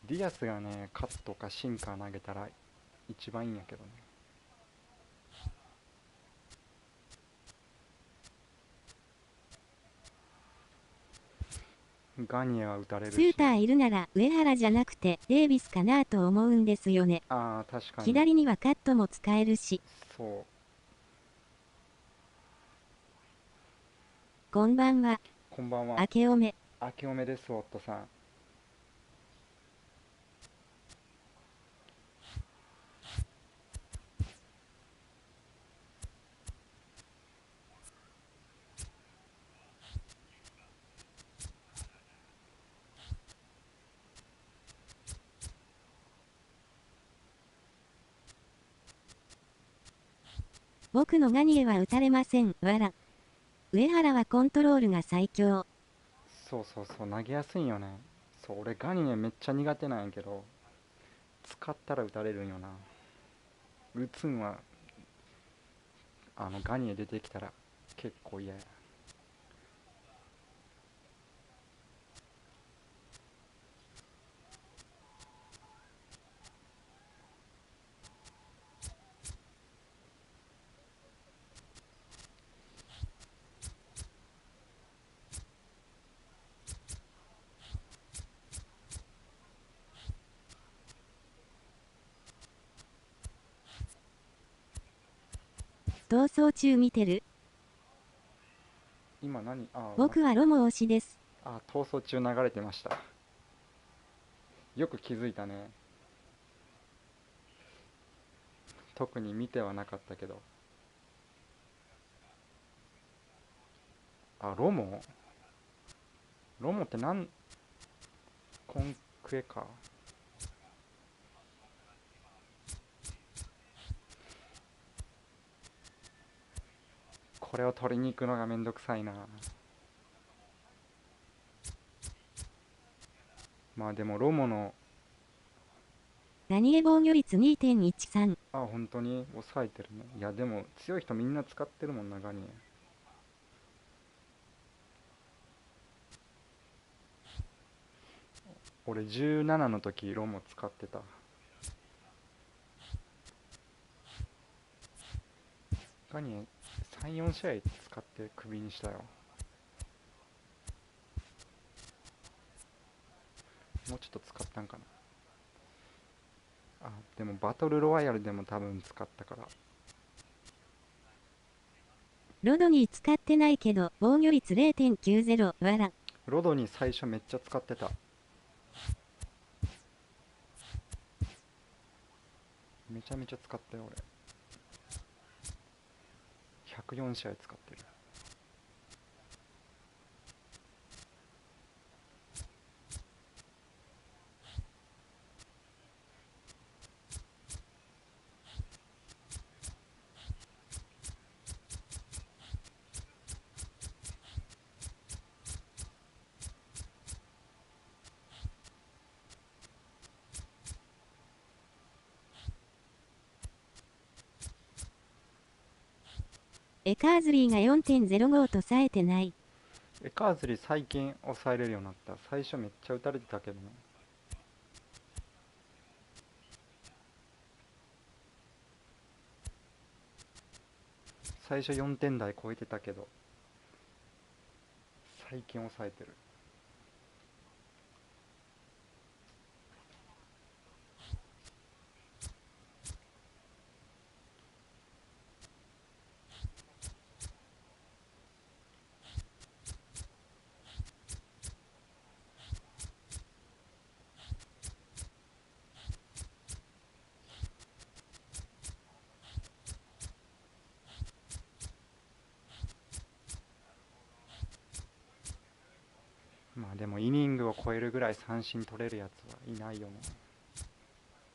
ディアスがねカットかシンカー投げたら一番いいんやけどね。ガニエは打たれるし。スーターいるなら上原じゃなくてデイビスかなと思うんですよね。ああ確かに。左にはカットも使えるし。そう。こんばんは。こんばんは。明けおめ。明けおめです、夫さん。僕のガニエは打たれません。わら。上原はコントロールが最強。そうそうそう、投げやすいんよね。そう、俺ガニエめっちゃ苦手なんやけど、使ったら打たれるんよな。打つんはガニエ出てきたら結構嫌や。逃走中見てる？今何？僕はロモ推しです。逃走中流れてました。よく気づいたね。特に見てはなかったけど。ロモってコンクエか。これを取りに行くのがめんどくさいな。まあでもロモのガニエ防御率 2.13。本当に抑えてるね。いやでも強い人みんな使ってるもんな、ガニエ。俺17の時ロモ使ってた。ガニエ3、4試合使ってクビにしたよ。もうちょっと使ったんかな。でもバトルロワイヤルでも多分使ったから。ロドニー使ってないけど防御率 0.90。わら。ロドニー最初めっちゃ使ってた。めちゃめちゃ使ったよ俺。104試合使ってる。エカーズリーが 4.05 と冴えてない。エカーズリー最近抑えれるようになった。最初めっちゃ打たれてたけどね。最初4点台超えてたけど最近抑えてる。まあでもイニングを超えるぐらい三振取れるやつはいないよね。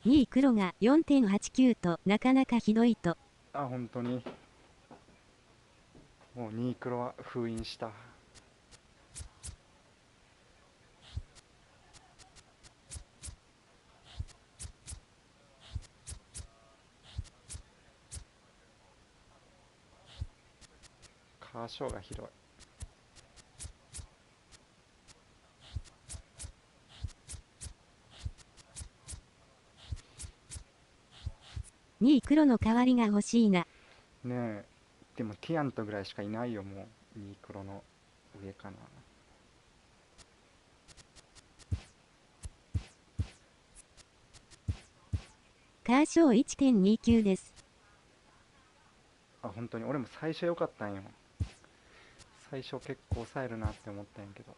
2位黒が 4.89 となかなかひどいと。本当にもう2位黒は封印した。カーショーが広い。2位黒の代わりが欲しいな。ねえ、でもティアントぐらいしかいないよ、もう2位黒の上かな。カーショー 1.29 です。あ、本当に俺も最初良かったんよ。最初結構抑えるなって思ったんやけど、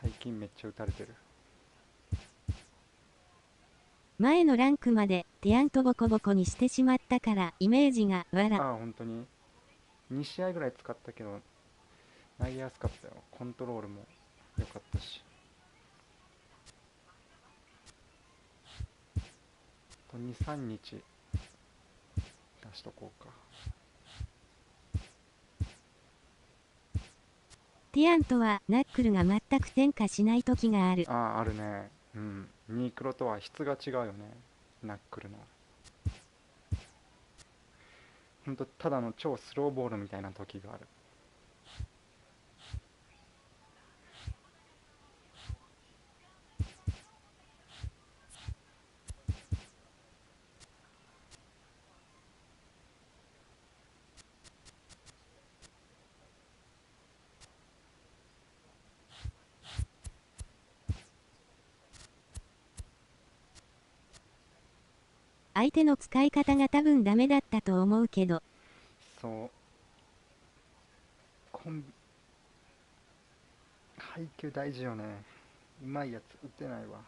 最近めっちゃ打たれてる。前のランクまでティアントボコボコにしてしまったからイメージがわら。あ、本当に2試合ぐらい使ったけど投げやすかったよ。コントロールも良かったし。あと 2,3 日出しとこうか。ティアントはナックルが全く転化しない時がある。ああ、あるね。うん。ニークロとは質が違うよね、ナックルの。ほんとただの超スローボールみたいな時がある。相手の使い方が多分ダメだったと思うけど。そう、配球大事よね。うまいやつ打てないわ。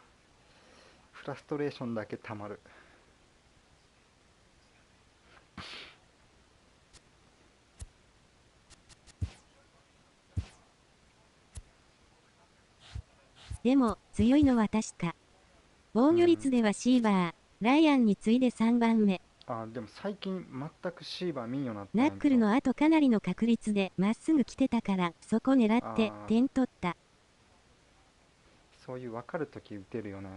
フラストレーションだけたまる。でも強いのは確か。防御率ではシーバー、ライアンに次いで3番目。あ、でも最近全くシーバー見んようになったんナやけど。ックルの後かなりの確率でまっすぐ来てたからそこ狙って点取った。そういう分かるとき打てるよね。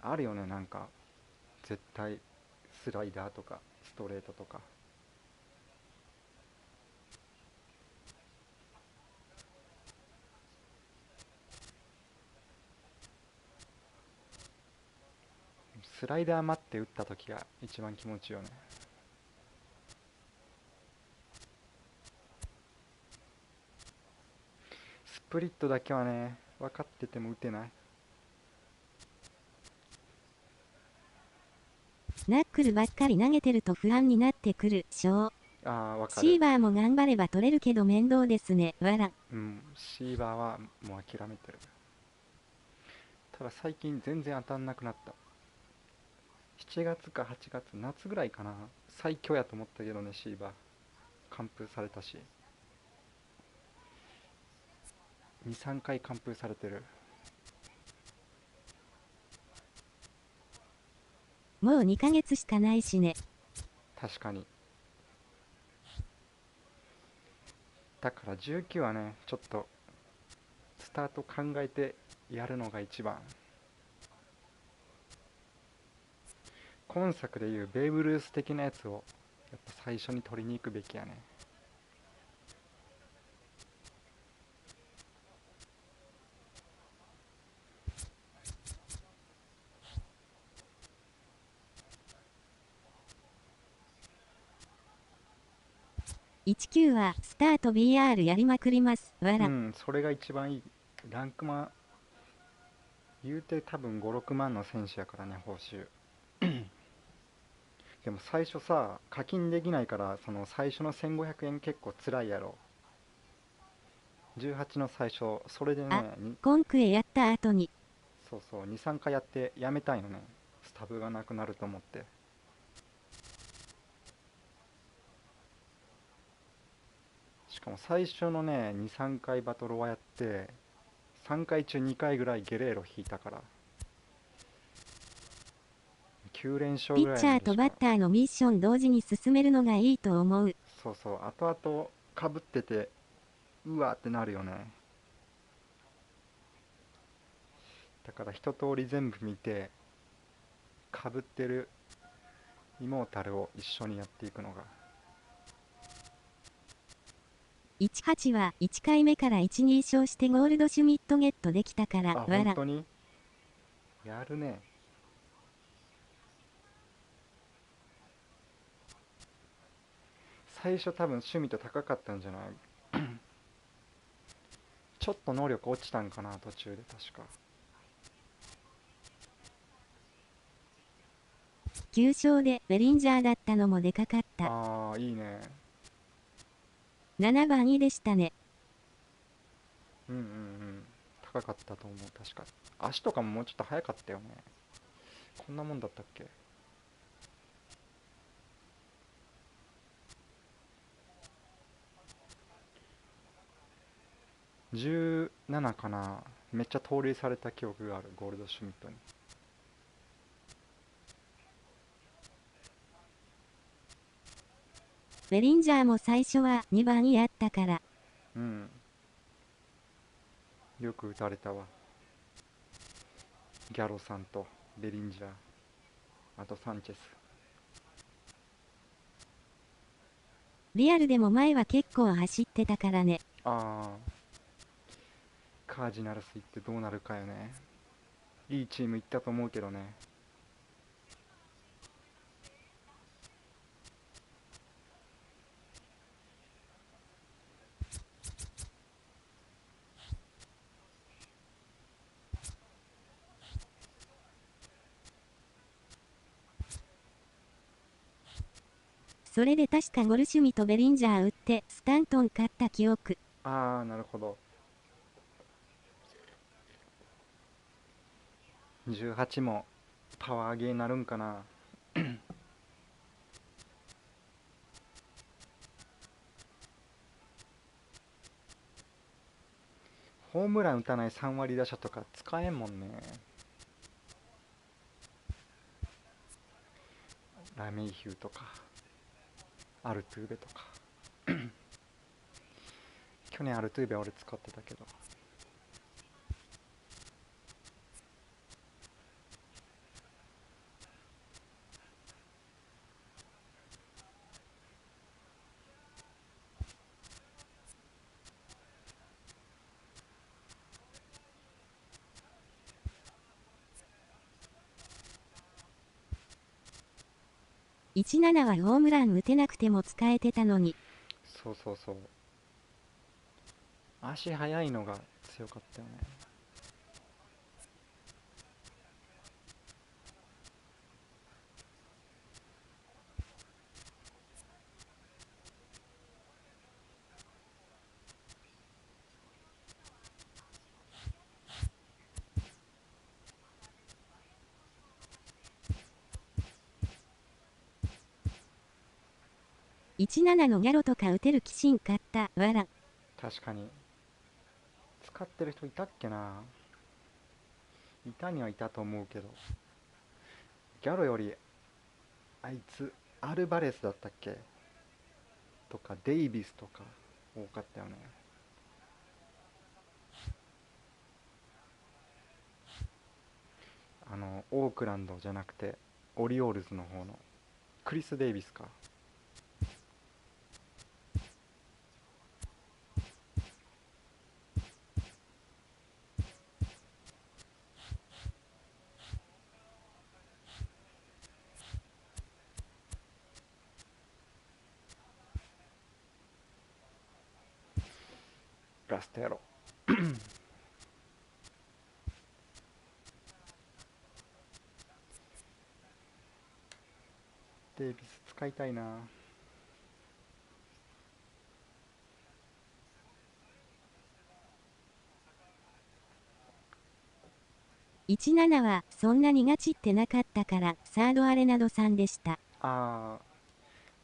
あるよね、なんか絶対スライダーとかストレートとか。スライダー待って打ったときが一番気持ちいいよね。スプリットだけはね、分かってても打てない。ナックルばっかり投げてると不安になってくる。シー分かる。シーバーも頑張れば取れるけど面倒ですね。わら。うん、シーバーはもう諦めてる。ただ最近全然当たんなくなった。7月か8月、夏ぐらいかな、最強やと思ったけどね、シーバー完封されたし、2、3回完封されてる。もう2ヶ月しかないしね。確かに。だから19はね、ちょっとスタート考えてやるのが一番。今作でいうベーブ・ルース的なやつをやっぱ最初に取りに行くべきやね。19はスタート BR やりまくります。わら。うん、それが一番いい。ランクマ言うて多分5、6万の選手やからね、報酬。でも最初さ、課金できないから、その最初の1500円結構辛いやろ。18の最初、それでね、コンクエやった後に。そうそう、2、3回やってやめたいのね。スタブがなくなると思って。しかも最初のね、2、3回バトロワやって、3回中2回ぐらいゲレーロ引いたから。9連勝ピぐらいッチャーとバッターのミッション同時に進めるのがいいと思う。そうそう、後々かぶっててうわってなるよね。だから一通り全部見てかぶってるイモータルを一緒にやっていくのが。18は1回目から1、2勝してゴールドシュミットゲットできたから、あ、わら。本当にやるね。最初多分趣味と高かったんじゃないちょっと能力落ちたんかな、途中で確か。9勝でベリンジャーだったのもでかかった。ああ、いいね。7番いいでしたね。うんうんうん。高かったと思う、確か。足とかももうちょっと速かったよね。こんなもんだったっけ。17かな。めっちゃ盗塁された記憶がある、ゴールドシュミットに。ベリンジャーも最初は2番やったから。うん。よく打たれたわ。ギャロさんとベリンジャー、あとサンチェス。リアルでも前は結構走ってたからね。ああ、カージナルス行ってどうなるかよね。いいチーム行ったと思うけどね。それで確かゴルシュミとベリンジャー打ってスタントン勝った記憶。ああ、なるほど。18もパワーゲーになるんかな。ホームラン打たない3割打者とか使えんもんね。ラメイヒューとかアルトゥーベとか去年アルトゥーベ俺使ってたけど。17はホームラン打てなくても使えてたのに。そうそうそう。足速いのが強かったよね。17のギャロとか打てる気心買ったわら。確かに使ってる人いたっけな。いたにはいたと思うけど、ギャロよりあいつアルバレスだったっけとかデイビスとか多かったよね。オークランドじゃなくてオリオールズの方のクリス・デイビスか。ラストやろデイビス使いたいな。17はそんなにガチってなかったからサードアレナドさんでした。あ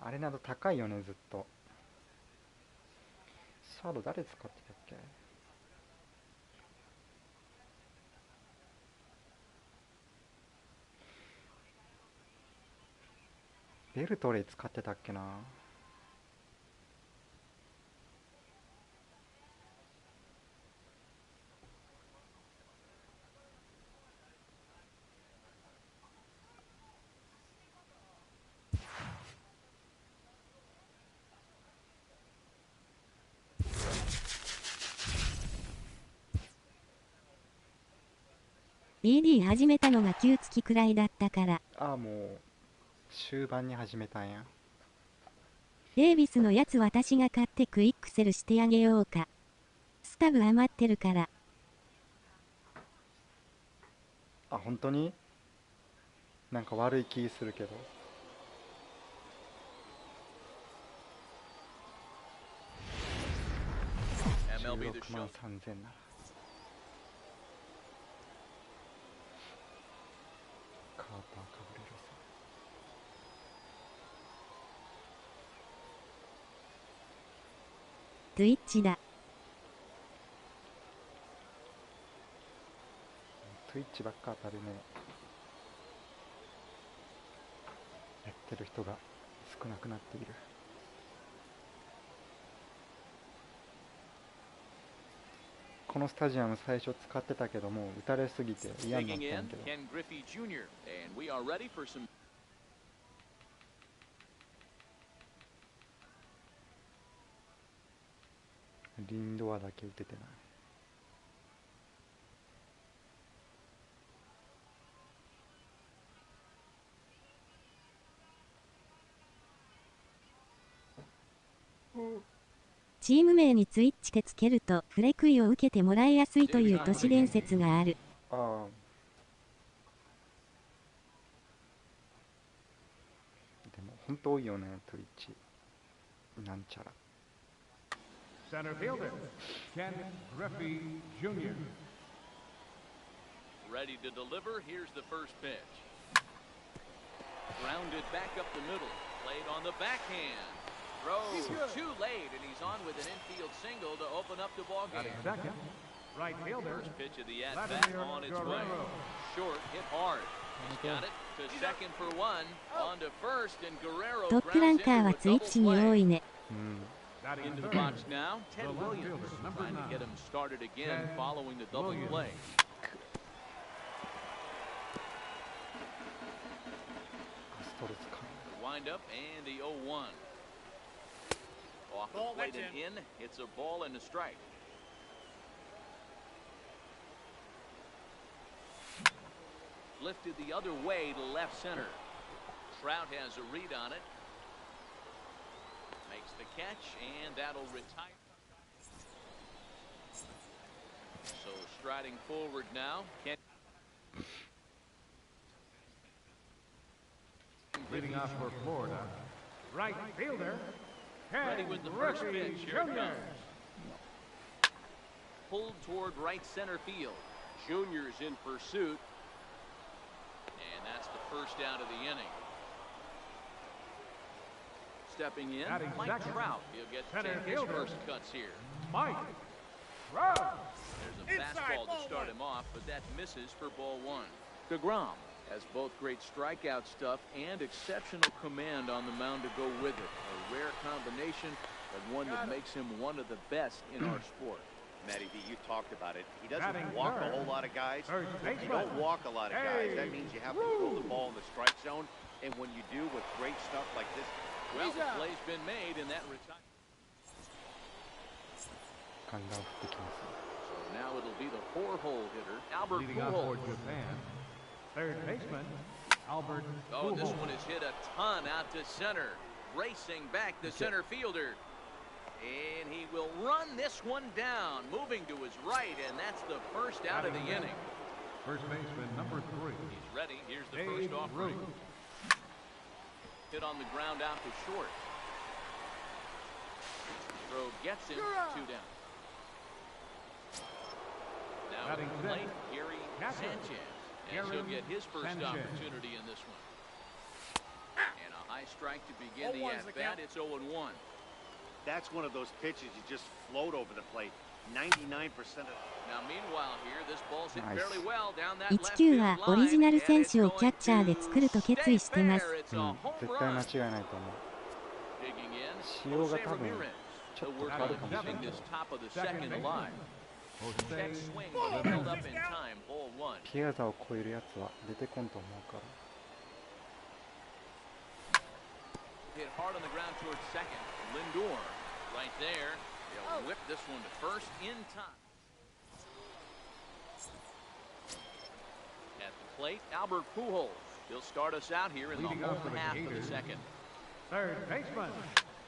ー、あれなど高いよねずっと。サード誰使ってたっけ。ベルトレイ使ってたっけな。BD 始めたのが9月くらいだったから。ああ、もう終盤に始めたんや。デイビスのやつ私が買ってクイックセルしてあげようか。スタブ余ってるから。あ、本当になんか悪い気するけど。Mlb The 16 Show. 万3000ならカーターかぶれるさ。Twitch だ。Twitch ばっか当たるね。やってる人が少なくなっている。このスタジアム最初使ってたけども打たれすぎて嫌になったんやけど。リンドアだけ打ててない。チーム名にツイッチでつけるとフレクイを受けてもらいやすいという都市伝説がある。ああ。でも本当多いよね、ツイッチ。なんちゃら。Center fielder, Ken Griffey Jr. Ready to deliver. Here's the first pitch. Grounded back up the middle. Played on the backhand. Throws too late, and he's on with an infield single to open up the ball game. Second, right fielder, First pitch of the at-bat on its way. Short, hit hard. He's got it to second for one. On to first, and Guerrero トップラン grounds カー into は a ツイッ double チに多 play. いね。Into the box now, Ted Williams trying to get him started again following the double play. The windup and the 0-1. Off the plate and in. It's a ball and a strike. Lifted the other way to left center. Trout has a read on it. Makes the catch, and that'll retire. So striding forward now. leading off for Florida, right fielder, Ready Ken with the first Griffey pitch. Here it Jr. comes. Pulled toward right center field. Junior's in pursuit. And that's the first out of the inning. Stepping in, Batting Mike second, Trout. He'll get to center take his fielder, first cuts here. Mike Trout. There's a fastball to start him off, but that misses for ball one. DeGrom has both great strikeout stuff and exceptional command on the mound to go with it. A rare combination, but one that makes him one of the best in our sport. Matty B, you talked about it. He doesn't Batting walk a third, whole lot of guys. third If you baseman. don't walk a lot of guys, that means you have to throw the Woo. ball in the strike zone. And when you do with great stuff like this, Well, the play's been made in that retire. ガンガン振ってきます。 So now it'll be the four-hole hitter, Albert Leading off for Pujols. Japan, third baseman, Albert Oh, this Pujols. one is hit a ton out to center. Racing back the center fielder. And he will run this one down, moving to his right, and that's the first out of the inning. First baseman number 3, He's ready. Here's the Dave first offering. Root. Hit on the ground out to short. Throw gets him, 2 down. Now at Batting the plate, fifth, Gary catcher, Sanchez. And he'll Gary get his first Sanchez. opportunity in this one. And a high strike to begin the at-bat. It's 0-1. that's one of those pitches you just float over the plate. 99% of Now meanwhile here, this ball's hit Nice. fairly well down that 1 left 球 field は line, オリジナル and 選 it's 手を going キャッチャーで作ると決意してます。 stay fair. It's a うん、 home 絶対間 run. 違いないと思う。 Digging in, 仕様が Jose 多分 Ramirez. ちょ The っと work 変わる on かもしれ keeping ない。 this top of the Second second baseman, alive. Check Jose swing, but he held up in time. Ball 1. ピアザを超えるやつは出てこんと思うから。 Hit hard on the ground towards second. Lindor right there. They'll whip this one to first in time. plate, Albert Pujols. He'll start us out here in the Leading off home for the half of the Gators, second. Third baseman,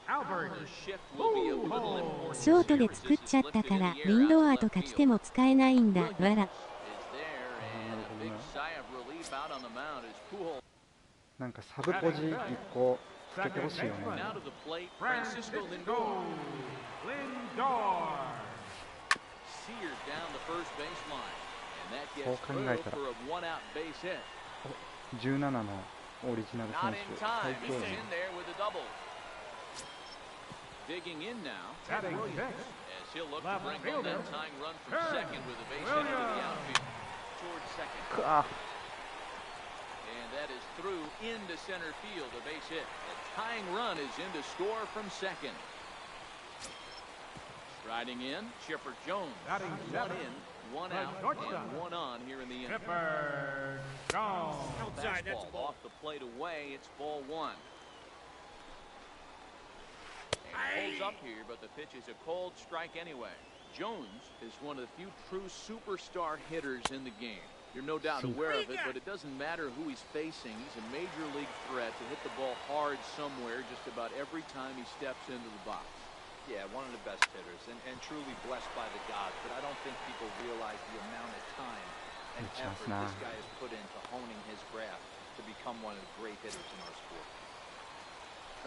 Albert. The shift will be of little importance ショートで here as 作っ this ちゃ is った lifted か in ら the ウ air ィン out ド to ア left とか来 field. ても使えないんだわら。 Is there, and a big sigh of relief out on the mound as Pujols. なんかサブポジ1個つけてほしいよね。 Now to the plate, Francisco Lindor. Lindor. Seared down the first baseline, and that そう gets 考 through えたら for a one-out base hit. 17のオリジナル Not 選 in 手 time. 最 He's 強 in やね。 there with a double. Digging in now, Ted Batting Williams, sixth, as he'll look to left bring one fielder, that tying run from Ted second with a base hit into the Williams. outfield. Towards second. くあ And that is through into center field, a base hit. A tying run is in to score from second. Striding in, Chipper Jones. Batting One seventh, in, one the out, shortstop. and one on here in the inning. Chipper Jones. Outside, that's a Fastball ball. off the plate away. It's ball one. And pulls up here, but the pitch is a cold strike anyway. Jones is one of the few true superstar hitters in the game. You're no doubt aware of it, but it doesn't matter who he's facing. He's a major league threat to hit the ball hard somewhere just about every time he steps into the box. Yeah, one of the best hitters, and truly blessed by the gods, but I don't think people realize the amount of time and It's just effort not. this guy has put into honing his craft to become one of the great hitters in our sport.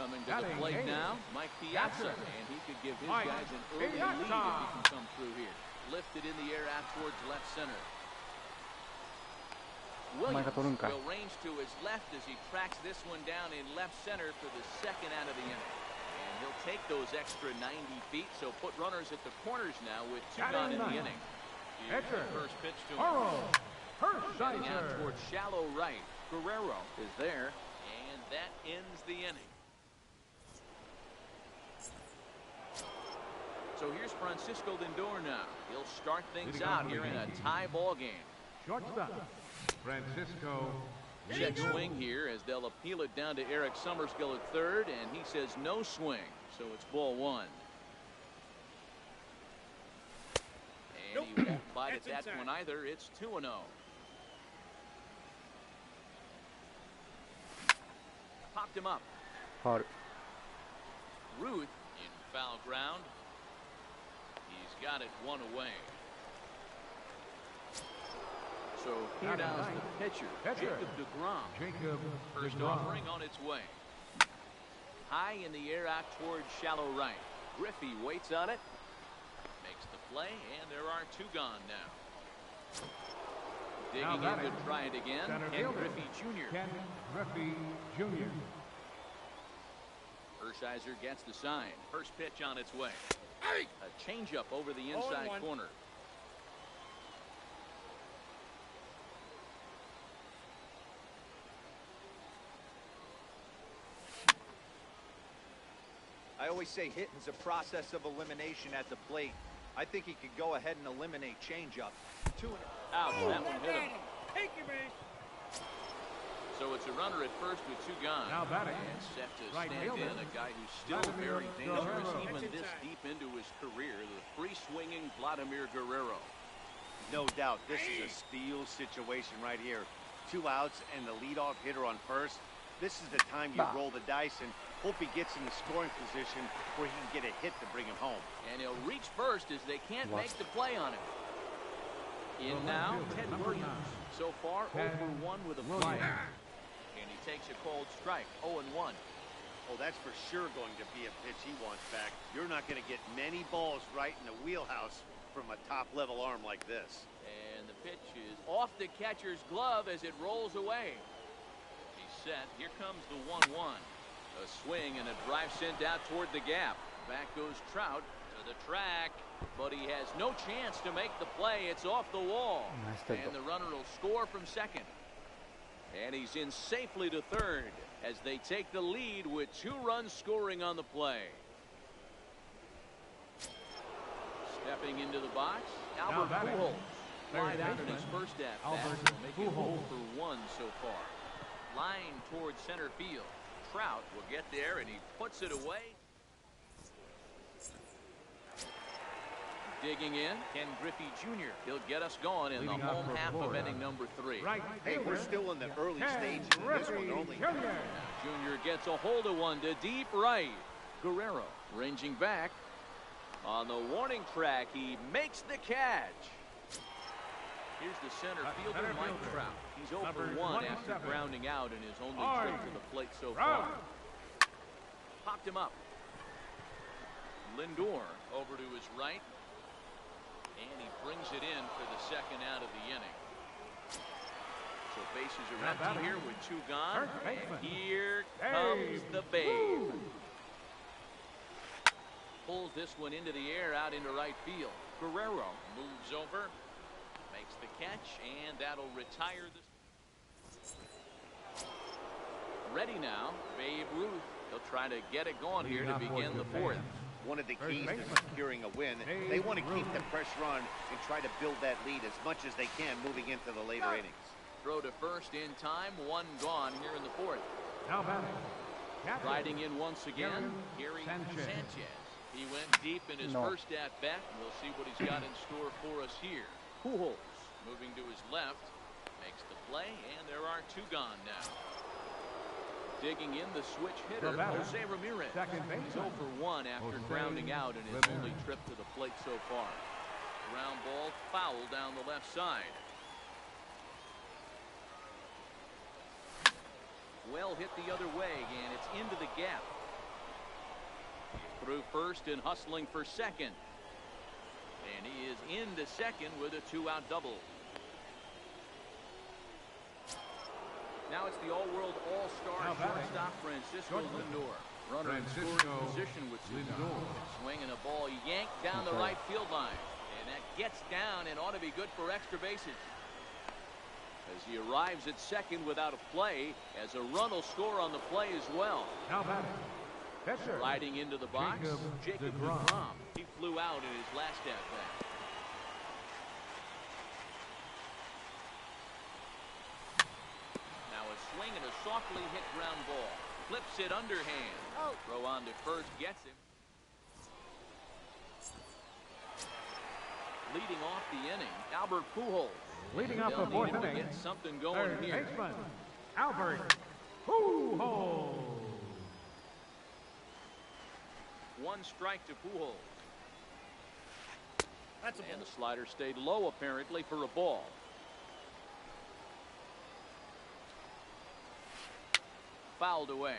Coming to the Batting plate eighth, now, Mike Piazza, catcher, and he could give his Mike guys an early lead if he Piazza. can come through here. Lifted in the air out towards left center. お前が取るんかい。 will range to his left as he tracks this one down in left center for the second out of the inning. And he'll take those extra 90 feet, so put runners at the corners now with two gone in the Batting inning. ninth, Here's the pitcher, first pitch to him. Burrow. Heading out Hershiser. towards shallow right. Guerrero is there, and that ends the inning. So here's Francisco Lindor now. He'll start things Leading out off here for the in a Yankees. tie ball game. Shortstop, Francisco Check Lindor. swing here as they'll appeal it down to Eric Summerskill at third, and he says no swing, so it's ball one. And he won't bite at That's that inside. one either. It's 2-0. Popped him up. ファウル。 Ruth in foul ground. He's got it one away. So here Batting now's ninth, the pitcher, pitcher, Jacob DeGrom. Jacob First DeGrom. offering on its way. High in the air out towards shallow right. Griffey waits on it. Makes the play, and there are two gone now. Digging in batting, to try it again, center Ken fielder, Griffey Jr. Ken Griffey Jr. Hershiser gets the sign. First pitch on its way. A changeup over the inside 0-1. corner. I always say hitting's a process of elimination at the plate. I think he could go ahead and eliminate changeup. Out. That one hit him. Take your base. So it's a runner at first with two gone. Now batting, And set to right stand fielder, in, a guy who's still Vladimir very dangerous Guerrero. even That's this inside. deep into his career, the free-swinging Vladimir Guerrero. No doubt, this is a steal situation right here. 2 outs and the leadoff hitter on first. This is the time you roll the dice and hope he gets in the scoring position where he can get a hit to bring him home. And he'll reach first as they can't What? make the play on him. In The now, left fielder, Ted number Williams. 9. So far, Ted 0 for 1 with a Williams. fly. And he takes a cold strike, 0-1. Oh, that's for sure going to be a pitch he wants back. You're not going to get many balls right in the wheelhouse from a top-level arm like this. And the pitch is off the catcher's glove as it rolls away. He's set. Here comes the 1-1. A swing and a drive sent out toward the gap. Back goes Trout to the track, but he has no chance to make the play. It's off the wall. Nice take. And the runner will score from second. And he's in safely to third as they take the lead with 2 runs scoring on the play. Stepping into the box, Albert batting, Pujols. third Fly out in his baseman, first at bat, Albert making 0 Pujols. for 1 so far. Line towards center field. Trout will get there and he puts it away. Digging in, Ken Griffey Jr. He'll get us going in the home half of inning number 3. Hey, we're still in the early stages of this one only. Jr. gets a hold of one to deep right. Guerrero ranging back. On the warning track, he makes the catch. Here's the center fielder, Mike Trout. He's 0 for 1 after grounding out in his only trip to the plate so far. Popped him up. Lindor over to his right. And he brings it in for the second out of the inning. So bases are empty here with 2 gone. And here comes the Babe. Pulls this one into the air out into right field. Guerrero moves over, makes the catch, and that'll retire this. Ready now, Babe Ruth. He'll try to get it going here to begin the 4th. One of the keys to securing a win, they want to keep the pressure on and try to build that lead as much as they can moving into the later innings. Throw to first in time, 1 gone here in the 4th. Now batting. Riding in once again, Gary Sanchez. He went deep in his first at-bat. We'll see what he's got in store for us here. Pujols moving to his left, makes the play, and there are 2 gone now. Digging in the switch hitter, Jose Ramirez. He's 0 for 1 after grounding out in his only trip to the plate so far. Ground ball foul down the left side. Well hit the other way, and it's into the gap. Through first and hustling for second. And he is into second with a 2-out double. Now it's the all-world all-star shortstop Francisco Lindor. Runner in scoring position with Lindor. Swinging a ball yanked down the right field line. And that gets down and ought to be good for extra bases. As he arrives at second without a play, as a run will score on the play as well. Now batting. Riding into the box, Jacob DeGrom. He flew out in his last at-bat. Now a swing and a softly hit ground ball. Flips it underhand. Throw on to first, gets him. Leading off the inning, Albert Pujols. Leading off the 4th inning, get something going here. Baseman, Albert Pujols. 1 strike to Pujols. And the slider stayed low apparently for a ball. Fouled away.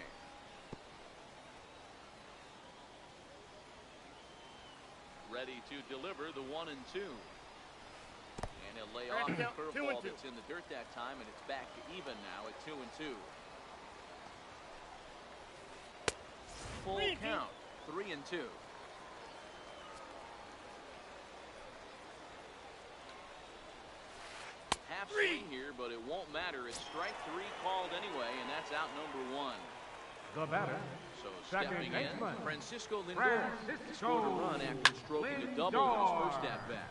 Ready to deliver the 1 and 2. And he'll lay off the curveball that's in the dirt that time, and it's back to even now at 2 and 2. Full count. 3 and 2. Half swing here, but it won't matter. It's strike 3 called anyway, and that's out number 1. The batter. So stepping in, Francisco Lindor scored a run after stroking a double in his first at-bat.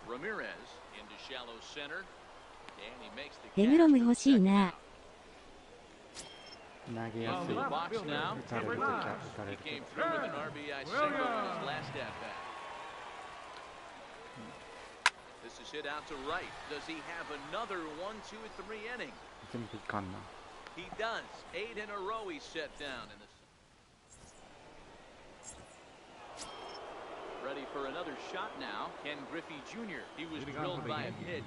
Ramirez into shallow center, and he makes the catch. デグロム欲しいな。投げやすい。 Box now. 打たれるときは打たれ He ると came through with an RBI single in his last at-bat. This is hit out to right. Does he have another 1, 2, 3 inning? 全部いかんな。 He does. 8 in a row he's set down in the. Ready for another shot now. Ken Griffey Jr. He was drilled by a pitch.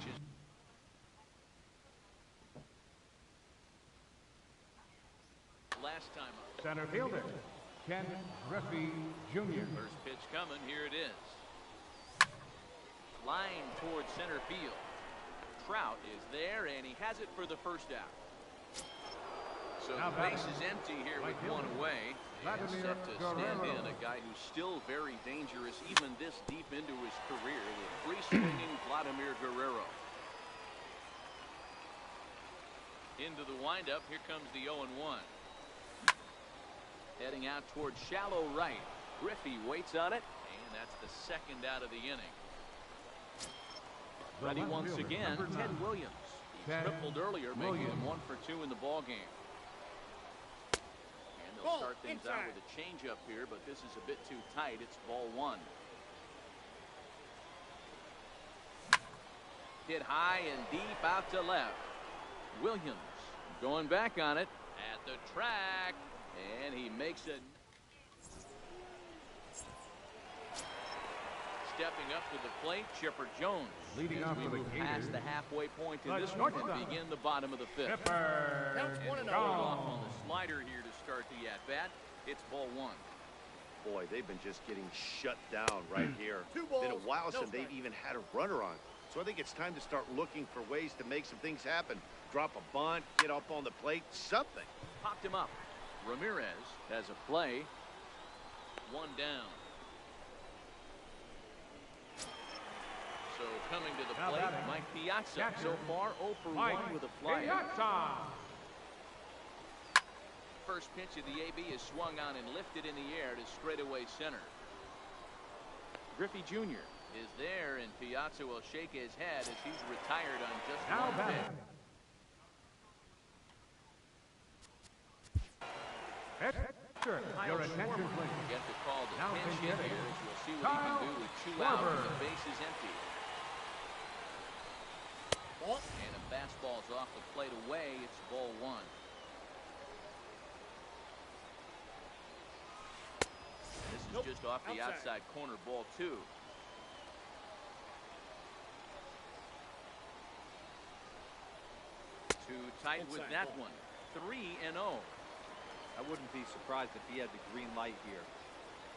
Last time up. Center fielder, Ken Griffey Jr. First pitch coming. Here it is. Line towards center field. Trout is there, and he has it for the first out. So the base is empty here with 1 away. And set to stand in a guy who's still very dangerous even this deep into his career with free swinging Vladimir Guerrero. Into the windup, here comes the 0-1. Heading out towards shallow right. Griffey waits on it, and that's the second out of the inning. Ready once again, Ted Williams. He tripled earlier, making him 1 for 2 in the ballgame. Start things out with a changeup here, but this is a bit too tight. It's ball 1. Hit high and deep out to left. Williams going back on it at the track, and he makes it. Stepping up to the plate, Chipper Jones. Leading as off we for the move Gators, past the halfway point in the this one and shortstop, begin the bottom of the fifth. Chipper Counts one and Rolled oh. off on the slider here to start the at-bat. It's ball one. Boy, they've been just getting shut down right here. Two balls, Been a while no since they've strike. even had a runner on. So I think it's time to start looking for ways to make some things happen. Drop a bunt, get up on the plate, something. Popped him up. Ramirez has a play. One down. So coming to the Now plate, batting. Mike Piazza. Catcher, So far, 0 for Mike 1 with a flyout. Piazza. First pitch of the AB is swung on and lifted in the air to straightaway center. Griffey Jr. is there, and Piazza will shake his head as he's retired on just Now one batting. pitch. Pitcher, your attention please. Get the call to Now pinch pinch hit hitting. here as we'll see what he can do with 2 outs and the base is empty. Ball. And a fastball's off the plate away. It's ball one. This is Nope. just off the outside corner, ball two. Too tight with Inside that ball. one. 3-0. I wouldn't be surprised if he had the green light here.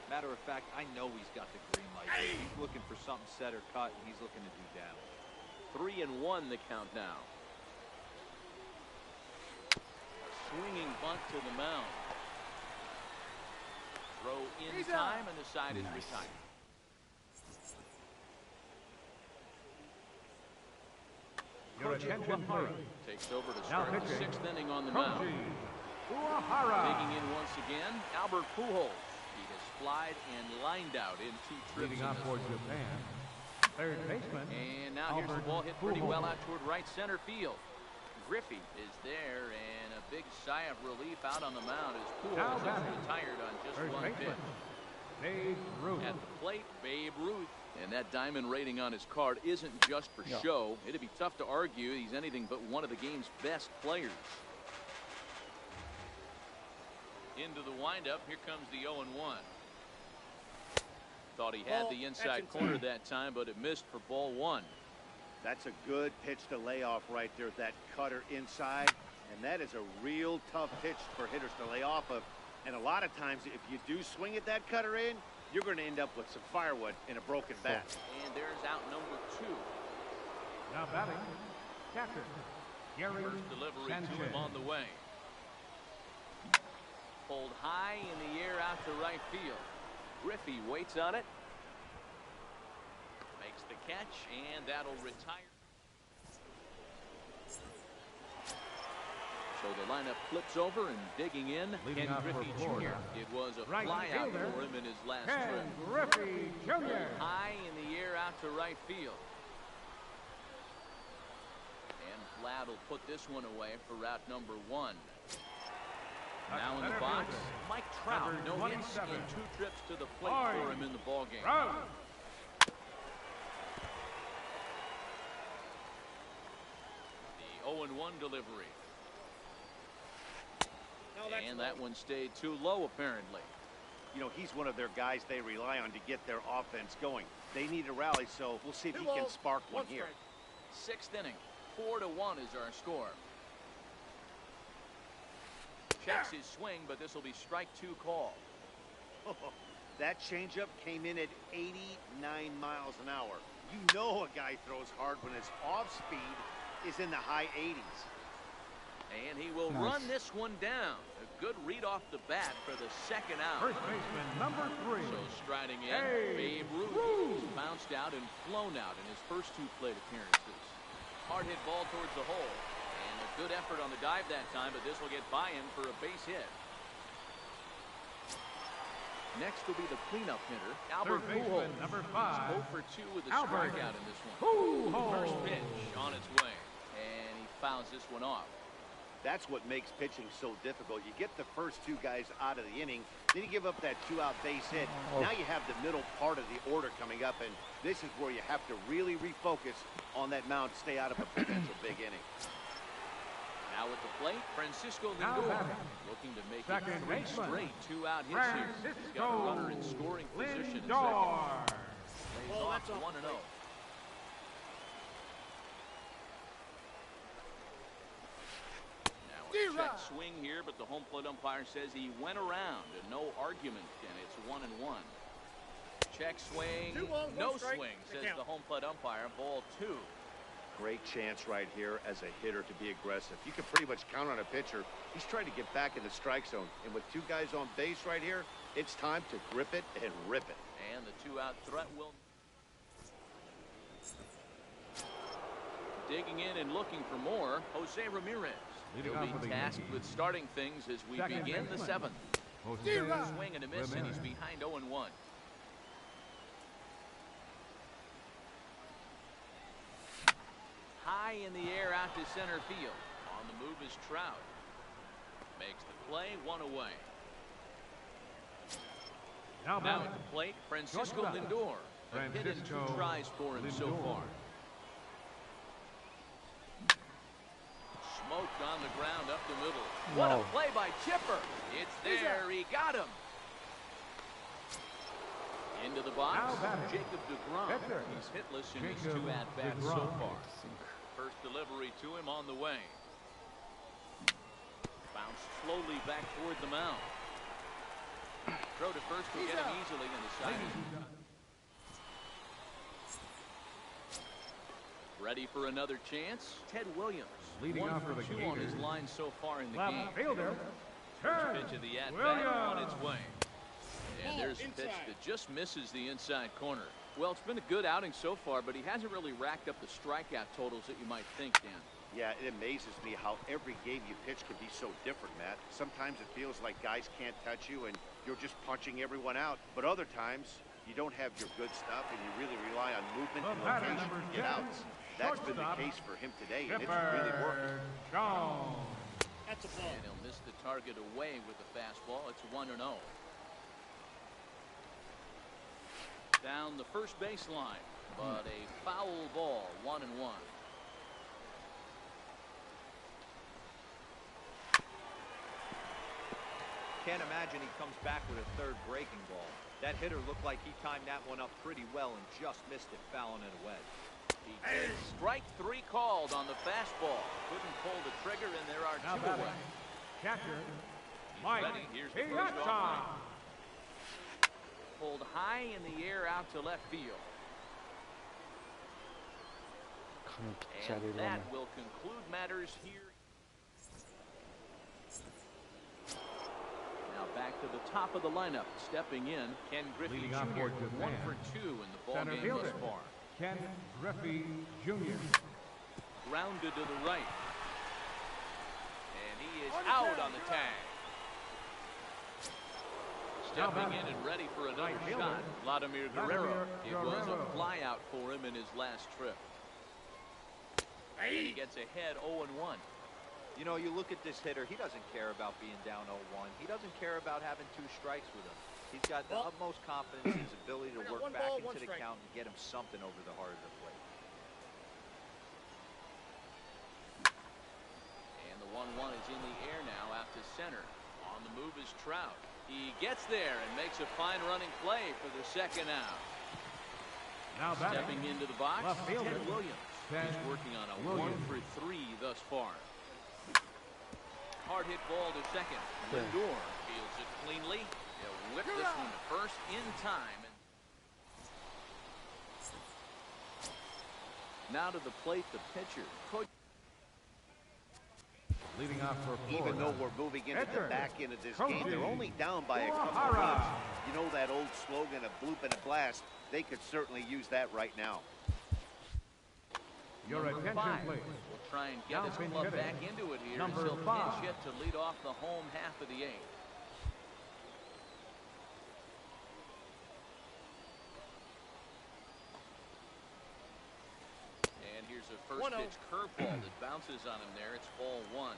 Matter of fact, I know he's got the green light. He's looking for something set or cut, and he's looking to do damage. 3-1 the count now. Swinging bunt to the mound. Throw in He's time, out. and the side is retired. Your attention please. Takes over to Now start the pitching. 6th inning on the mound. Koji Uehara. Digging in once again, Albert Pujols. He has flied and lined out in 2 trips Leading in off this for one. Japan. Third baseman. And now here's the Albert ball hit pretty well Pujols. out toward right center field. Griffey is there, and a big sigh of relief out on the mound as Now Pujols is batting. retired on just Third one baseman. pitch. Babe Ruth. At the plate, Babe Ruth. And that diamond rating on his card isn't just for Yeah. show. It'd be tough to argue he's anything but one of the game's best players. Into the windup, here comes the 0-1. Thought he had Ball, the that's inside inside. corner that time, but it missed for ball one. That's a good pitch to lay off right there, that cutter inside. And that is a real tough pitch for hitters to lay off of. And a lot of times, if you do swing at that cutter in, you're going to end up with some firewood in a broken bat. And there's out number 2. Now batting. Catcher. Gary First delivery Sanchez. to him on the way. Pulled high in the air out to right field. Griffey waits on it. Makes the catch, and that'll retire. So the lineup flips over and digging in. Leading Ken off for Griffey Jr. Florida. It was a Right flyout fielder, for him in his last Ken trip. Griffey Jr. High in the air out to right field. And Vlad will put this one away for route number 1. Now in the Center box, fielder, Mike Trout. number No hits 27. and 2 trips to the plate Fine. for him in the ballgame. Rose. The 0-1 delivery. Now that's And low. that one stayed too low, apparently. You know, he's one of their guys they rely on to get their offense going. They need a rally, so we'll see if Two he can balls, spark one one here. strike. 6th inning. 4-1 is our score. Checks his swing, but this will be strike 2 call. That changeup came in at 89 miles an hour. You know a guy throws hard when his off speed is in the high 80s. And he will Nice. run this one down. A good read off the bat for the 2nd out. First baseman number 3. So striding in, Hey, Babe Ruth. Ruth. He's bounced out and flown out in his first 2 plate appearances. Hard hit ball towards the hole. And a good effort on the dive that time, but this will get by him for a base hit. Next will be the cleanup hitter, Albert Third Pujols. baseman number He's 5. 0 for 2 with a Albert strikeout in this one. Pujols. First pitch on its way. And he fouls this one off. That's what makes pitching so difficult. You get the first two guys out of the inning, then you give up that two-out base hit. Now you have the middle part of the order coming up, and this is where you have to really refocus on that mound to stay out of a potential big inning. Now at the plate, Francisco Lindor, looking to make it 3 straight two-out hits here. He's got a runner in scoring position in second. Lays off 1-0. Check swing here, but the home plate umpire says he went around and no argument, and it's 1-1. Check swing, no swing, says the home plate umpire. Ball 2. Great chance right here as a hitter to be aggressive. You can pretty much count on a pitcher. He's trying to get back in the strike zone, and with two guys on base right here, it's time to grip it and rip it. And the two-out threat will. Digging in and looking for more, Jose Ramirez. He'll be tasked with starting things as we begin the 7th. Swing and a miss, and he's behind 0-1. High in the air out to center field. On the move is Trout. Makes the play, 1 away. Now at the plate, Francisco Lindor. A hit and 2 tries for him so far. Smoked on the ground up the middle. What a play by Chipper. It's there. He got him. Into the box, Jacob deGrom. He's hitless in his 2 at-bats so far. First delivery to him on the way. Bounced slowly back toward the mound. Throw to first will get him easily, and the side is done. Ready for another chance? Ted Williams. Leading 1 for 2 on his line so far in the game. Fielder. First pitch of the at-bat on its way. And there's a pitch that just misses the inside corner. Well, it's been a good outing so far, but he hasn't really racked up the strikeout totals that you might think, Dan. Yeah, it amazes me how every game you pitch can be so different, Matt. Sometimes it feels like guys can't touch you and you're just punching everyone out. But other times, you don't have your good stuff and you really rely on movement and location to get outs. That's been the case for him today, and it's really working. That's a ball. And he'll miss the target away with the fastball. It's 1-0. Down the first baseline, but a foul ball, 1-1. Can't imagine he comes back with a 3rd breaking ball. That hitter looked like he timed that one up pretty well and just missed it, fouling it away. He gets strike 3 called on the fastball. Couldn't pull the trigger, and there are 2 away. Catcher, Mike. Here's the first offering. Pulled high in the air out to left field. And that will conclude matters here. Now back to the top of the lineup. Stepping in, Ken Griffey Jr. 1 for 2 in the ball game thus far. Ken Griffey Jr. Grounded to the right. And he is out on the tag. Stepping in and ready for another shot, Vladimir Guerrero. It was a flyout for him in his last trip. And he gets ahead 0-1. You know, you look at this hitter, he doesn't care about being down 0-1. He doesn't care about having 2 strikes with him. He's got the utmost confidence in his ability to work back into the count and get him something over the heart of the plate. And the 1-1 is in the air now out to center. On the move is Trout. He gets there and makes a fine running play for the 2nd out. Now stepping into the box, Ted Williams. He's working on a 1 for 3 thus far. Hard hit ball to second. Lindor fields it cleanly. He'll whip this one to first in time. Now to the plate, the pitcher. Leading off for Florida. Even though we're moving into the back end of this game, they're only down by a couple of runs. You know that old slogan of bloop and a blast? They could certainly use that right now. Your attention, please. We'll try and get his club back into it here. Number He'll 5. pinch hit to lead off the home half of the 8th. And here's a first pitch curveball that bounces on him there. It's ball 1.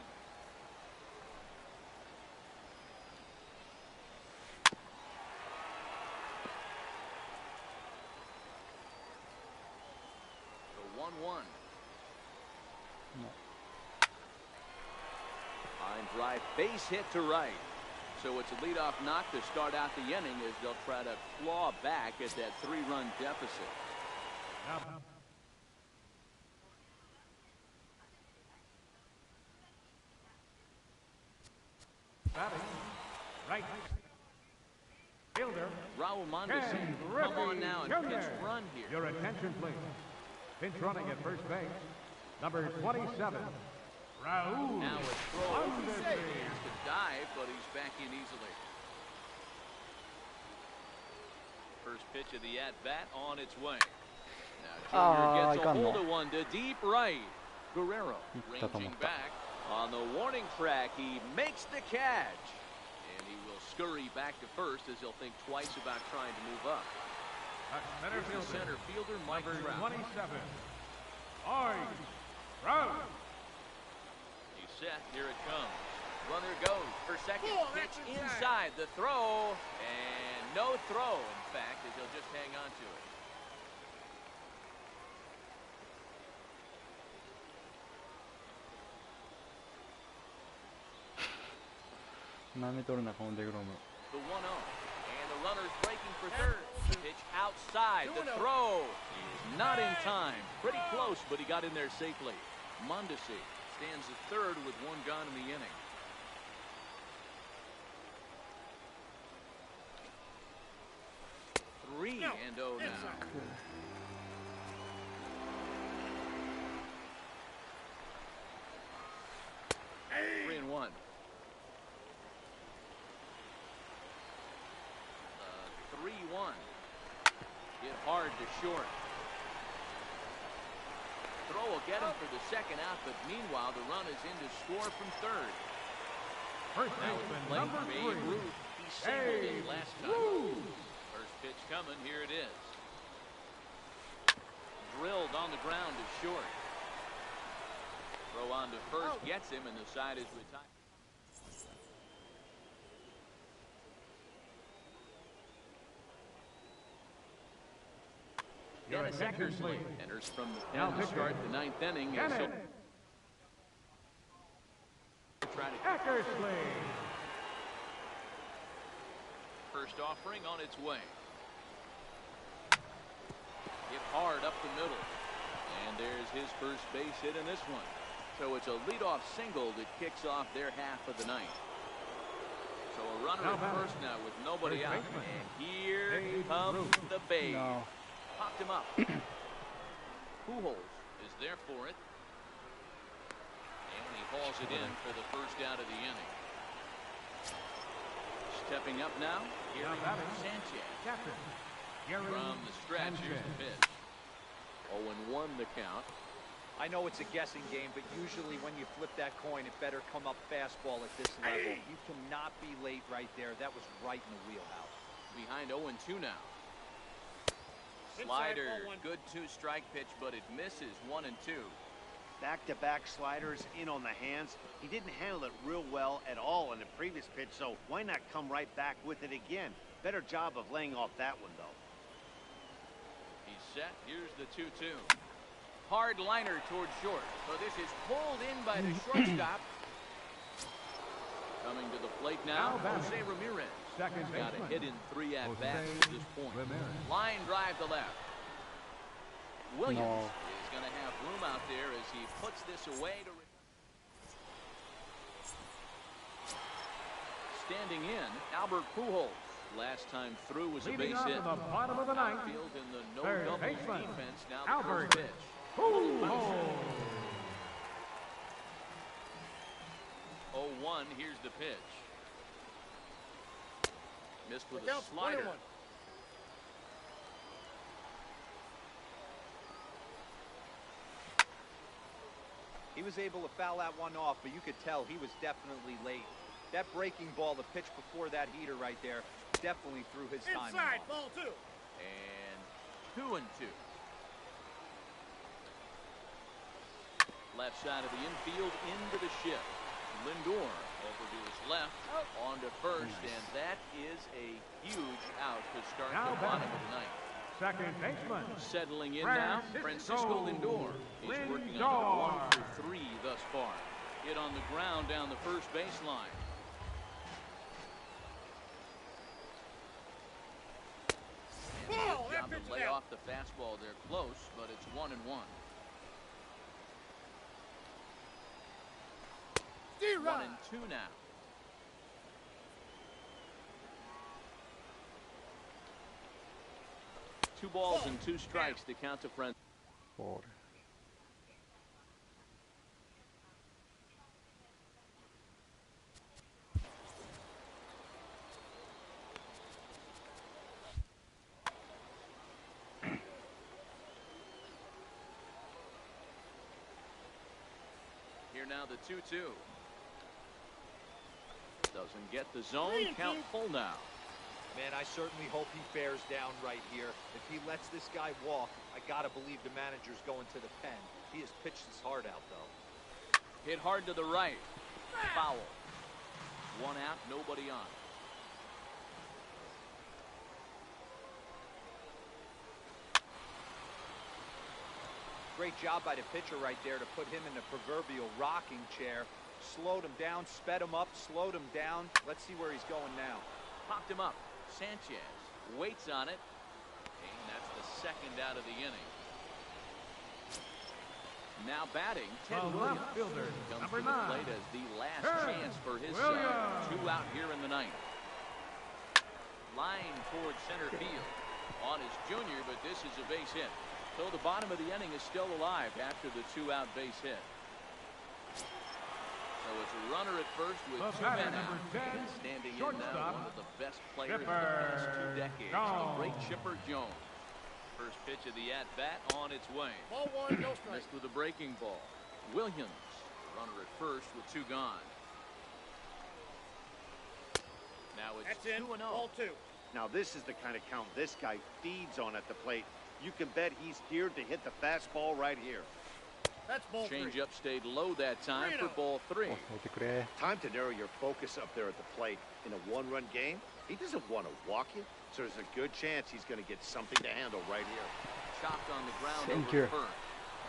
1. No. Line drive, base hit to right. So it's a leadoff knock to start out the inning as they'll try to claw back at that 3-run deficit. Now, batting, right fielder. Raul Mondesi, come on now and pitch run here. Your attention, please. Pinch running at first base, number 27, Raul Now a throw. Mondesi. Here's the dive, but he's back in easily. First pitch of the at-bat on its way. Now Junior gets a hold of one to deep right. Guerrero ranging back on the warning track. He makes the catch. And he will scurry back to first as he'll think twice about trying to move up. Center Here's the center fielder, Mike number Trout. 27, Trout. He's set. Here it comes. Runner goes for second. Pitch inside the throw. And no throw, in fact, as he'll just hang on to it. The 1-0 and the runner's breaking for third. Pitch outside. The throw is not in time. Pretty close, but he got in there safely. Mondesi stands at third with 1 gone in the inning. Three and 0 now. 3-1. 3-1. Hit hard to short. Throw will get him for the second out, but meanwhile the run is in to score from third. First baseman, number 3, Babe Ruth. He singled in last time. First pitch coming. Here it is. Drilled on the ground to short. Throw on to first gets him, and the side is retired. Dennis Eckersley enters from the pen to start the 9th inning. Eckersley. First offering on its way. Hit hard up the middle. And there's his first base hit in this one. So it's a leadoff single that kicks off their half of the ninth. So a runner at first now with nobody out. And here comes the Babe. No. Popped him up. Pujols is there for it. And he hauls it in for the first out of the inning. Stepping up now, Gary Sanchez. From the stretch, here's the pitch. 0-1 the count. I know it's a guessing game, but usually when you flip that coin, it better come up fastball at this level. You cannot be late right there. That was right in the wheelhouse. Behind 0-2 now. Slider, good 2-strike pitch, but it misses 1-2. Back-to-back sliders in on the hands. He didn't handle it real well at all in the previous pitch, so why not come right back with it again? Better job of laying off that one, though. He's set. Here's the 2-2. Hard liner towards short. So this is pulled in by the shortstop. Coming to the plate now, Jose Ramirez. He's got a hit in 3 at-bats at this point. Line drive to left. Williams is going to have room out there as he puts this away. Standing in, Albert Pujols. Last time through was a base hit. The bottom of the ninth. Field in the no-double defense. Now the Albert first pitch. Pujols. 0-1. Here's the pitch. Missed with a slider. He was able to foul that one off, but you could tell he was definitely late. That breaking ball, the pitch before that heater right there, definitely threw his time off. Ball 2. And 2-2. Left side of the infield into the shift. Lindor over to his left, on to first, and that is a huge out to start the bottom of the ninth. Second baseman. Settling in now, Francisco Lindor. He's working on a 1 for 3 thus far. Hit on the ground down the first baseline. And good job to lay off the fastball there close, but it's 1-1. 1-2 now. Two balls and 2 strikes to count to friend. ボール。Here now the 2-2. Doesn't get the zone. Count full now. Man, I certainly hope he bears down right here. If he lets this guy walk, I gotta believe the manager's going to the pen. He has pitched his heart out, though. Hit hard to the right. Foul. 1 out, nobody on. Great job by the pitcher right there to put him in the proverbial rocking chair. Slowed him down, sped him up, slowed him down. Let's see where he's going now. Popped him up. Sanchez waits on it, and that's the second out of the inning. Now batting, Ted Williams fielder, comes number to the 9. plate as the last Ted chance for his Williams. side. 2 out here in the 9th. Line towards center field on his junior, but this is a base hit. So the bottom of the inning is still alive after the 2-out base hit. So it's a runner at first with 2 men out. And standing in now, one of the best players in the past 2 decades, the great Chipper Jones. First pitch of the at-bat on its way. Ball 1, no strike. Missed with a breaking ball. Williams, runner at first with 2 gone. Now it's That's in. 2-0. Ball 2. Now this is the kind of count this guy feeds on at the plate. You can bet he's geared to hit the fastball right here. That's ball 3. Change up stayed low that time for ball 3. 抑えてくれ。 Time to narrow your focus up there at the plate. In a 1-run game, he doesn't want to walk you, so there's a good chance he's going to get something to handle right here. Chopped on the ground Thank over you. first.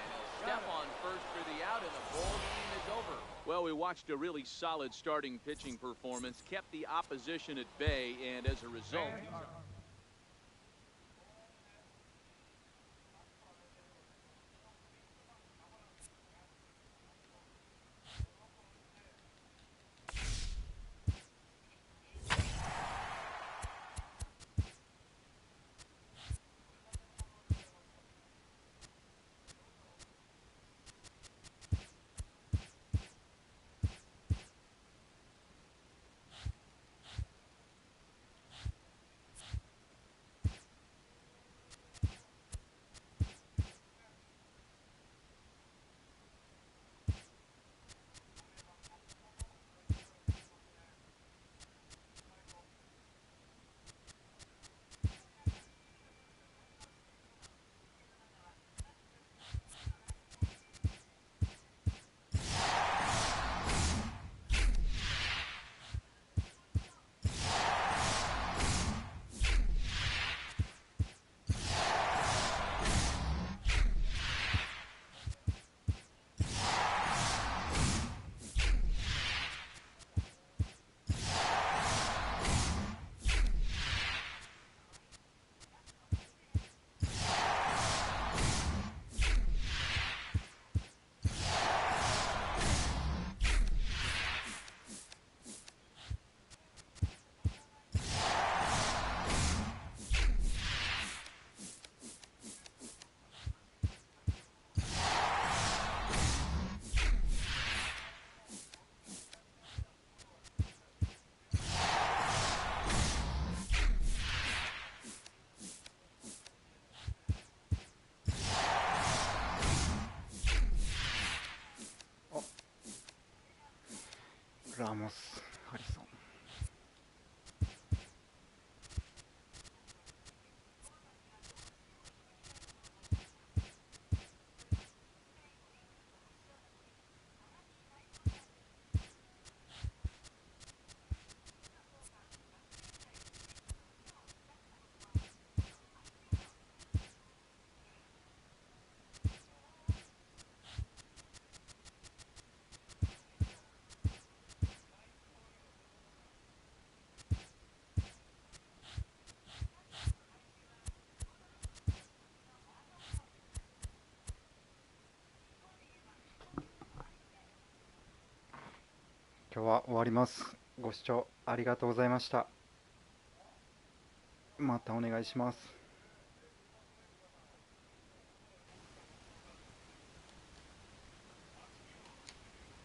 And he'll step on first for the out, and the ball game is over. Well, we watched a really solid starting pitching performance, kept the opposition at bay, and as a result,ラモス・ハリソン。今日は終わります。ご視聴ありがとうございました。またお願いします。